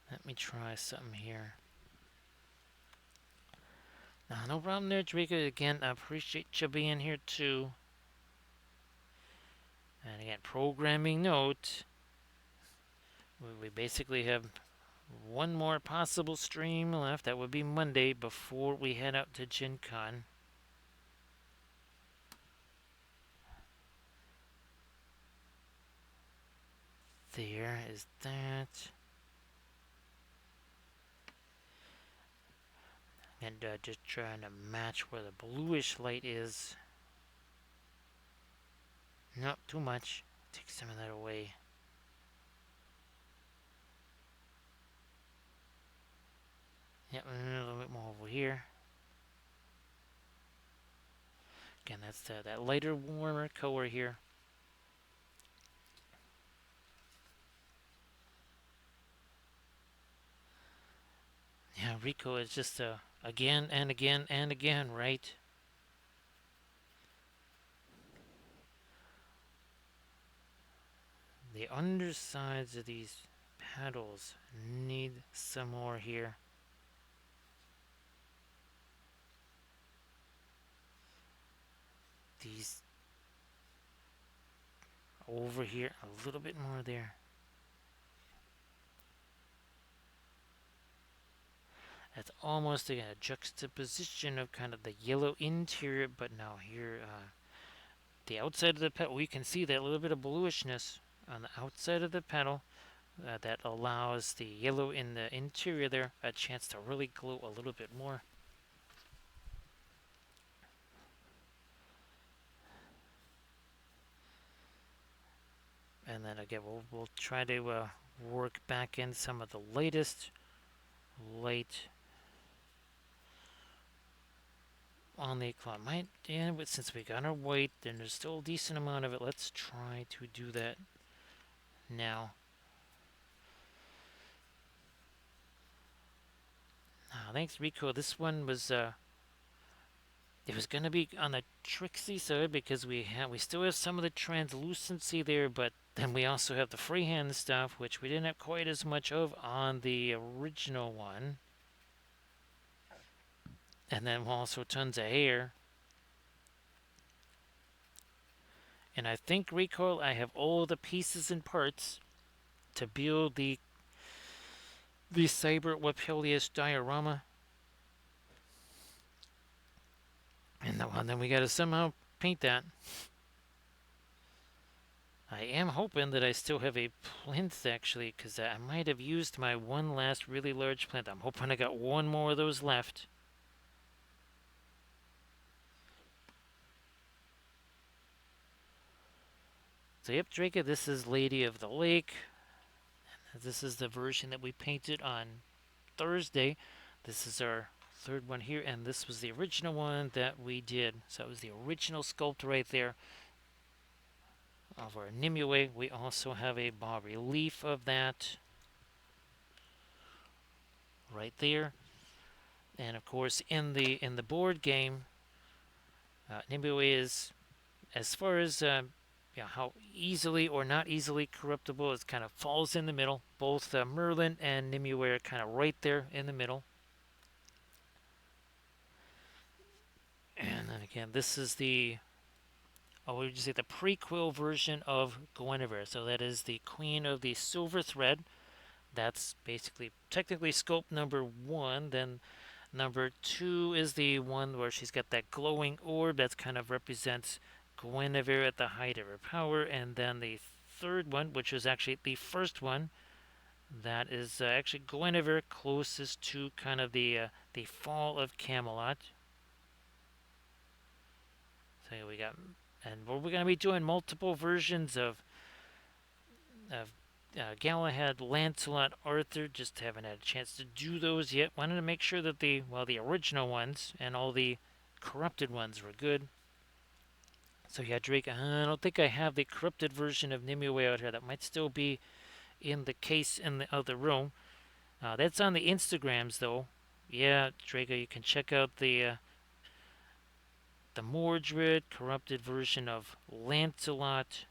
Let me try something here. No problem there, Drika. Again, I appreciate you being here too. And again, programming note. We basically have one more possible stream left. That would be Monday before we head out to Gen Con. There is that. And just trying to match where the bluish light is. Not too much. Take some of that away. Yep, a little bit more over here. Again, that's that lighter, warmer color here. Yeah, Rico is just again and again and again, right? The undersides of these petals need some more here. these over here, a little bit more there. That's almost a juxtaposition of kind of the yellow interior, but now here, the outside of the petal, we can see that little bit of bluishness on the outside of the petal that allows the yellow in the interior there a chance to really glow a little bit more. And then again, we'll try to work back in some of the latest light on the cloud. But since we got our white, then there's still a decent amount of it. Let's try to do that now. Thanks, Rico. This one was it was gonna be on the tricksy side because we still have some of the translucency there, but then we also have the freehand stuff, which we didn't have quite as much of on the original one. And then also tons of hair. And I think, Recoil, I have all the pieces and parts to build the Cyber Wapelius diorama. And then we gotta somehow paint that. I am hoping that I still have a plinth, actually, because I might have used my one last really large plinth. I'm hoping I got one more of those left. So yep, Draca, this is Lady of the Lake. This is the version that we painted on Thursday. This is our third one here, and this was the original one that we did. So it was the original sculpt right there of our Nimue. We also have a bas relief of that right there. And of course, in the board game, Nimue is, as far as how easily or not easily corruptible, it kind of falls in the middle. Both Merlin and Nimue are kind of right there in the middle. And then again, this is the, what would you say, the prequel version of Guinevere. So that is the Queen of the Silver Thread. That's basically technically sculpt number 1. Then number 2 is the one where she's got that glowing orb that kind of represents Guinevere at the height of her power. And then the third one, which is actually the first one, that is actually Guinevere closest to kind of the fall of Camelot. So we got, and we're going to be doing multiple versions of Galahad, Lancelot, Arthur. Just haven't had a chance to do those yet. Wanted to make sure that the original ones and all the corrupted ones were good. So yeah, Drake, I don't think I have the corrupted version of Nimue out here. That might still be in the case in the other room. That's on the Instagrams though. Yeah, Draco, you can check out the Mordred corrupted version of Lancelot.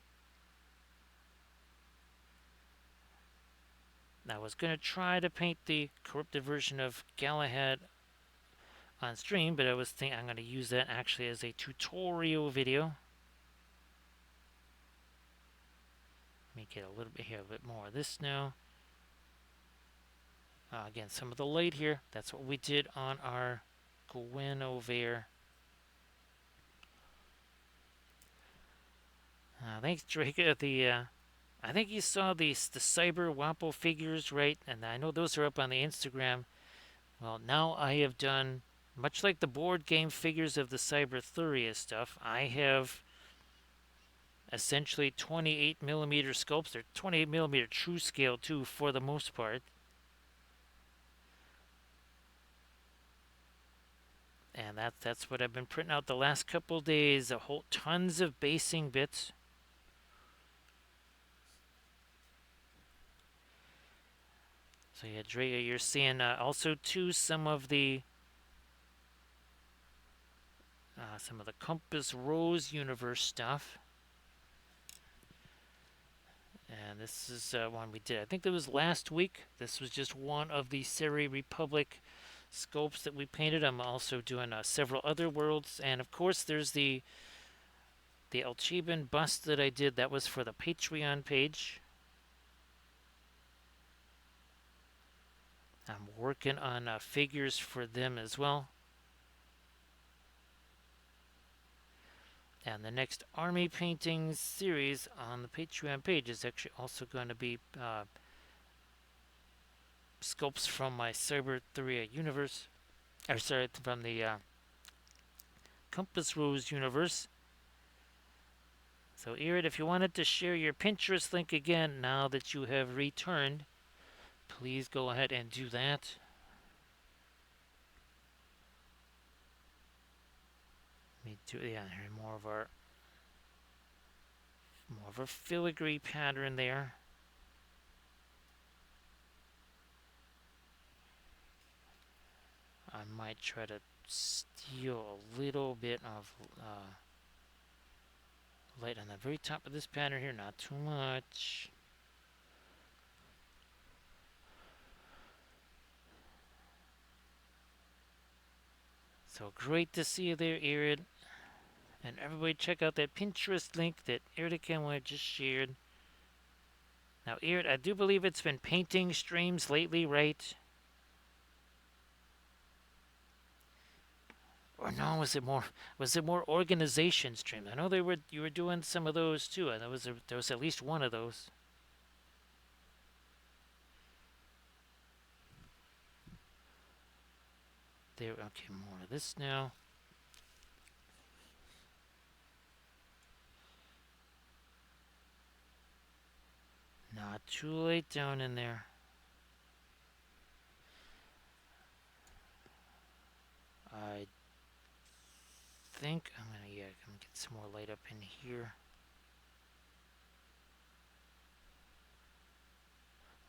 I was going to try to paint the corrupted version of Galahad on stream, but I was thinking I'm going to use that actually as a tutorial video. Let me get a little bit here, a bit more of this now. Again, some of the light here. That's what we did on our Guinevere. Thanks, Drake. I think you saw the Cyber Wappo figures, right? And I know those are up on the Instagram. Well, now I have done, much like the board game figures of the Cyberthuria stuff, I have essentially 28mm sculpts. They're 28mm true scale too, for the most part. And that's what I've been printing out the last couple days. Tons of basing bits. So yeah, Drea, you're seeing also too some of the Compass Rose universe stuff. And this is one we did. I think that was last week. This was just one of the Seri Republic sculpts that we painted. I'm also doing several other worlds, and of course there's the The Alchiban bust that I did, that was for the Patreon page. I'm working on figures for them as well. And the next army painting series on the Patreon page is actually also going to be sculpts from my Cyberthuria universe. Or sorry, from the Compass Rose universe. So, Irid, if you wanted to share your Pinterest link again now that you have returned, please go ahead and do that. Let me do, yeah, more of a filigree pattern there. I might try to steal a little bit of light on the very top of this pattern here, not too much. So great to see you there, Irid. And everybody check out that Pinterest link that Irid just shared. Now, Irid, I do believe it's been painting streams lately, right? Or no, was it more organization streams? I know you were doing some of those too. There was at least one of those. There, okay, more of this now. Not too late down in there. I think I'm gonna get some more light up in here.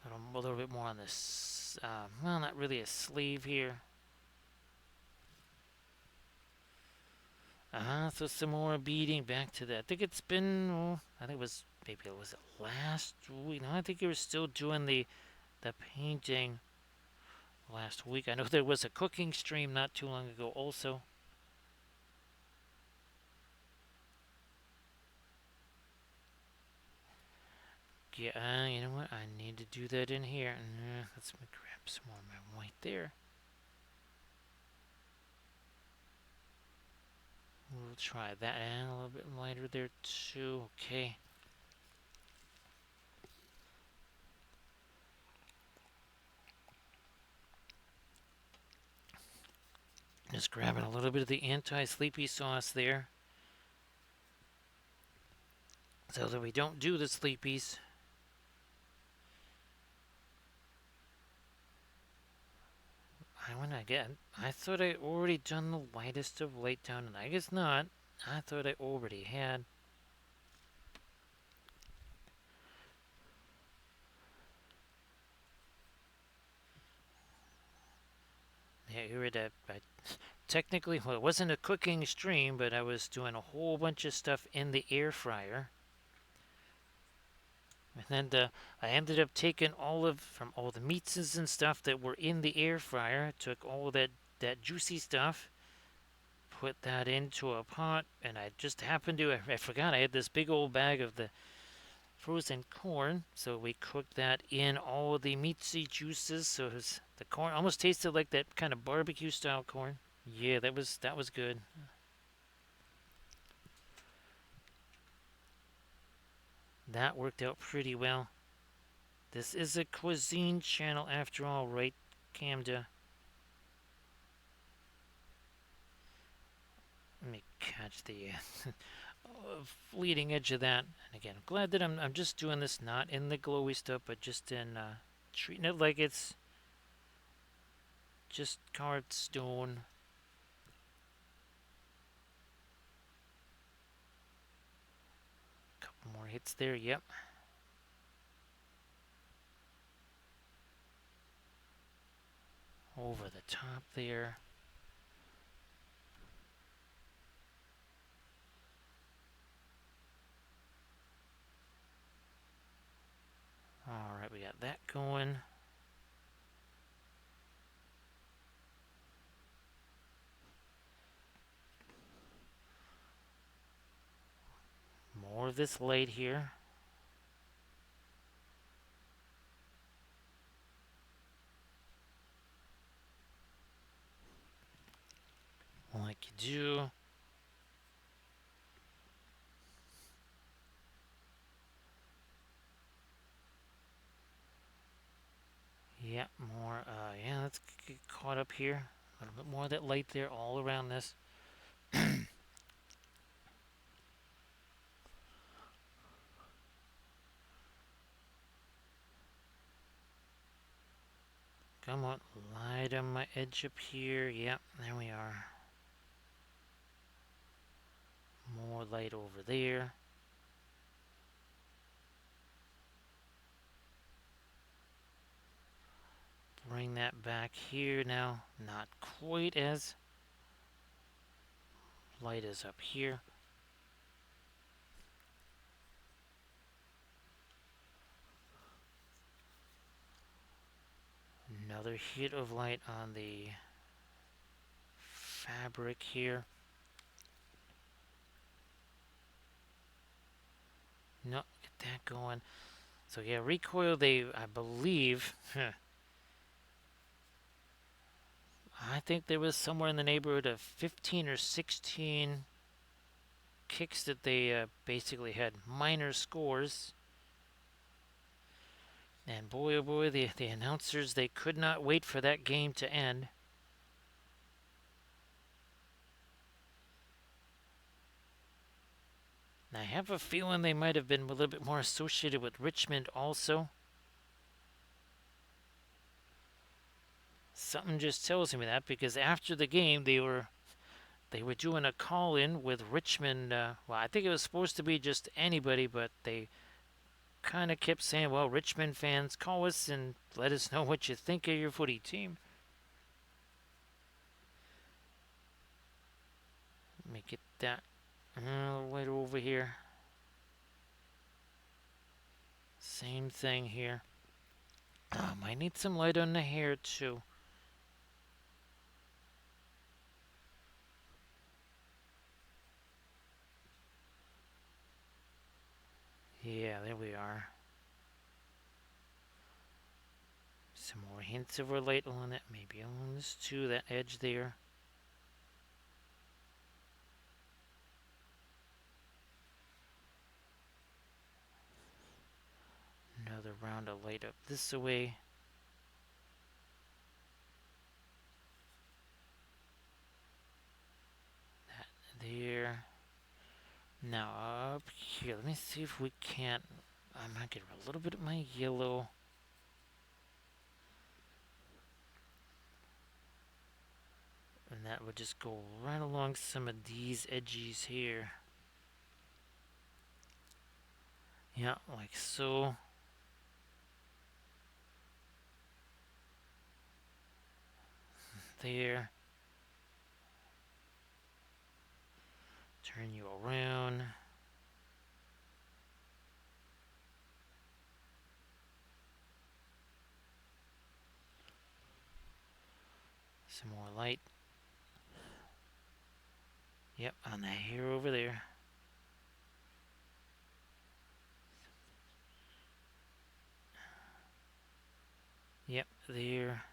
A little bit more on this. Well, not really a sleeve here. So some more beading back to that. I think it's been, I think it was, maybe it was last week. No, I think you were still doing the painting last week. I know there was a cooking stream not too long ago also. Yeah, you know what? I need to do that in here. Let's grab some more of my white there. We'll try that, and a little bit lighter there too. Okay. Just grabbing a little bit of the anti-sleepy sauce there, so that we don't do the sleepies. I thought I already done the lightest of light down, and I guess not. I thought I already had. Yeah, you read that. Technically, well, it wasn't a cooking stream, but I was doing a whole bunch of stuff in the air fryer. And then I ended up taking from all the meats and stuff that were in the air fryer, took all that juicy stuff, put that into a pot, and I just happened to, I forgot I had this big old bag of the frozen corn, so we cooked that in all the meatsy juices, so the corn almost tasted like that kind of barbecue style corn. Yeah, that was good. That worked out pretty well. This is a cuisine channel after all, right, Camda? Let me catch the leading edge of that. And again, I'm glad that I'm just doing this not in the glowy stuff, but just in treating it like it's just carved stone. Couple more hits there, yep. Over the top there. Alright, we got that going. of this light here. Like you do. Yeah, more, yeah, let's get caught up here. A little bit more of that light there all around this. Come on, light on my edge up here. Yep, there we are. More light over there. Bring that back here now. Not quite as light as up here. Another hit of light on the fabric here. No, get that going. So yeah, recoil, I believe, I think there was somewhere in the neighborhood of 15 or 16 kicks that they basically had minor scores. And boy, oh boy, the announcers, they could not wait for that game to end. And I have a feeling they might have been a little bit more associated with Richmond also. Something just tells me that, because after the game they were doing a call-in with Richmond. Well, I think it was supposed to be just anybody, but they kind of kept saying, well, Richmond fans, call us and let us know what you think of your footy team. Let me get that right over here. Same thing here. Might need some light on the hair too. Yeah, there we are. Some more hints of our light on it. Maybe on this too, that edge there. Another round of light up this way. That there. Now up here, let me see if we can't. I might get a little bit of my yellow. And that would just go right along some of these edges here. Yeah, like so. There. Turn you around. Some more light. Yep, on the hair over there. Yep, there.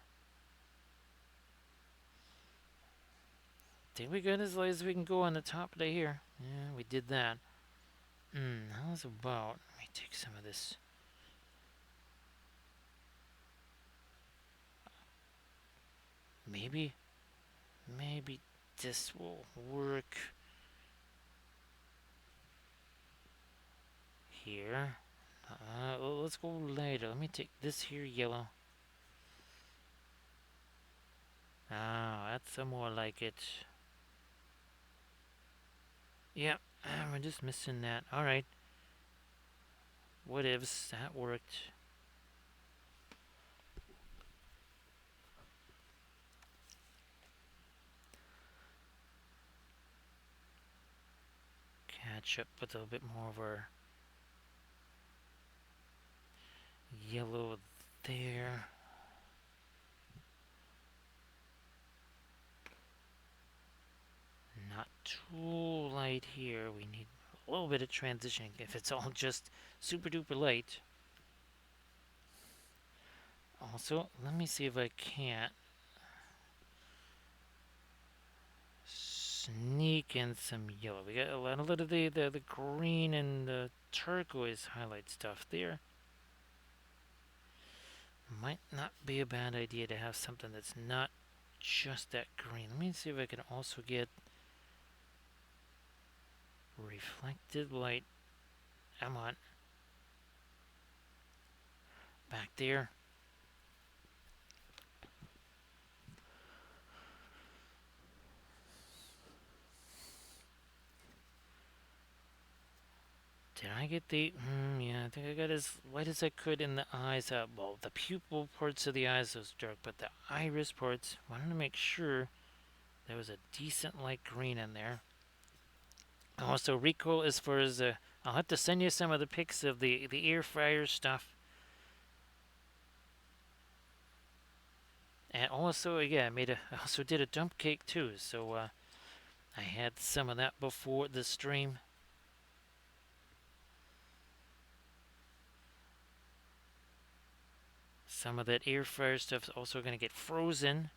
Think we got as light as we can go on the top of the hair. Yeah, we did that. How's about, let me take some of this. Maybe this will work here. Let's go lighter. Let me take this here yellow. That's some more like it. Yep, we're just missing that. Alright. What ifs, that worked. Catch up with a little bit more of our yellow there. Not too light here. We need a little bit of transitioning if it's all just super duper light. Also, let me see if I can't sneak in some yellow. We got a lot of the green and the turquoise highlight stuff there. Might not be a bad idea to have something that's not just that green. Let me see if I can also get reflected light. Come on. Back there. Did I get the... yeah, I think I got as light as I could in the eyes. Well, the pupil parts of the eyes was dark, but the iris parts, wanted to make sure there was a decent light green in there. Also, recoil as far as... I'll have to send you some of the pics of the air fryer stuff. And also, yeah, I also did a dump cake too, so I had some of that before the stream. Some of that air fryer stuff's also going to get frozen.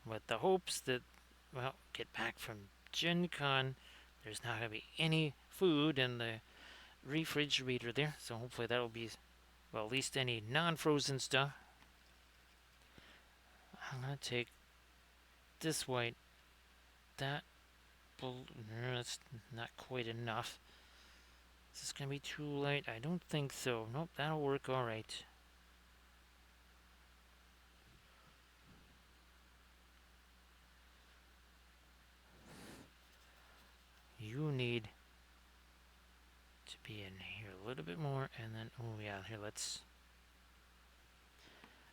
With the hopes that, well, get back from Gen Con, there's not going to be any food in the refrigerator there, so hopefully that'll be, well, at least any non-frozen stuff. I'm going to take this white, that blue, no, that's not quite enough. Is this going to be too light? I don't think so. Nope, that'll work alright. You need to be in here a little bit more, and then, oh yeah, here, let's...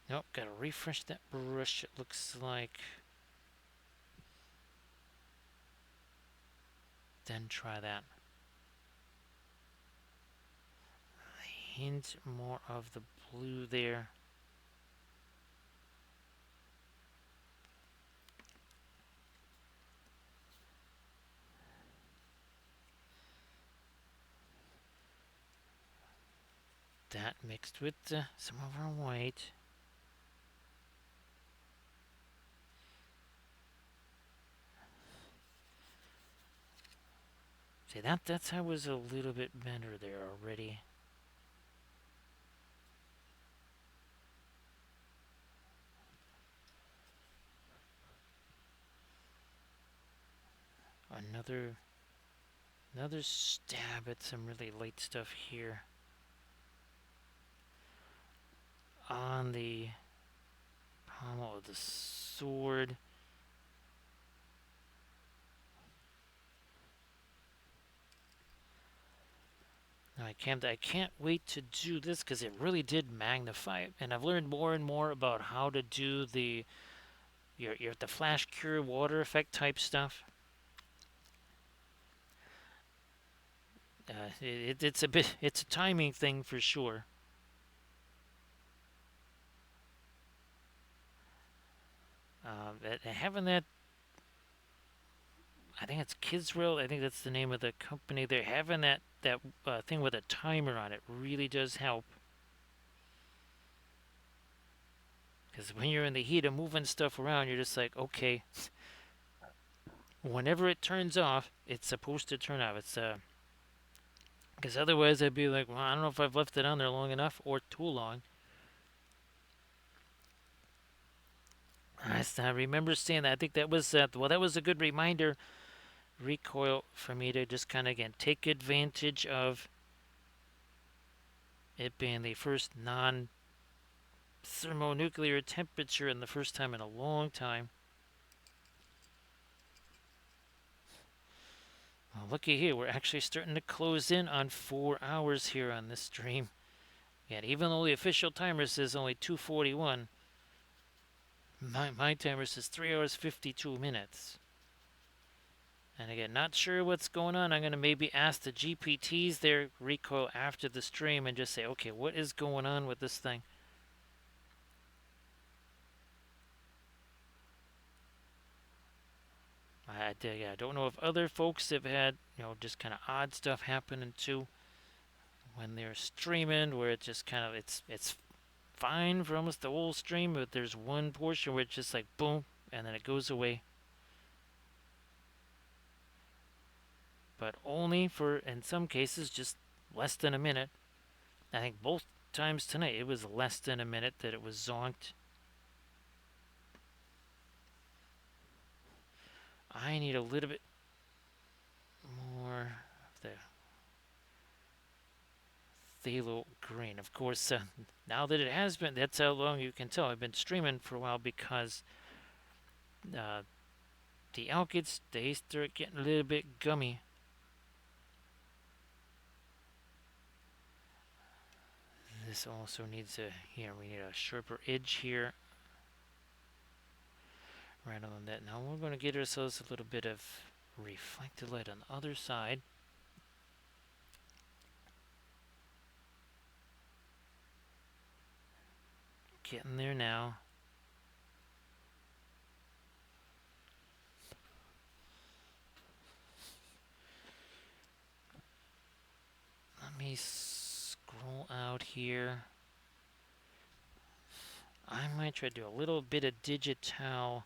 Nope, gotta refresh that brush, it looks like. Then try that. A hint more of the blue there. That mixed with some of our white. See, that's how it was a little bit better there already. Another stab at some really light stuff here. On the pommel of the sword. Now I can't wait to do this because it really did magnify it, and I've learned more and more about how to do the flash cure water effect type stuff. It's a timing thing for sure. Having that, I think it's Kidsrail. I think that's the name of the company. They're having that thing with a timer on it really does help. Because when you're in the heat of moving stuff around, you're just like, okay, whenever it turns off, it's supposed to turn off. It's because otherwise I'd be like, well, I don't know if I've left it on there long enough or too long. I remember saying that. I think that was well, that was a good reminder, recoil, for me to just kind of again take advantage of it being the first non-thermonuclear temperature and the first time in a long time. Well, looky here, we're actually starting to close in on 4 hours here on this stream. And even though the official timer says only 2:41, my timer says 3 hours 52 minutes. And again, not sure what's going on. I'm going to maybe ask the GPTs their recoil after the stream and just say, okay, what is going on with this thing? yeah, I don't know if other folks have had, just kind of odd stuff happening too when they're streaming, where it just kind of it's fine for almost the whole stream, but there's one portion where it's just like boom, and then it goes away. But only for, in some cases, just less than a minute. I think both times tonight it was less than a minute that it was zonked. I need a little bit more of the phthalo green. Of course, now that it has been, that's how long you can tell I've been streaming for a while, because uh, the alkids, they start getting a little bit gummy. This also needs we need a sharper edge here. Right on that. Now we're going to get ourselves a little bit of reflected light on the other side. Getting there now. Let me scroll out here. I might try to do a little bit of digital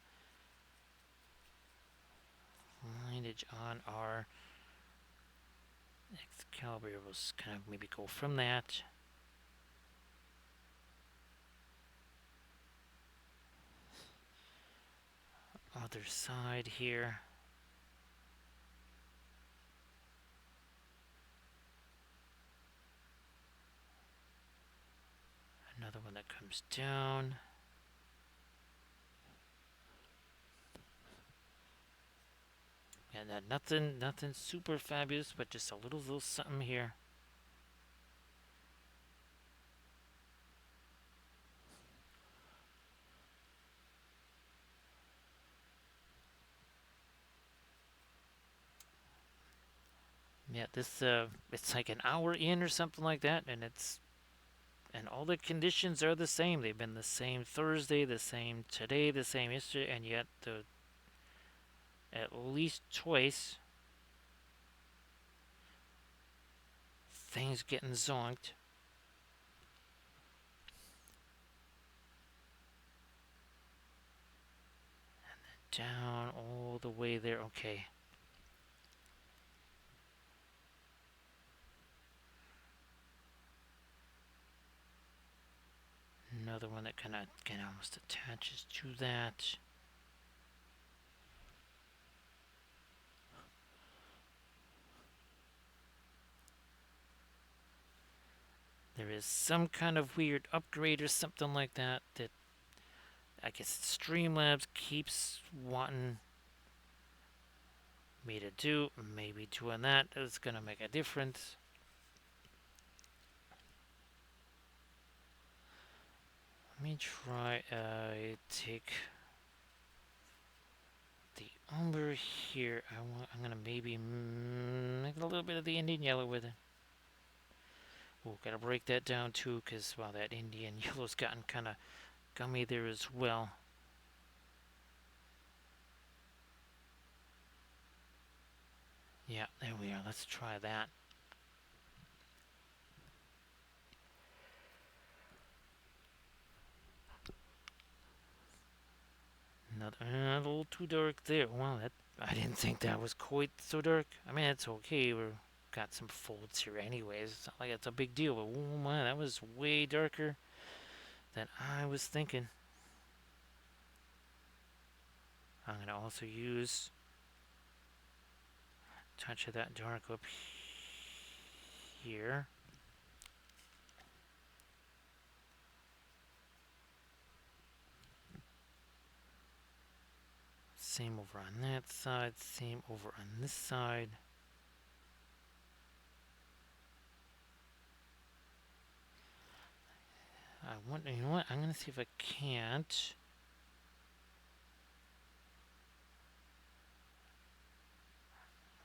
lineage on our Excalibur. We'll kind of maybe go from that. Other side here. Another one that comes down. And nothing super fabulous, but just a little something here. Yeah, this it's like an hour in or something like that, and all the conditions are the same. They've been the same Thursday, the same today, the same yesterday, and yet at least twice things getting zonked. And then down all the way there. Okay. Another one that kind of almost attaches to that. There is some kind of weird upgrade or something like that I guess Streamlabs keeps wanting me to do. Maybe doing that is going to make a difference. Let me try, take the umber here. I'm gonna maybe make a little bit of the Indian yellow with it. Oh, gotta break that down too, because, well, that Indian yellow's gotten kind of gummy there as well. Yeah, there we are. Let's try that. A little too dark there. Well, I didn't think that was quite so dark. I mean, it's okay. We've got some folds here anyways. It's not like it's a big deal, but oh my, that was way darker than I was thinking. I'm going to also use a touch of that dark up here. Same over on that side, same over on this side. You know what? I'm going to see if I can't.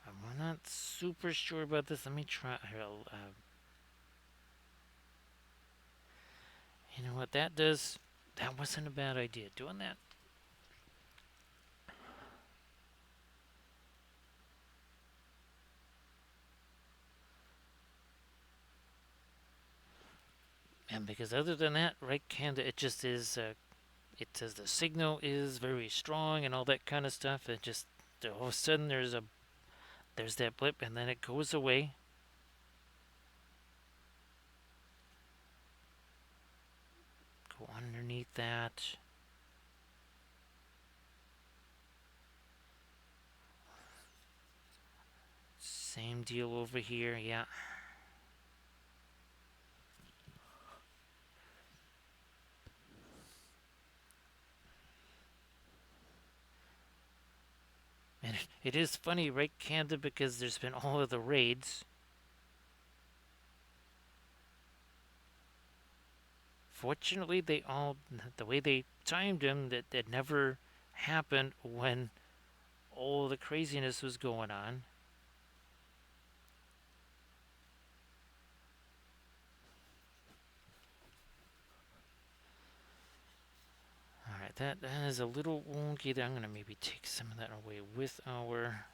I'm not super sure about this. Let me try. Here, you know what that does? That wasn't a bad idea, doing that. And because other than that, right, Canada, it just is. It says the signal is very strong and all that kind of stuff. It just all of a sudden there's that blip and then it goes away. Go underneath that. Same deal over here, yeah. And it is funny, right, Canada, because there's been all of the raids. Fortunately, the way they timed them, that never happened when all the craziness was going on. Alright, that is a little wonky there. I'm going to maybe take some of that away with our...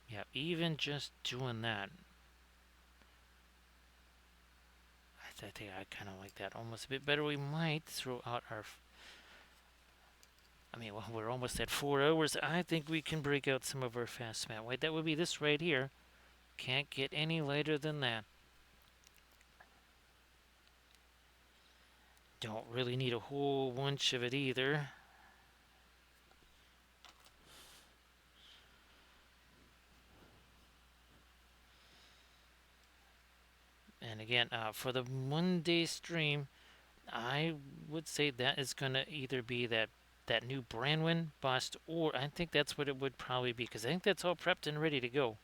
Yeah, even just doing that. I think I kind of like that almost a bit better. We might throw out our... I mean, well, we're almost at 4 hours. I think we can break out some of our fast matte white. That would be this right here. Can't get any lighter than that. Don't really need a whole bunch of it either. And again, for the Monday stream, I would say that is going to either be that new Branwyn bust, or I think that's what it would probably be, because I think that's all prepped and ready to go.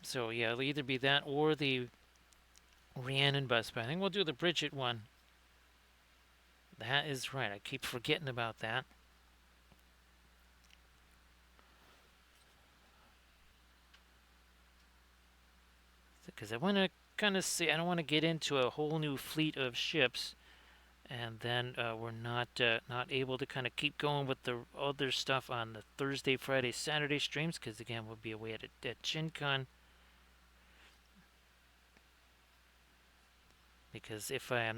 So yeah, it'll either be that or the Rhiannon bust, but I think we'll do the Bridget one. That is right. I keep forgetting about that. Because I want to kind of see, I don't want to get into a whole new fleet of ships, and then we're not able to kind of keep going with the other stuff on the Thursday, Friday, Saturday streams. Because again, we'll be away at Gen Con. Because if we're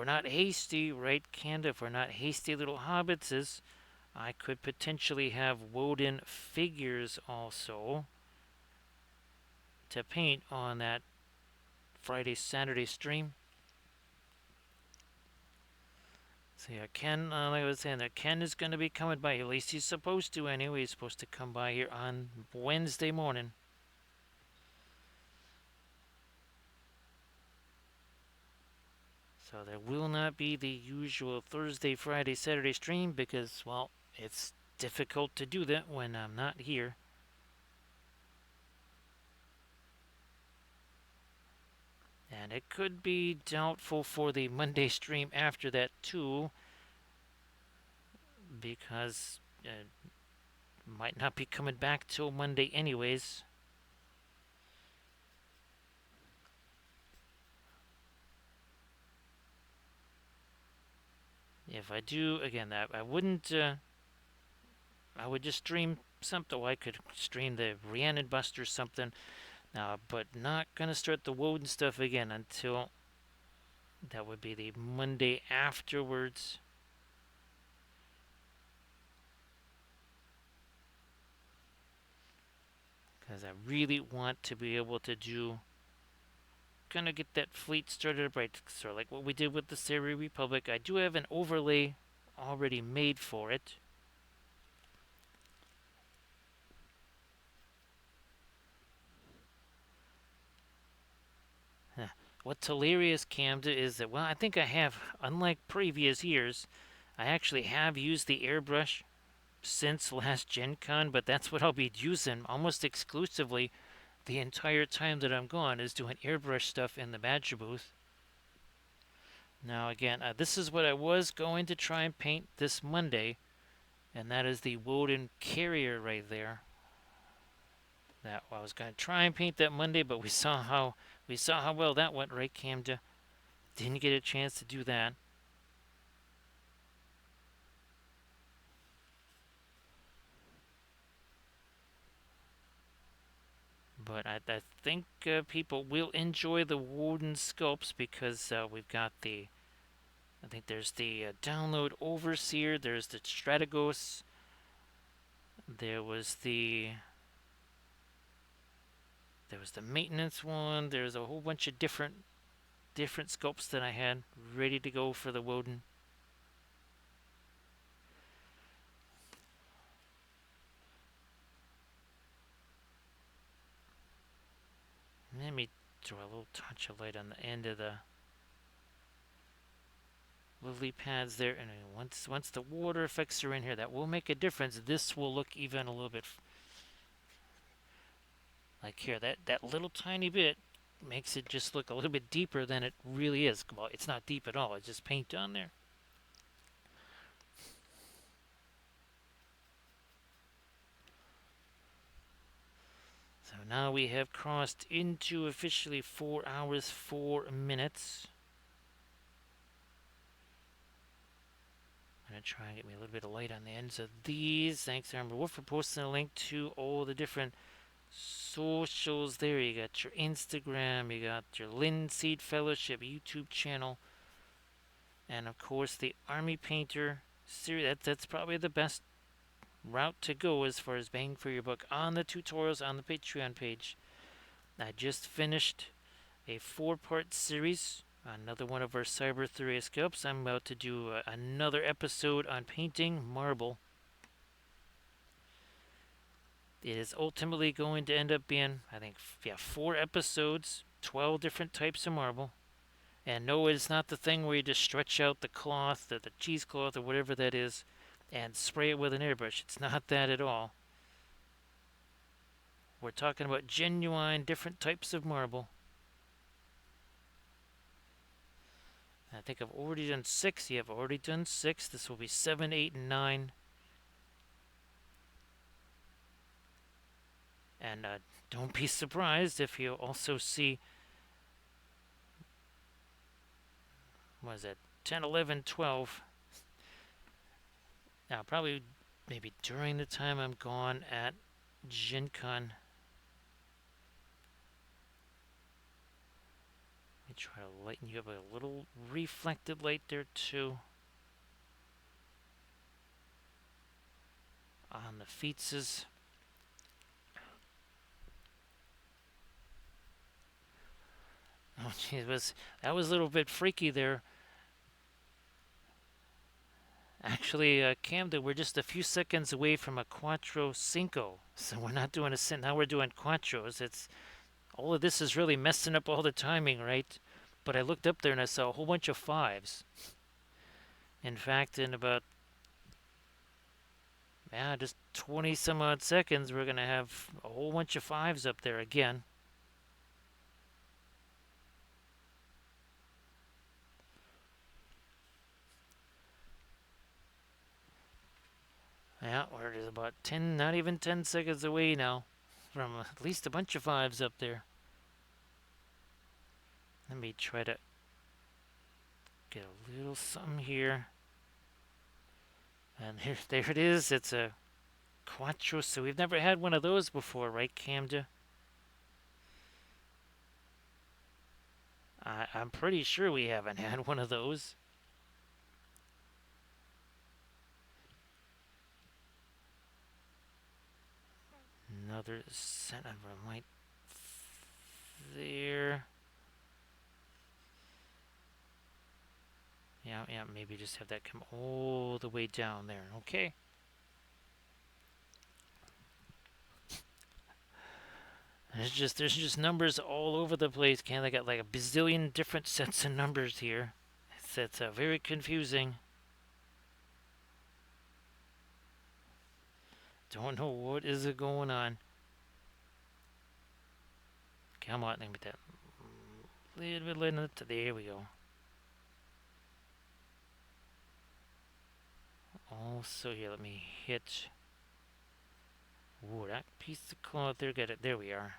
not hasty, right, Canada, if we're not hasty little hobbitses, I could potentially have Woden figures also to paint on that Friday, Saturday stream. So yeah, Ken, like I was saying, that Ken is going to be coming by. At least he's supposed to anyway. He's supposed to come by here on Wednesday morning. So there will not be the usual Thursday, Friday, Saturday stream because, well, it's difficult to do that when I'm not here. And it could be doubtful for the Monday stream after that too, because might not be coming back till Monday anyways. If I do, again, I wouldn't, I would just stream something. Oh, I could stream the Rhiannon bust or something. But not gonna start the Woden stuff again until that would be the Monday afterwards. Because I really want to be able to gonna get that fleet started up right, sort of like what we did with the Cyber Republic. I do have an overlay already made for it. What's hilarious, Camden, is that, well, I think I have, unlike previous years, I actually have used the airbrush since last Gen Con, but that's what I'll be using almost exclusively the entire time that I'm gone, is doing airbrush stuff in the Badger booth. Now again, this is what I was going to try and paint this Monday, and that is the Woden carrier right there. That I was going to try and paint that Monday, but we saw how well that went, right, Camden? Didn't get a chance to do that. But I think people will enjoy the wooden sculpts because we've got the. I think there's the download overseer. There's the strategos. There was the. There was the maintenance one. There's a whole bunch of different sculpts that I had ready to go for the Woden. Let me throw a little touch of light on the end of the lily pads there, and once the water effects are in here, that will make a difference. This will look even a little bit like here. That little tiny bit makes it just look a little bit deeper than it really is. Well, it's not deep at all. It's just paint on there. So now we have crossed into officially 4 hours, 4 minutes. I'm going to try and get me a little bit of light on the ends of these. Thanks, Amber Wolf, for posting a link to all the different socials there. You got your Instagram, you got your Linseed Fellowship YouTube channel, and of course the Army Painter series. That's probably the best route to go as far as bang for your buck on the tutorials on the Patreon page. I just finished a 4-part series, another one of our Cyberthuria sculpts. I'm about to do another episode on painting marble. It is ultimately going to end up being, I think, 4 episodes, 12 different types of marble. And no, it's not the thing where you just stretch out the cloth, the cheesecloth, or whatever that is, and spray it with an airbrush. It's not that at all. We're talking about genuine different types of marble. I think I've already done 6. Yeah, I've already done 6. This will be 7, 8, and 9. And don't be surprised if you also see, what is that, 10, 11, 12. Now, probably maybe during the time I'm gone at Gen Con. Let me try to lighten you up with a little reflected light there too. On the feetses. Oh, geez, that was a little bit freaky there. Actually, Camden, we're just a few seconds away from a Quattro Cinco. So we're not doing a now we're doing Quattros. It's all of this is really messing up all the timing, right? But I looked up there and I saw a whole bunch of 5s. In fact, in about just 20 some odd seconds, we're gonna have a whole bunch of 5s up there again. Yeah, we're just about 10, not even 10 seconds away now from at least a bunch of 5s up there. Let me try to get a little something here. And there it is. It's a Quattro. So we've never had one of those before, right, Camda? I'm pretty sure we haven't had one of those. Another center light there. Yeah, maybe just have that come all the way down there. Okay. There's just numbers all over the place. They got like a bazillion different sets of numbers here. It's very confusing. Don't know what is going on. Come on, let me get that little bit later. There we go. Also here, let me hit. Ooh, that piece of cloth there. Get it. There we are.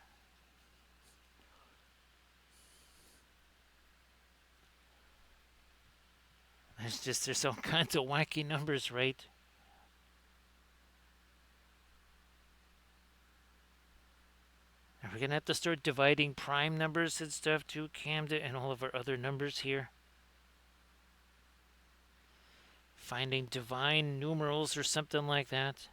There's all kinds of wacky numbers, right? We're gonna have to start dividing prime numbers and stuff too, Camden, and all of our other numbers here. Finding divine numerals or something like that.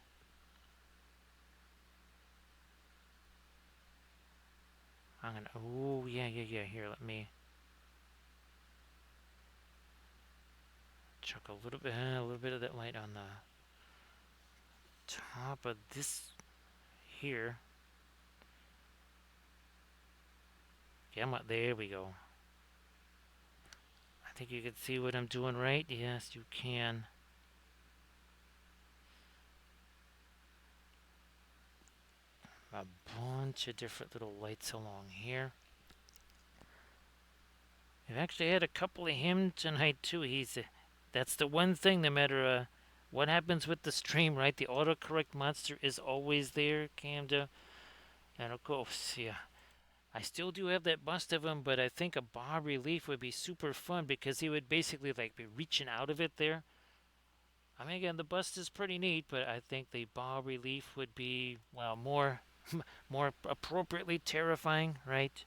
I'm gonna. Oh yeah. Here, let me chuck a little bit of that light on the top of this here. There we go. I think you can see what I'm doing, right? Yes, you can. A bunch of different little lights along here. We've actually had a couple of him tonight too. That's the one thing, no matter what happens with the stream, right? The autocorrect monster is always there, Camda. And of course, yeah. I still do have that bust of him, but I think a bas relief would be super fun because he would basically like be reaching out of it there. I mean, again, the bust is pretty neat, but I think the bas relief would be, well, more more appropriately terrifying, right?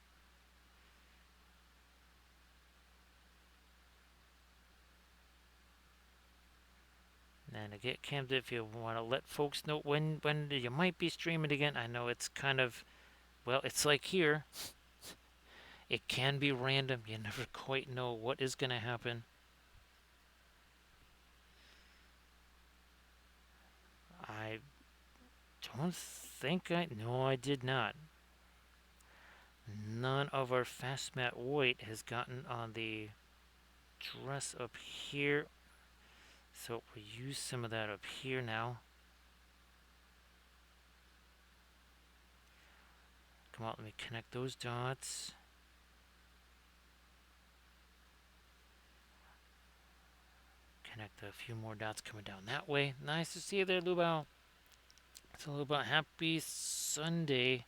And again, Camden, if you want to let folks know when you might be streaming again, I know it's kind of, well, it's like here. It can be random. You never quite know what is going to happen. I don't think no, I did not. None of our fast mat white has gotten on the dress up here. So we'll use some of that up here now. Come on, let me connect those dots. Connect a few more dots coming down that way. Nice to see you there, Lubao. It's a little bit happy Sunday.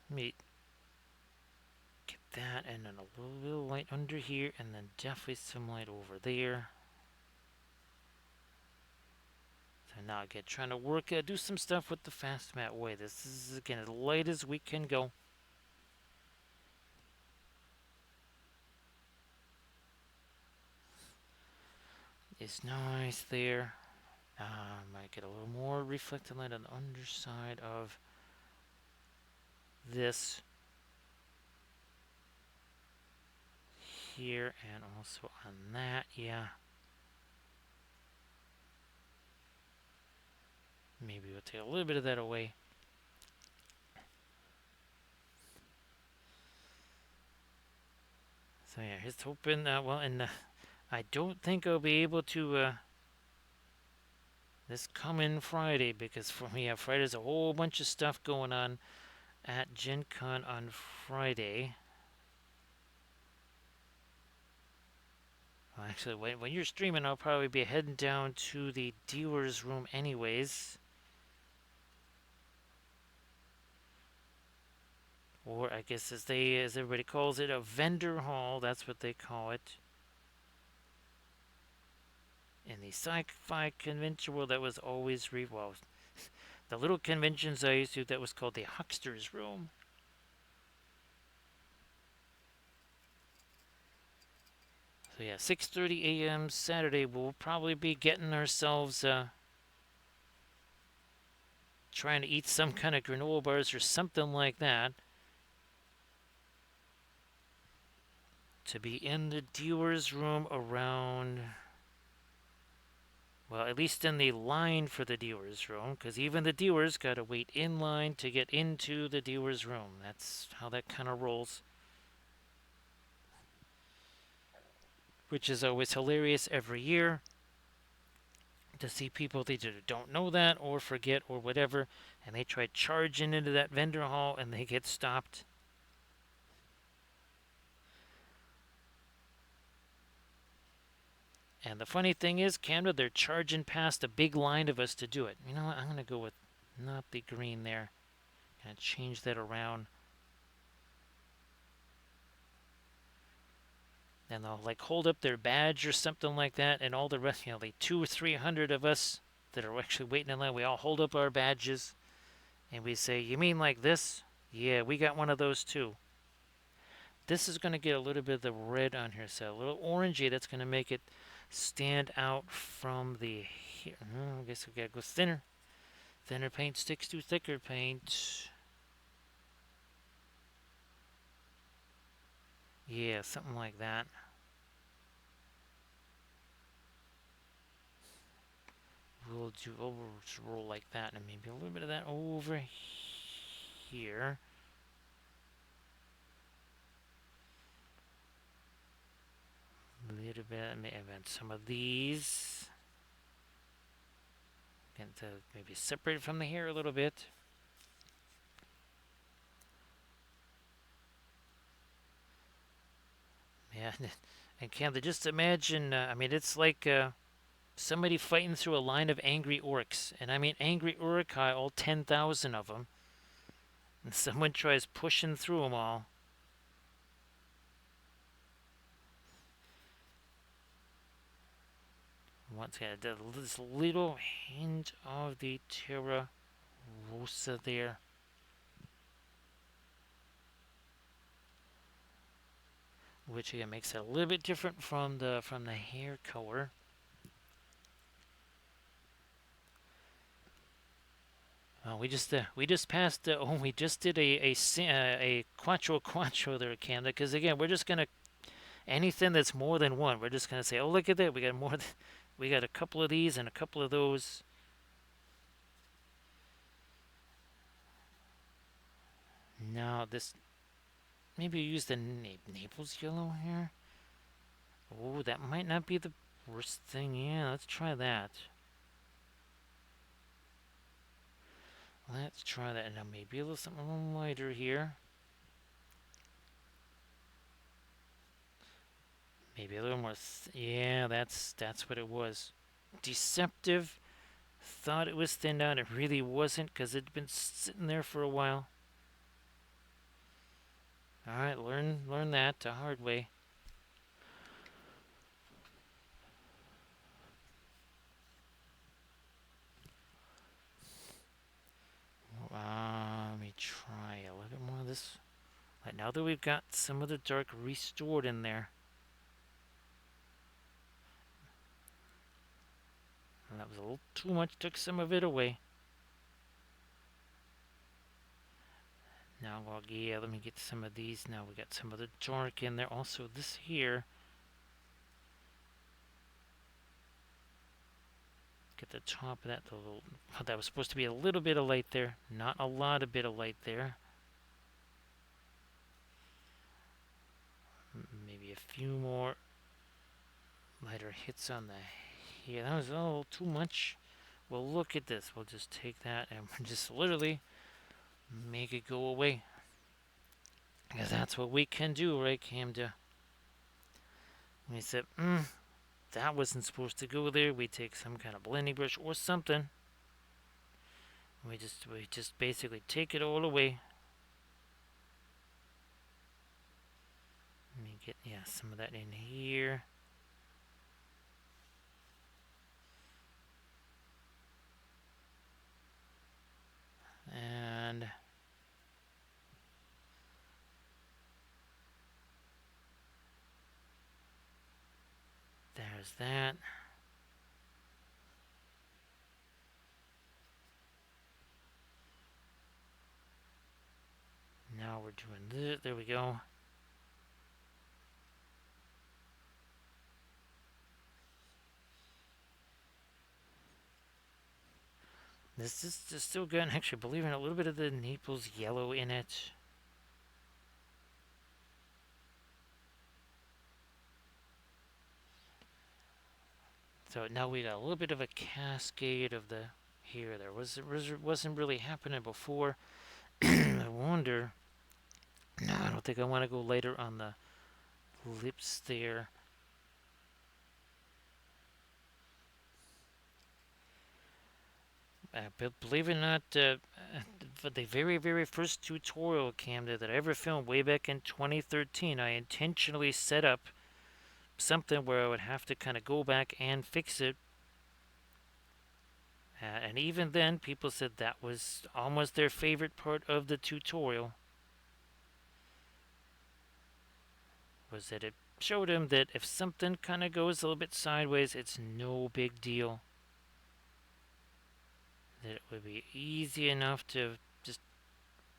Let me get that, and then a little bit of light under here, and then definitely some light over there. So now again, trying to work, do some stuff with the fast mat way. This is again as light as we can go. It's nice there. Might get a little more reflected light on the underside of this here, and also on that. Yeah. Maybe we'll take a little bit of that away. So yeah, he's hoping, well, and I don't think I'll be able to this coming Friday, because for me, Friday's a whole bunch of stuff going on at Gen Con on Friday. Well, actually, when you're streaming, I'll probably be heading down to the dealer's room anyways. Or I guess as everybody calls it, a vendor hall, that's what they call it. In the sci-fi convention world, that was always well, the little conventions I used to, that was called the Huckster's Room. So yeah, 6:30 a.m. Saturday, we'll probably be getting ourselves trying to eat some kind of granola bars or something like that, to be in the dealer's room around, well, at least in the line for the dealer's room, because even the dealers got to wait in line to get into the dealer's room. That's how that kind of rolls. Which is always hilarious every year, to see people that either don't know that or forget or whatever, and they try charging into that vendor hall and they get stopped. And the funny thing is, Canada, they're charging past a big line of us to do it. You know what? I'm going to go with not the green there. Going to change that around. And they'll like hold up their badge or something like that, and all the rest, like 200 or 300 of us that are actually waiting in line. We all hold up our badges and we say, "You mean like this?" "Yeah, we got one of those too." This is going to get a little bit of the red on here, so a little orangey. That's going to make it stand out from the here. I guess we got to go thinner. Thinner paint sticks to thicker paint. Yeah, something like that. We'll just roll like that, and maybe a little bit of that over here. A little bit, maybe some of these. And maybe separate from the hair a little bit. Yeah, and Camden, just imagine, I mean, it's like somebody fighting through a line of angry orcs. And I mean angry Urukai, all 10,000 of them. And someone tries pushing through them all. Once again, this little hint of the Terra Rosa there. Which again makes it a little bit different from the hair color. We just passed. We just did a quattro there, Canada. Because again, we're just gonna anything that's more than one. We're just gonna say, oh, look at that. We got more. We got a couple of these and a couple of those. Now this. Maybe use the Naples yellow here. Oh, that might not be the worst thing. Yeah, let's try that. Let's try that. Now maybe a little something a little lighter here. Maybe a little more. Yeah, that's what it was. Deceptive. Thought it was thinned out. It really wasn't because it'd been sitting there for a while. All right, learn that the hard way. Let me try a little bit more of this. Right, now that we've got some of the dark restored in there. And that was a little too much, took some of it away. Now, well, yeah, let me get some of these. Now we got some of the dark in there. Also, this here. Get the top of that. That was supposed to be a little bit of light there. Not a lot of bit of light there. Maybe a few more lighter hits on the hair. That was a little too much. Well, look at this. We'll just take that and just literally make it go away. Because that's what we can do, right, Camden? We said, that wasn't supposed to go there. We take some kind of blending brush or something. We just basically take it all away. Let me get some of that in here. And there's that. Now we're doing this. There we go. This is just still good. Actually, believe it or not, a little bit of the Naples yellow in it. So now we got a little bit of a cascade of the hair there. Wasn't really happening before. I wonder. No, I don't think I want to go later on the lips there. But believe it or not, for the very, very first tutorial camera that I ever filmed way back in 2013, I intentionally set up something where I would have to kind of go back and fix it. And even then, people said that was almost their favorite part of the tutorial, was that it showed them that if something kind of goes a little bit sideways, it's no big deal. That it would be easy enough to just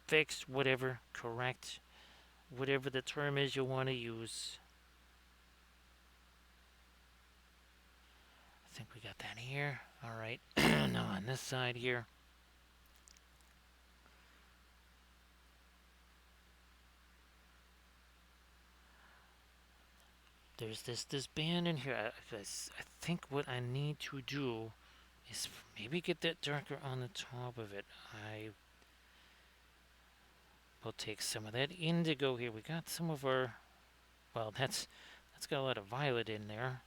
fix whatever, correct whatever the term is you want to use. I think we got that here. Alright, now on this side here. There's this band in here. I think what I need to do is maybe get that darker on the top of it. I will take some of that indigo here. We got some of our, well, that's got a lot of violet in there.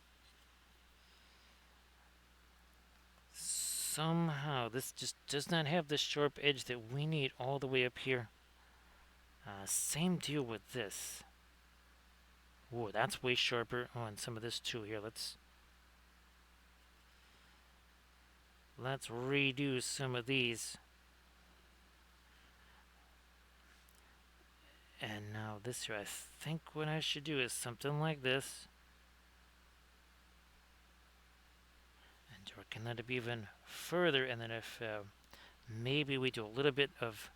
Somehow this just does not have the sharp edge that we need all the way up here. Same deal with this. Whoa, that's way sharper. Oh, and some of this too. Here, let's redo some of these. And now this here, I think what I should do is something like this. And darken that up even further. And then if maybe we do a little bit of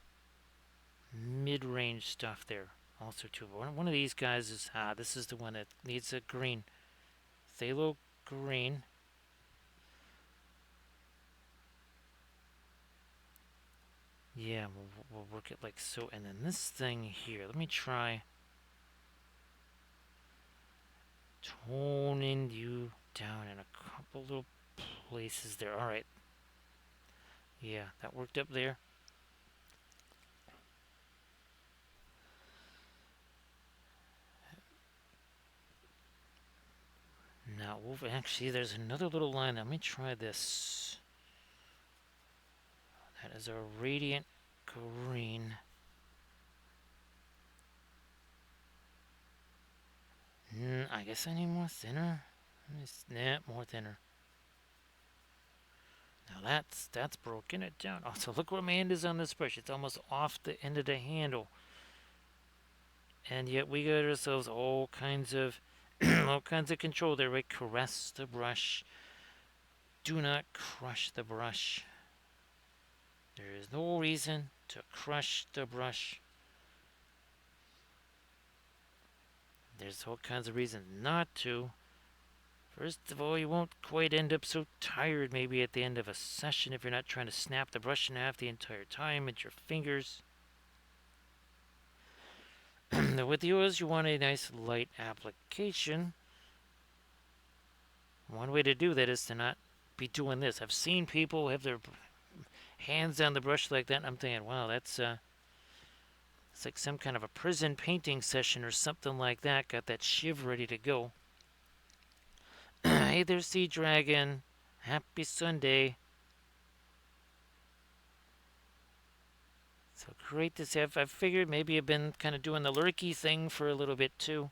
mid-range stuff there also too. One of these guys is, this is the one that needs a green. Phthalo green. Yeah, we'll work it like so. And then this thing here, let me try toning you down in a couple little places there. Alright. Yeah, that worked up there. Now, actually, there's another little line. Let me try this. That is a radiant green. I guess I need more thinner. Nah, more thinner. Now that's broken it down. Oh, so look where my hand is on this brush. It's almost off the end of the handle. And yet we got ourselves all kinds of all kinds of control there, right? Caress the brush. Do not crush the brush. There is no reason to crush the brush. There's all kinds of reasons not to. First of all, you won't quite end up so tired maybe at the end of a session if you're not trying to snap the brush in half the entire time with your fingers. With the oils, you want a nice light application. One way to do that is to not be doing this. I've seen people have their hands on the brush like that, and I'm thinking, wow, it's like some kind of a prison painting session or something like that. Got that shiv ready to go. Hey there, Sea Dragon. Happy Sunday. So great to see. I figured maybe I've been kind of doing the lurky thing for a little bit too.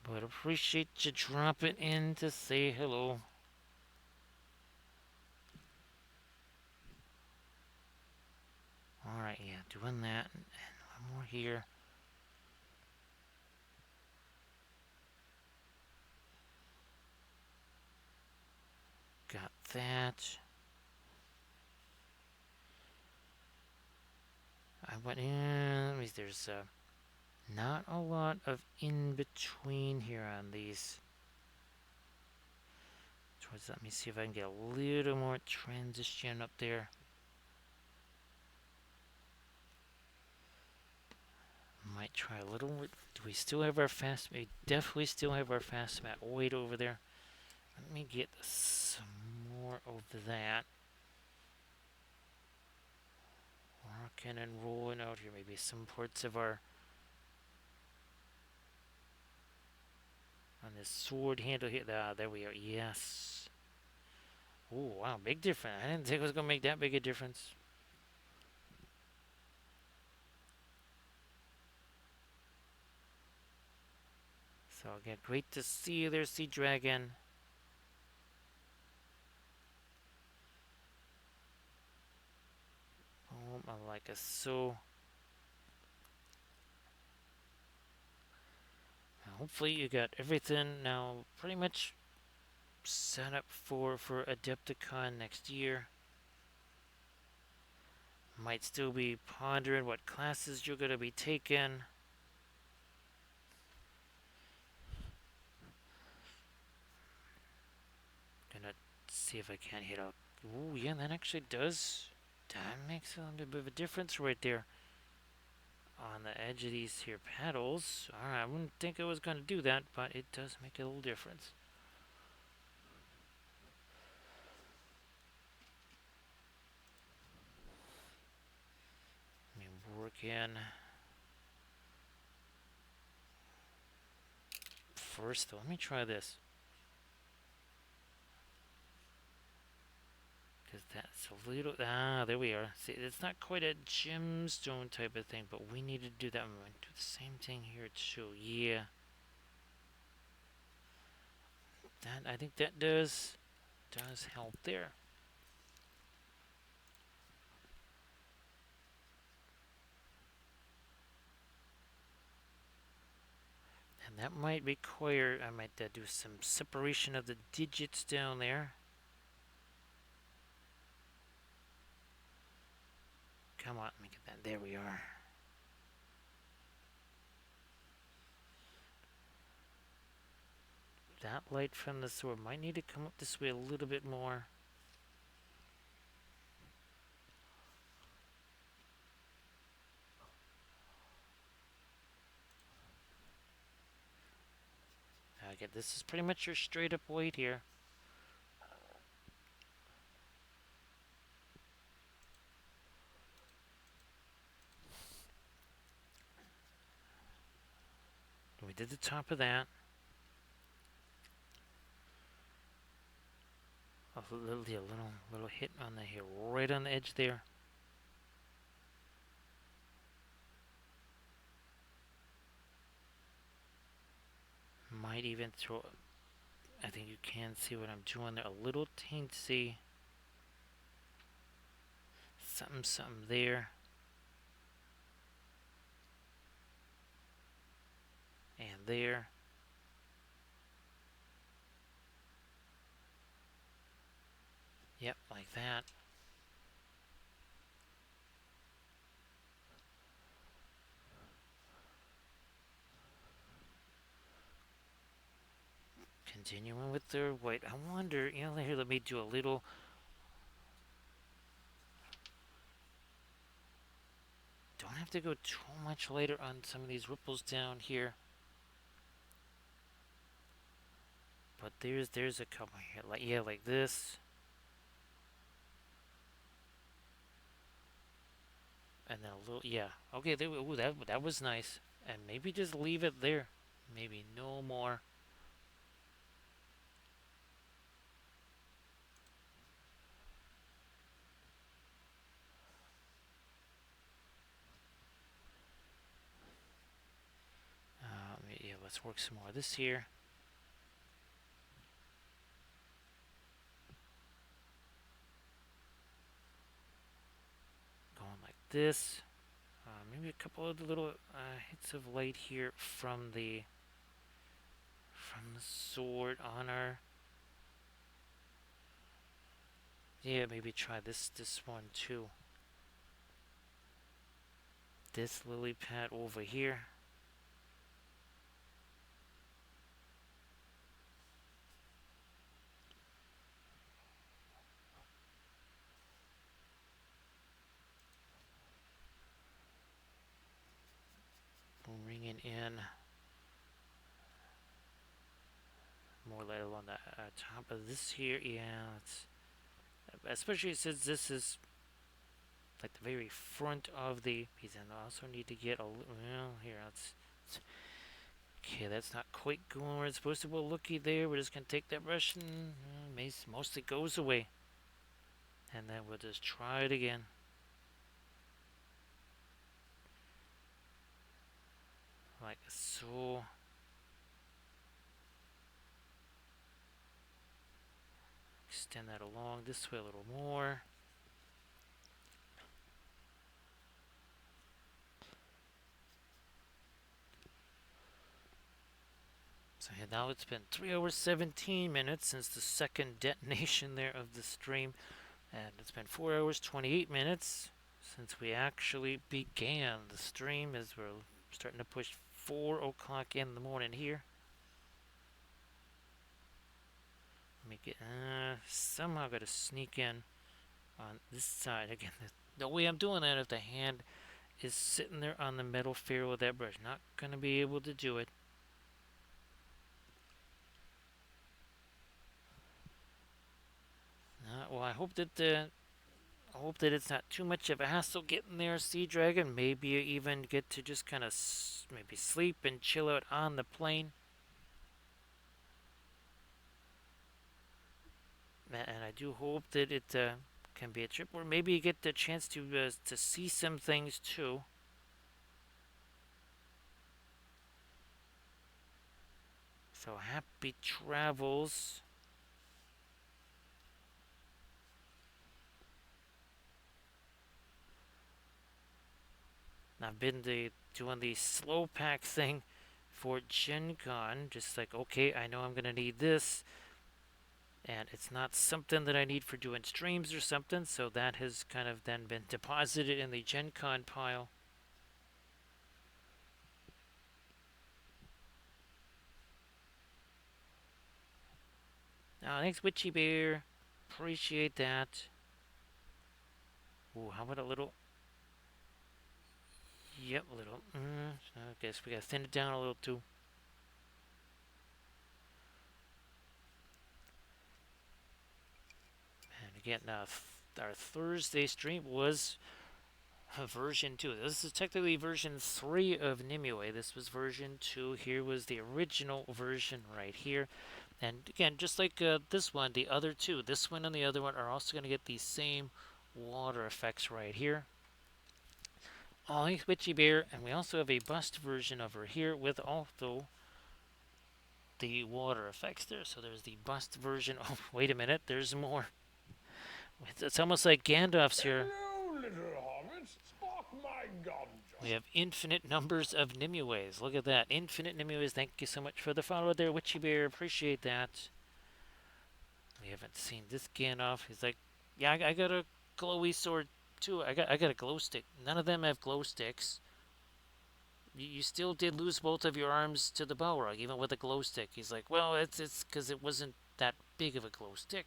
But appreciate you dropping in to say hello. Alright, yeah, doing that. And one more here. Got that. I went in. There's not a lot of in between here on these. Let me see if I can get a little more transition up there. Might try a little more. Do we still have our fast? We definitely still have our fast mat weight over there. Let me get some more of that. Rocking and rolling out here. Maybe some parts of our on this sword handle here. There we are. Yes. Oh wow, big difference. I didn't think it was gonna make that big a difference. So again, great to see you there, Sea Dragon. like a so. Hopefully you got everything now pretty much set up for Adepticon next year. Might still be pondering what classes you're gonna be taking. Gonna see if I can't hit a. Ooh, yeah, that actually does. That makes a little bit of a difference right there. On the edge of these here paddles. Alright, I wouldn't think I was gonna do that, but it does make a little difference. Let me work in. First, though, let me try this. Because that's a little. Ah, there we are. See, it's not quite a gemstone type of thing, but we need to do that. I'm going to do the same thing here too. Yeah. That, I think that does help there. And that might require, I might do some separation of the digits down there. Come on, let me get that. There we are. That light from the sword might need to come up this way a little bit more. Okay, this is pretty much your straight up weight here. We did the top of that. A little hit on the here, right on the edge there. Might even throw. I think you can see what I'm doing there. A little teensy. Something there. And there. Yep, like that. Continuing with the white. I wonder, here, let me do a little. Don't have to go too much later on some of these ripples down here. But there's a couple here. Like this. And then a little, yeah. Okay, ooh, that was nice. And maybe just leave it there. Maybe no more. Yeah, let's work some more of this here. Going like this. Maybe a couple of the little hits of light here from the sword on our. Yeah, maybe try this one too. This lily pad over here. Bringing in more light along the top of this here. Yeah, especially since this is like the very front of the piece. And I also need to get a little. Well, here, let's. Okay, that's not quite going where it's supposed to. Well, looky there. We're just gonna take that brush and mostly goes away. And then we'll just try it again. Like so. Extend that along this way a little more. So now it's been 3 hours 17 minutes since the second detonation there of the stream, and it's been 4 hours 28 minutes since we actually began the stream, as we're starting to push 4 o'clock in the morning here. Let me get somehow got to sneak in on this side again. No way I'm doing that if the hand is sitting there on the metal ferrule with that brush. Not gonna be able to do it. Well, I hope that it's not too much of a hassle getting there, Sea Dragon. Maybe you even get to just kind of maybe sleep and chill out on the plane. And I do hope that it can be a trip where maybe you get the chance to see some things too. So happy travels. I've been doing the slow pack thing for Gen Con. Just like, okay, I know I'm going to need this. And it's not something that I need for doing streams or something. So that has kind of then been deposited in the Gen Con pile. Oh, thanks, Witchy Bear. Appreciate that. Ooh, how about a little... Yep, a little... I guess we gotta thin it down a little too. And again, our Thursday stream was version 2. This is technically version 3 of Nimue. This was version 2. Here was the original version right here. And again, just like this one, the other two, this one and the other one are also going to get the same water effects right here. Oh, thanks, Witchy Bear. And we also have a bust version over here with also the water effects there. So there's the bust version. Oh, wait a minute. There's more. It's almost like Gandalf's here. Hello, little hobbits. Spark my gun. We have infinite numbers of Nimues. Look at that. Infinite Nimues. Thank you so much for the follow there, Witchy Bear. Appreciate that. We haven't seen this Gandalf. He's like, yeah, I got a glowy sword too. I got a glow stick. None of them have glow sticks. You still did lose both of your arms to the Balrog, even with a glow stick. He's like, well, it's because it wasn't that big of a glow stick.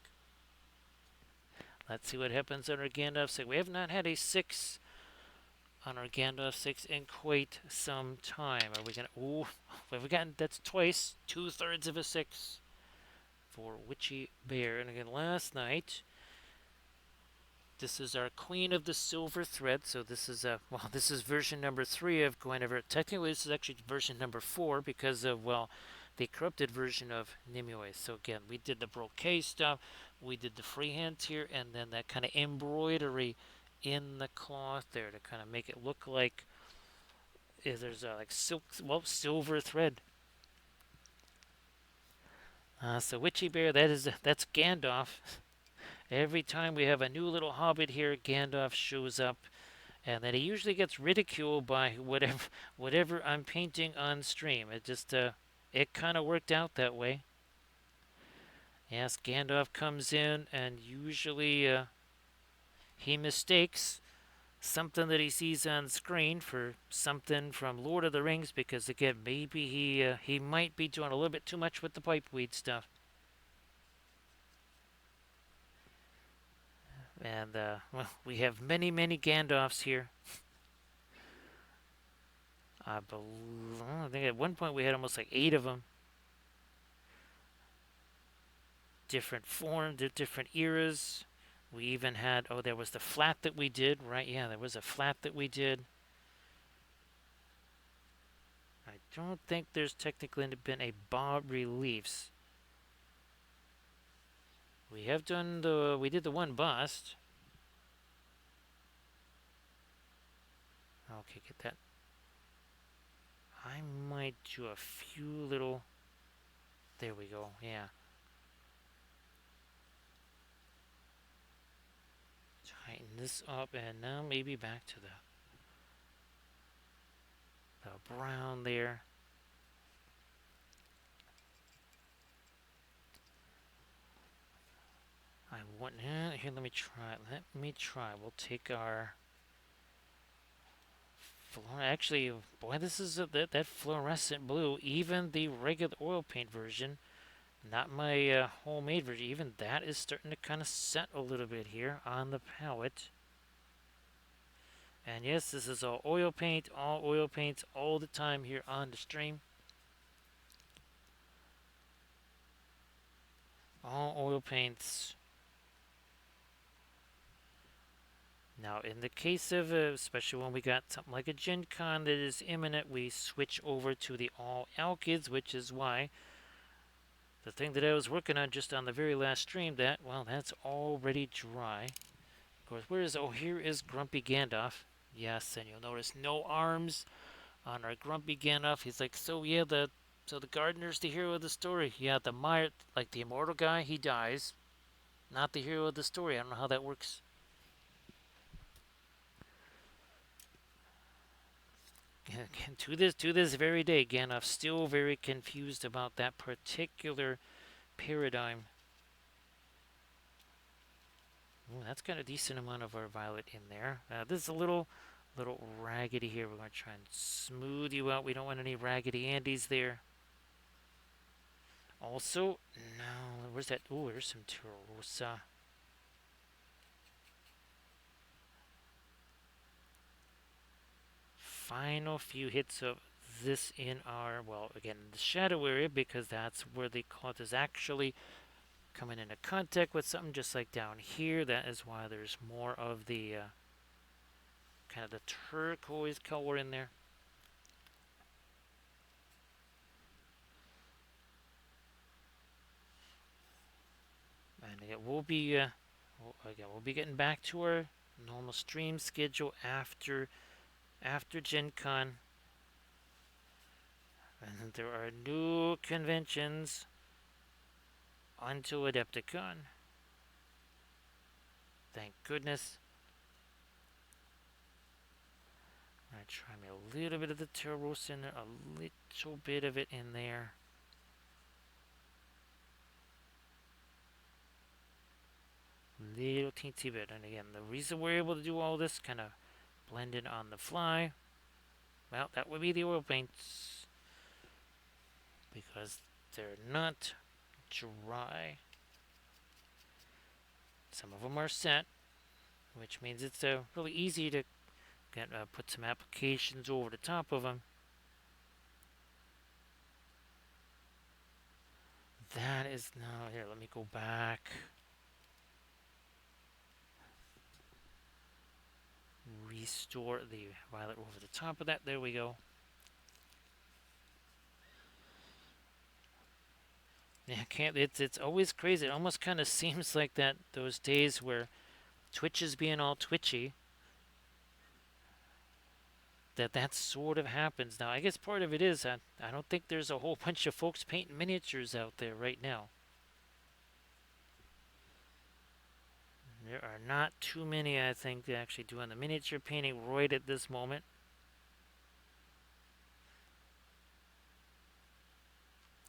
Let's see what happens on our Gandalf 6. We have not had a 6 on our Gandalf 6 in quite some time. Are we gonna... Ooh, what have we gotten? That's twice. 2/3 of a 6 for Witchy Bear. And again, last night, this is our Queen of the Silver Thread. So this is this is version number 3 of Guinevere. Technically, this is actually version number 4 because of, well, the corrupted version of Nimue. So again, we did the brocade stuff, we did the freehands here, and then that kind of embroidery in the cloth there to kind of make it look like there's like silk, well, silver thread. So Witchy Bear, that's Gandalf. Every time we have a new little hobbit here, Gandalf shows up, and then he usually gets ridiculed by whatever I'm painting on stream. It just it kind of worked out that way. Yes, Gandalf comes in, and usually he mistakes something that he sees on screen for something from Lord of the Rings, because again, maybe he might be doing a little bit too much with the pipeweed stuff. And well, we have many Gandalfs here. I think at one point we had almost like 8 of them. Different forms, different eras. We even had, oh, there was the flat that we did, right? Yeah, there was a flat that we did. I don't think there's technically been a Bob reliefs. We have done we did the one bust. Okay, get that. I might do a few little, there we go, yeah. Tighten this up, and now maybe back to the brown there. one. Here, let me try. Let me try. We'll take our. Actually, boy, this is that fluorescent blue. Even the regular oil paint version, not my homemade version, even that is starting to kind of set a little bit here on the palette. And yes, this is all oil paints all the time here on the stream. All oil paints. Now, in the case of, especially when we got something like a Gen Con that is imminent, we switch over to the all alkyds, which is why the thing that I was working on just on the very last stream, that's already dry. Of course, here is Grumpy Gandalf. Yes, and you'll notice no arms on our Grumpy Gandalf. He's like, so yeah, the gardener's the hero of the story. Yeah, the Meyer, like the immortal guy, he dies. Not the hero of the story. I don't know how that works. To this very day, Gandalf's still very confused about that particular paradigm. Ooh, that's got a decent amount of our violet in there. This is a little raggedy here. We're going to try and smooth you out. We don't want any raggedy Andes there. Also, no, where's that? Ooh, there's some Turosa. Final few hits of this in our, well, again, the shadow area, because that's where the cloth is actually coming into contact with something, just like down here. That is why there's more of the kind of the turquoise color in there. And again, we'll be getting back to our normal stream schedule after Gen Con. And there are new conventions until Adepticon. Thank goodness. I'm going to try me a little bit of the Turosa in there, a little bit of it in there. Little teensy bit. And again, the reason we're able to do all this kind of blend in on the fly, well, that would be the oil paints, because they're not dry. Some of them are set, which means it's really easy to put some applications over the top of them. That is now here. Let me go back. Restore the violet over the top of that. There we go. Yeah, it's always crazy. It almost kind of seems like that those days where Twitch is being all twitchy. That sort of happens now. I guess part of it is I don't think there's a whole bunch of folks painting miniatures out there right now. There are not too many, I think, actually doing the miniature painting right at this moment.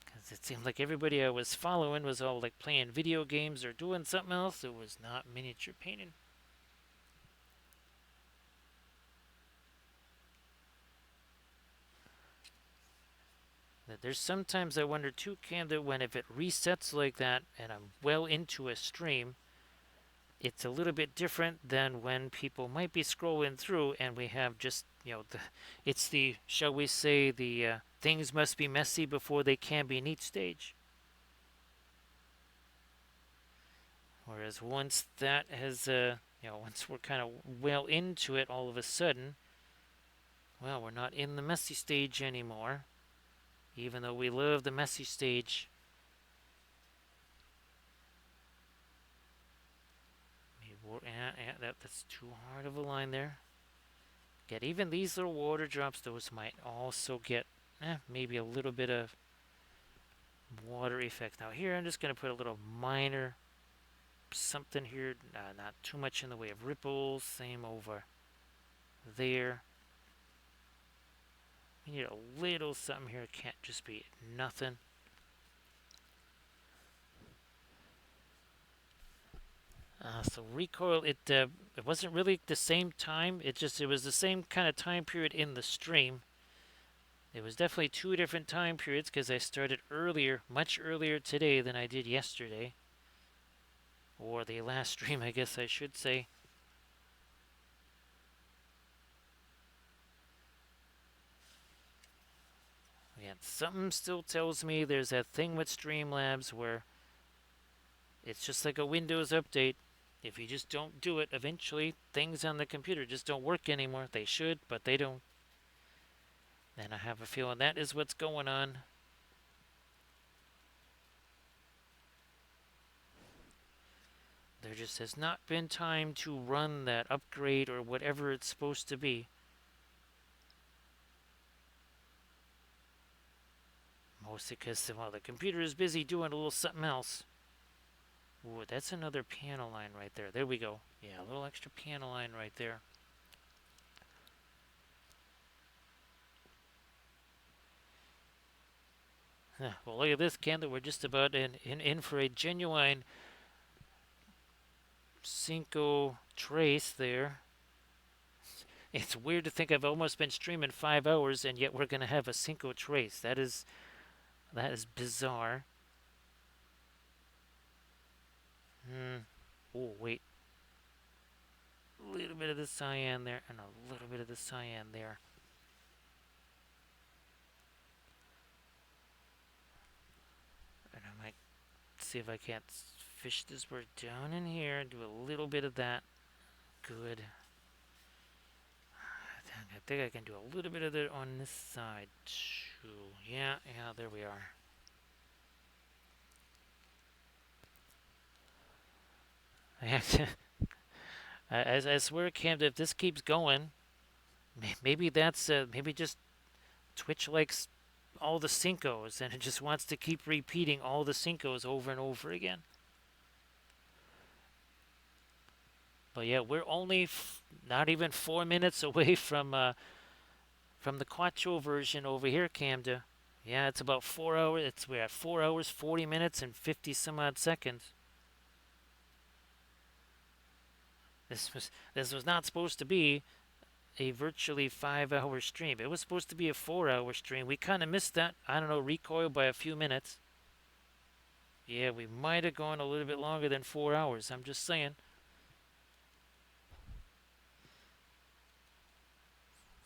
Because it seemed like everybody I was following was all like playing video games or doing something else. It was not miniature painting. There's sometimes I wonder too, Cam, that when if it resets like that and I'm well into a stream, it's a little bit different than when people might be scrolling through and we have just, it's the, shall we say, the things must be messy before they can be neat stage. Whereas once that has, once we're kind of well into it, all of a sudden, well, we're not in the messy stage anymore. Even though we love the messy stage. That's too hard of a line there. Get even these little water drops, those might also get maybe a little bit of water effect. Now here I'm just going to put a little minor something here, not too much in the way of ripples. Same over there. We need a little something here. It can't just be nothing. So recoil, it wasn't really the same time. It was the same kind of time period in the stream. It was definitely two different time periods because I started earlier, much earlier today than I did yesterday, or the last stream, I guess I should say. Yeah, something still tells me there's that thing with Streamlabs where it's just like a Windows update. If you just don't do it, eventually things on the computer just don't work anymore. They should, but they don't. And I have a feeling that is what's going on. There just has not been time to run that upgrade or whatever it's supposed to be. Mostly because, well, the computer is busy doing a little something else. Ooh, that's another panel line right there. There we go. Yeah, a little extra panel line right there. Well, look at this, Ken, that we're just about in for a genuine Cinco trace there. It's weird to think I've almost been streaming 5 hours and yet we're going to have a Cinco trace. That is bizarre. Oh, wait. A little bit of the cyan there and a little bit of the cyan there. And I might see if I can't fish this bird down in here and do a little bit of that. Good. I think I can do a little bit of it on this side too. Yeah, there we are. I swear, Cam, if this keeps going, maybe maybe just Twitch likes all the Cincos and it just wants to keep repeating all the Cincos over and over again. But yeah, we're only not even 4 minutes away from the Quattro version over here, Camda. Yeah, it's about 4 hours. We're at 4 hours, 40 minutes, and 50 some odd seconds. This was not supposed to be a virtually 5 hour stream. It was supposed to be a 4 hour stream. We kind of missed that. I don't know, recoil by a few minutes. Yeah, we might have gone a little bit longer than 4 hours. I'm just saying.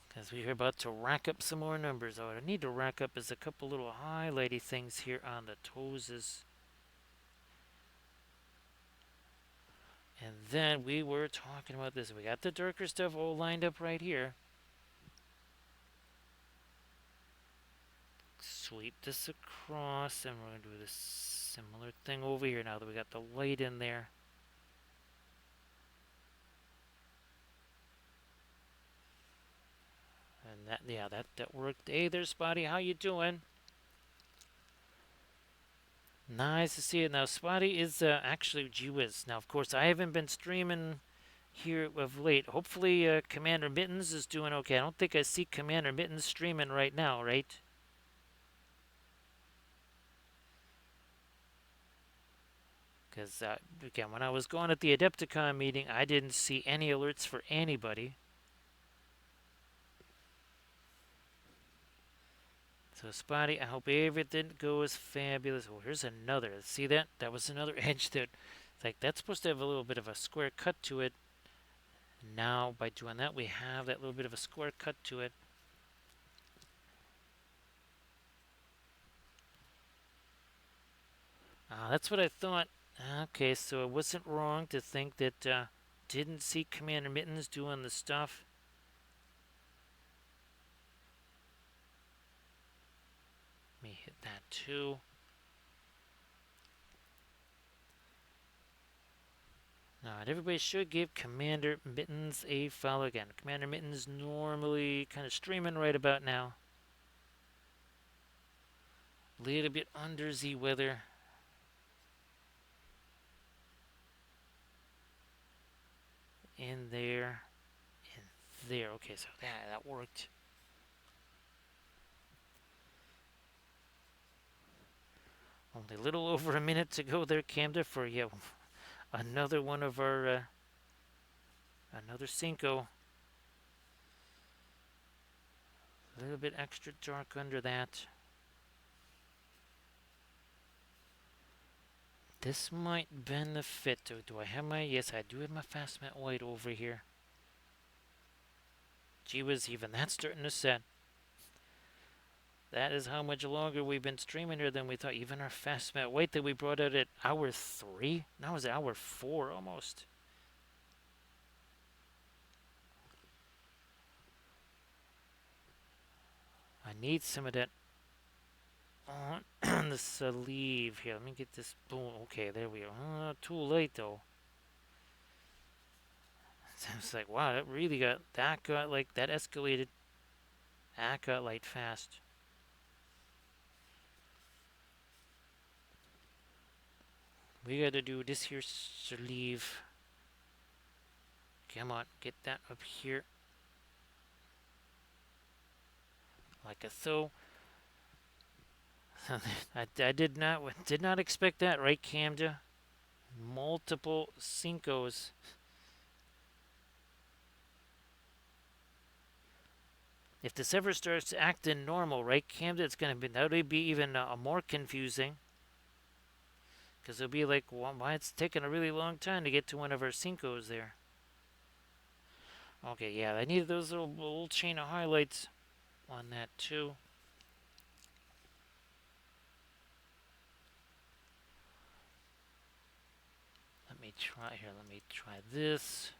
Because we're about to rack up some more numbers. What I need to rack up is a couple little highlighty things here on the toes. And then we were talking about this. We got the darker stuff all lined up right here. Sweep this across, and we're going to do this similar thing over here now that we got the light in there. And that worked. Hey there, Spotty. How you doing? Nice to see it. Now, Spotty is actually, gee whiz. Now, of course, I haven't been streaming here of late. Hopefully, Commander Mittens is doing okay. I don't think I see Commander Mittens streaming right now, right? Because, again, when I was going at the Adepticon meeting, I didn't see any alerts for anybody. So, Spotty, I hope everything goes fabulous. Oh, here's another. See that? That was another edge that, like, that's supposed to have a little bit of a square cut to it. Now, by doing that, we have that little bit of a square cut to it. That's what I thought. Okay, so it wasn't wrong to think that didn't see Commander Mittens doing the stuff. Let me hit that too. Now, everybody should give Commander Mittens a follow again. Commander Mittens normally kind of streaming right about now. Little bit under Z weather. In there. In there. Okay, so that worked. Only a little over a minute to go there, Camden, for, yeah, Another one of our, another Cinco. A little bit extra dark under that. This might benefit. Do I have my... Yes, I do have my fast matte white over here. Gee whiz, even that's starting to set. That is how much longer we've been streaming here than we thought. Even our fast matte white that we brought out at hour 3? Now it's hour 4 almost. I need some of that on the sleeve here. Let me get this. Boom. Okay, there we go. Too late though. It's like, wow, that really got like, that escalated. That got light fast. We gotta do this here sleeve. Come on, get that up here. Like a so. I did not expect that, right, Camda? Multiple Cincos. If this ever starts acting normal, right, Camden, it's gonna be that'll be even more confusing. Because it'll be like, well, why it's taking a really long time to get to one of our Cincos there. Okay, yeah, I needed those little chain of highlights on that too. Let me try this.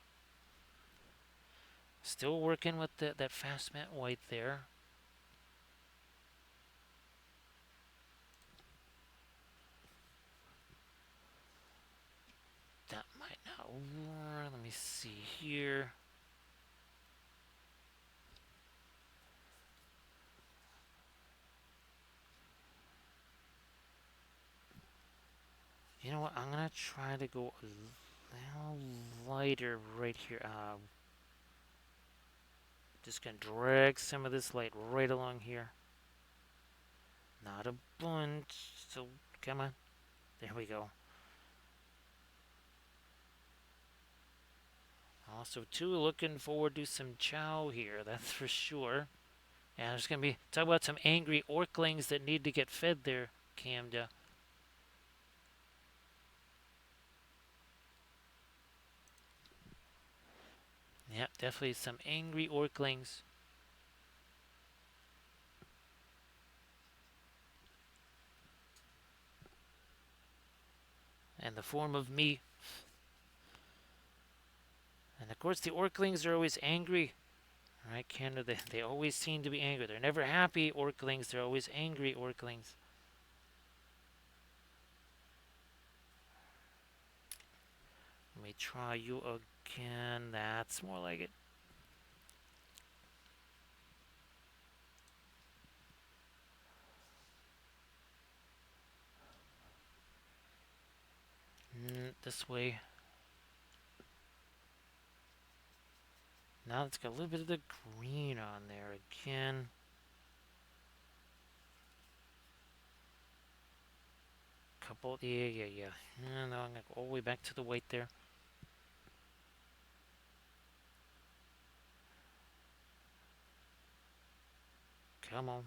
Still working with that fast matte white there. That might not work. Let me see here. You know what? I'm gonna try to go a little lighter right here. Just gonna drag some of this light right along here. Not a bunch. So come on. There we go. Also, too, looking forward to some chow here. That's for sure. And there's gonna be talk about some angry orclings that need to get fed there, Camda. Yep, definitely some angry orclings. And the form of me. And of course, the orclings are always angry. Right, Canada, they always seem to be angry. They're never happy orclings, they're always angry orclings. Let me try you again. That's more like it. This way. Now it's got a little bit of the green on there again. Couple, yeah. And now I'm gonna go all the way back to the white there. Come on.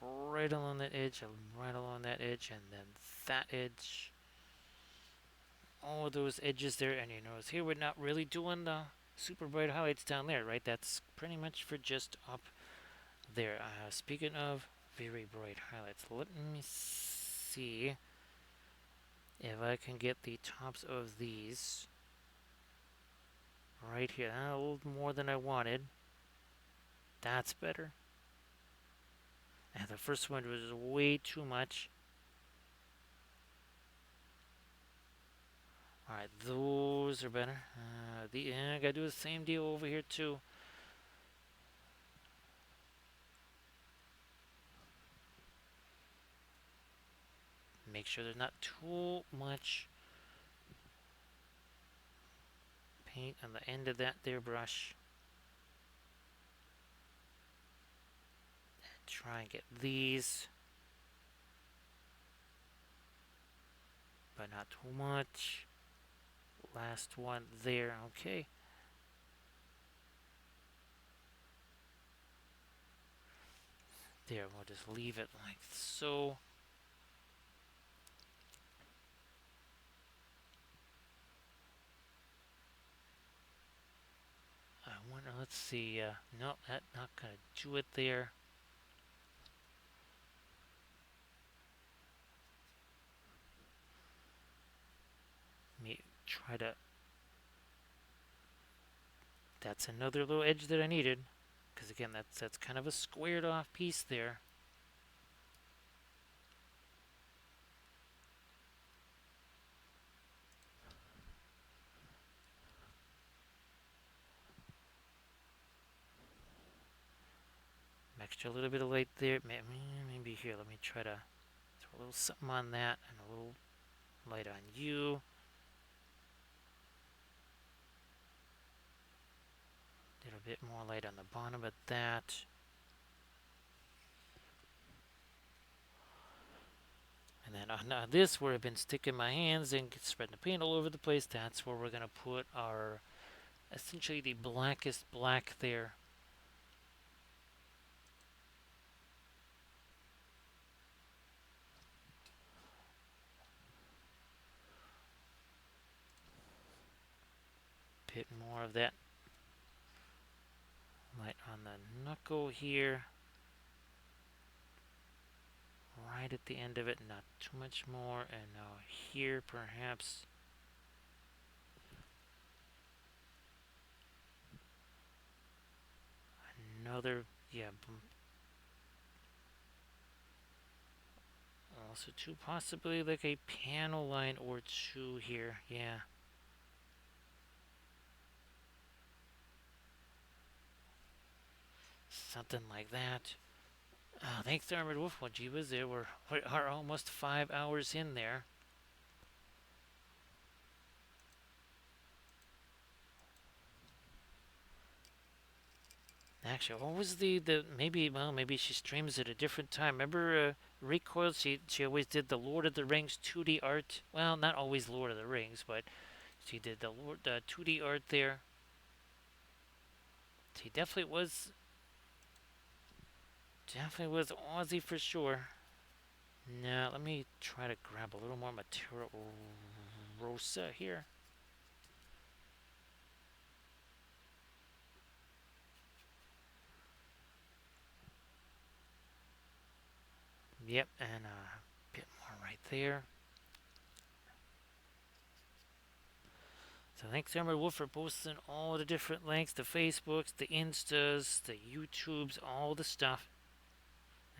Right along that edge, right along that edge, and then that edge. All those edges there, and you notice here we're not really doing the super bright highlights down there, right? That's pretty much for just up there. Speaking of very bright highlights, let me see if I can get the tops of these right here. A little more than I wanted. That's better. And the first one was way too much. Alright, those are better. I gotta do the same deal over here too. Make sure there's not too much paint on the end of that there brush. And try and get these. but not too much. Last one there. Okay. There, we'll just leave it like so. I wonder, let's see. No, that's not going to do it there. Let me try to. That's another little edge that I needed. Because again, that's kind of a squared off piece there. Extra little bit of light there. Maybe here, let me try to throw a little something on that and a little light on you. Did a bit more light on the bottom of that. And then on this, where I've been sticking my hands and spreading the paint all over the place, that's where we're going to put our, essentially the blackest black there. Bit more of that light on the knuckle here. Right at the end of it, not too much more. And now here, perhaps. Another, yeah. Also, too, possibly like a panel line or two here. Yeah. Something like that. Thanks to Armored Wolf. Well, gee whiz, there we are almost 5 hours in there. Actually, what was the maybe she streams at a different time. Remember Recoil? She always did the Lord of the Rings 2D art. Well, not always Lord of the Rings, but she did the 2D art there. She definitely was Aussie for sure. Now let me try to grab a little more material rosa here. Yep, and a bit more right there. So thanks, Armored Wolf, for posting all the different links, the Facebooks, the Instas, the YouTubes, all the stuff.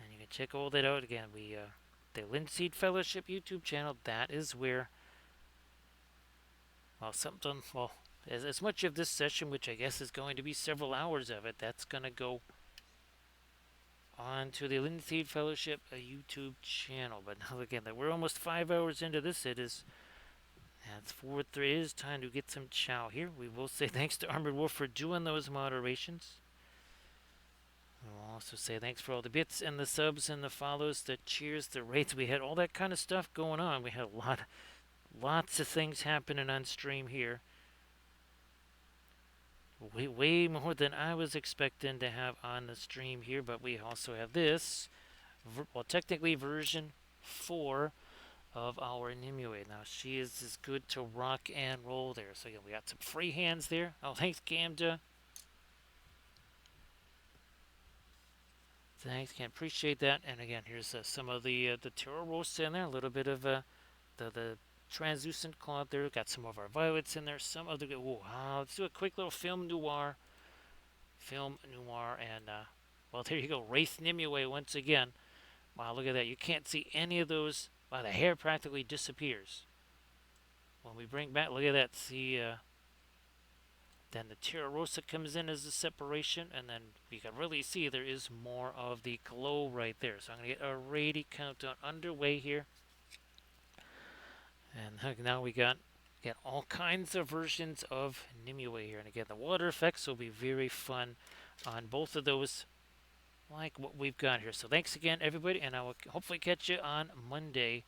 And you can check all that out again. The Linseed Fellowship YouTube channel, that is where, as much of this session, which I guess is going to be several hours of it, that's going to go on to the Linseed Fellowship YouTube channel. But now again, we're almost 5 hours into this. It's 4:03. It is time to get some chow here. We will say thanks to Armored Wolf for doing those moderations. We'll also say thanks for all the bits and the subs and the follows, the cheers, the rates. We had all that kind of stuff going on. We had lots of things happening on stream here. Way more than I was expecting to have on the stream here. But we also have this, well, technically version 4 of our Nimue. Now she is as good to rock and roll there. So again, we got some free hands there. Oh, thanks, Gamda. Thanks, can appreciate that. And again, here's some of the Terror Roast in there. A little bit of the translucent cloth there. Got some of our violets in there. Some of the let's do a quick little film noir, and well, there you go. Wraith Nimue once again. Wow, look at that. You can't see any of those. Wow, the hair practically disappears when we bring back. Look at that. See. Then the Terra Rosa comes in as a separation, and then you can really see there is more of the glow right there. So I'm going to get a ready countdown underway here. And now we got all kinds of versions of Nimue here. And again, the water effects will be very fun on both of those, like what we've got here. So thanks again, everybody, and I will hopefully catch you on Monday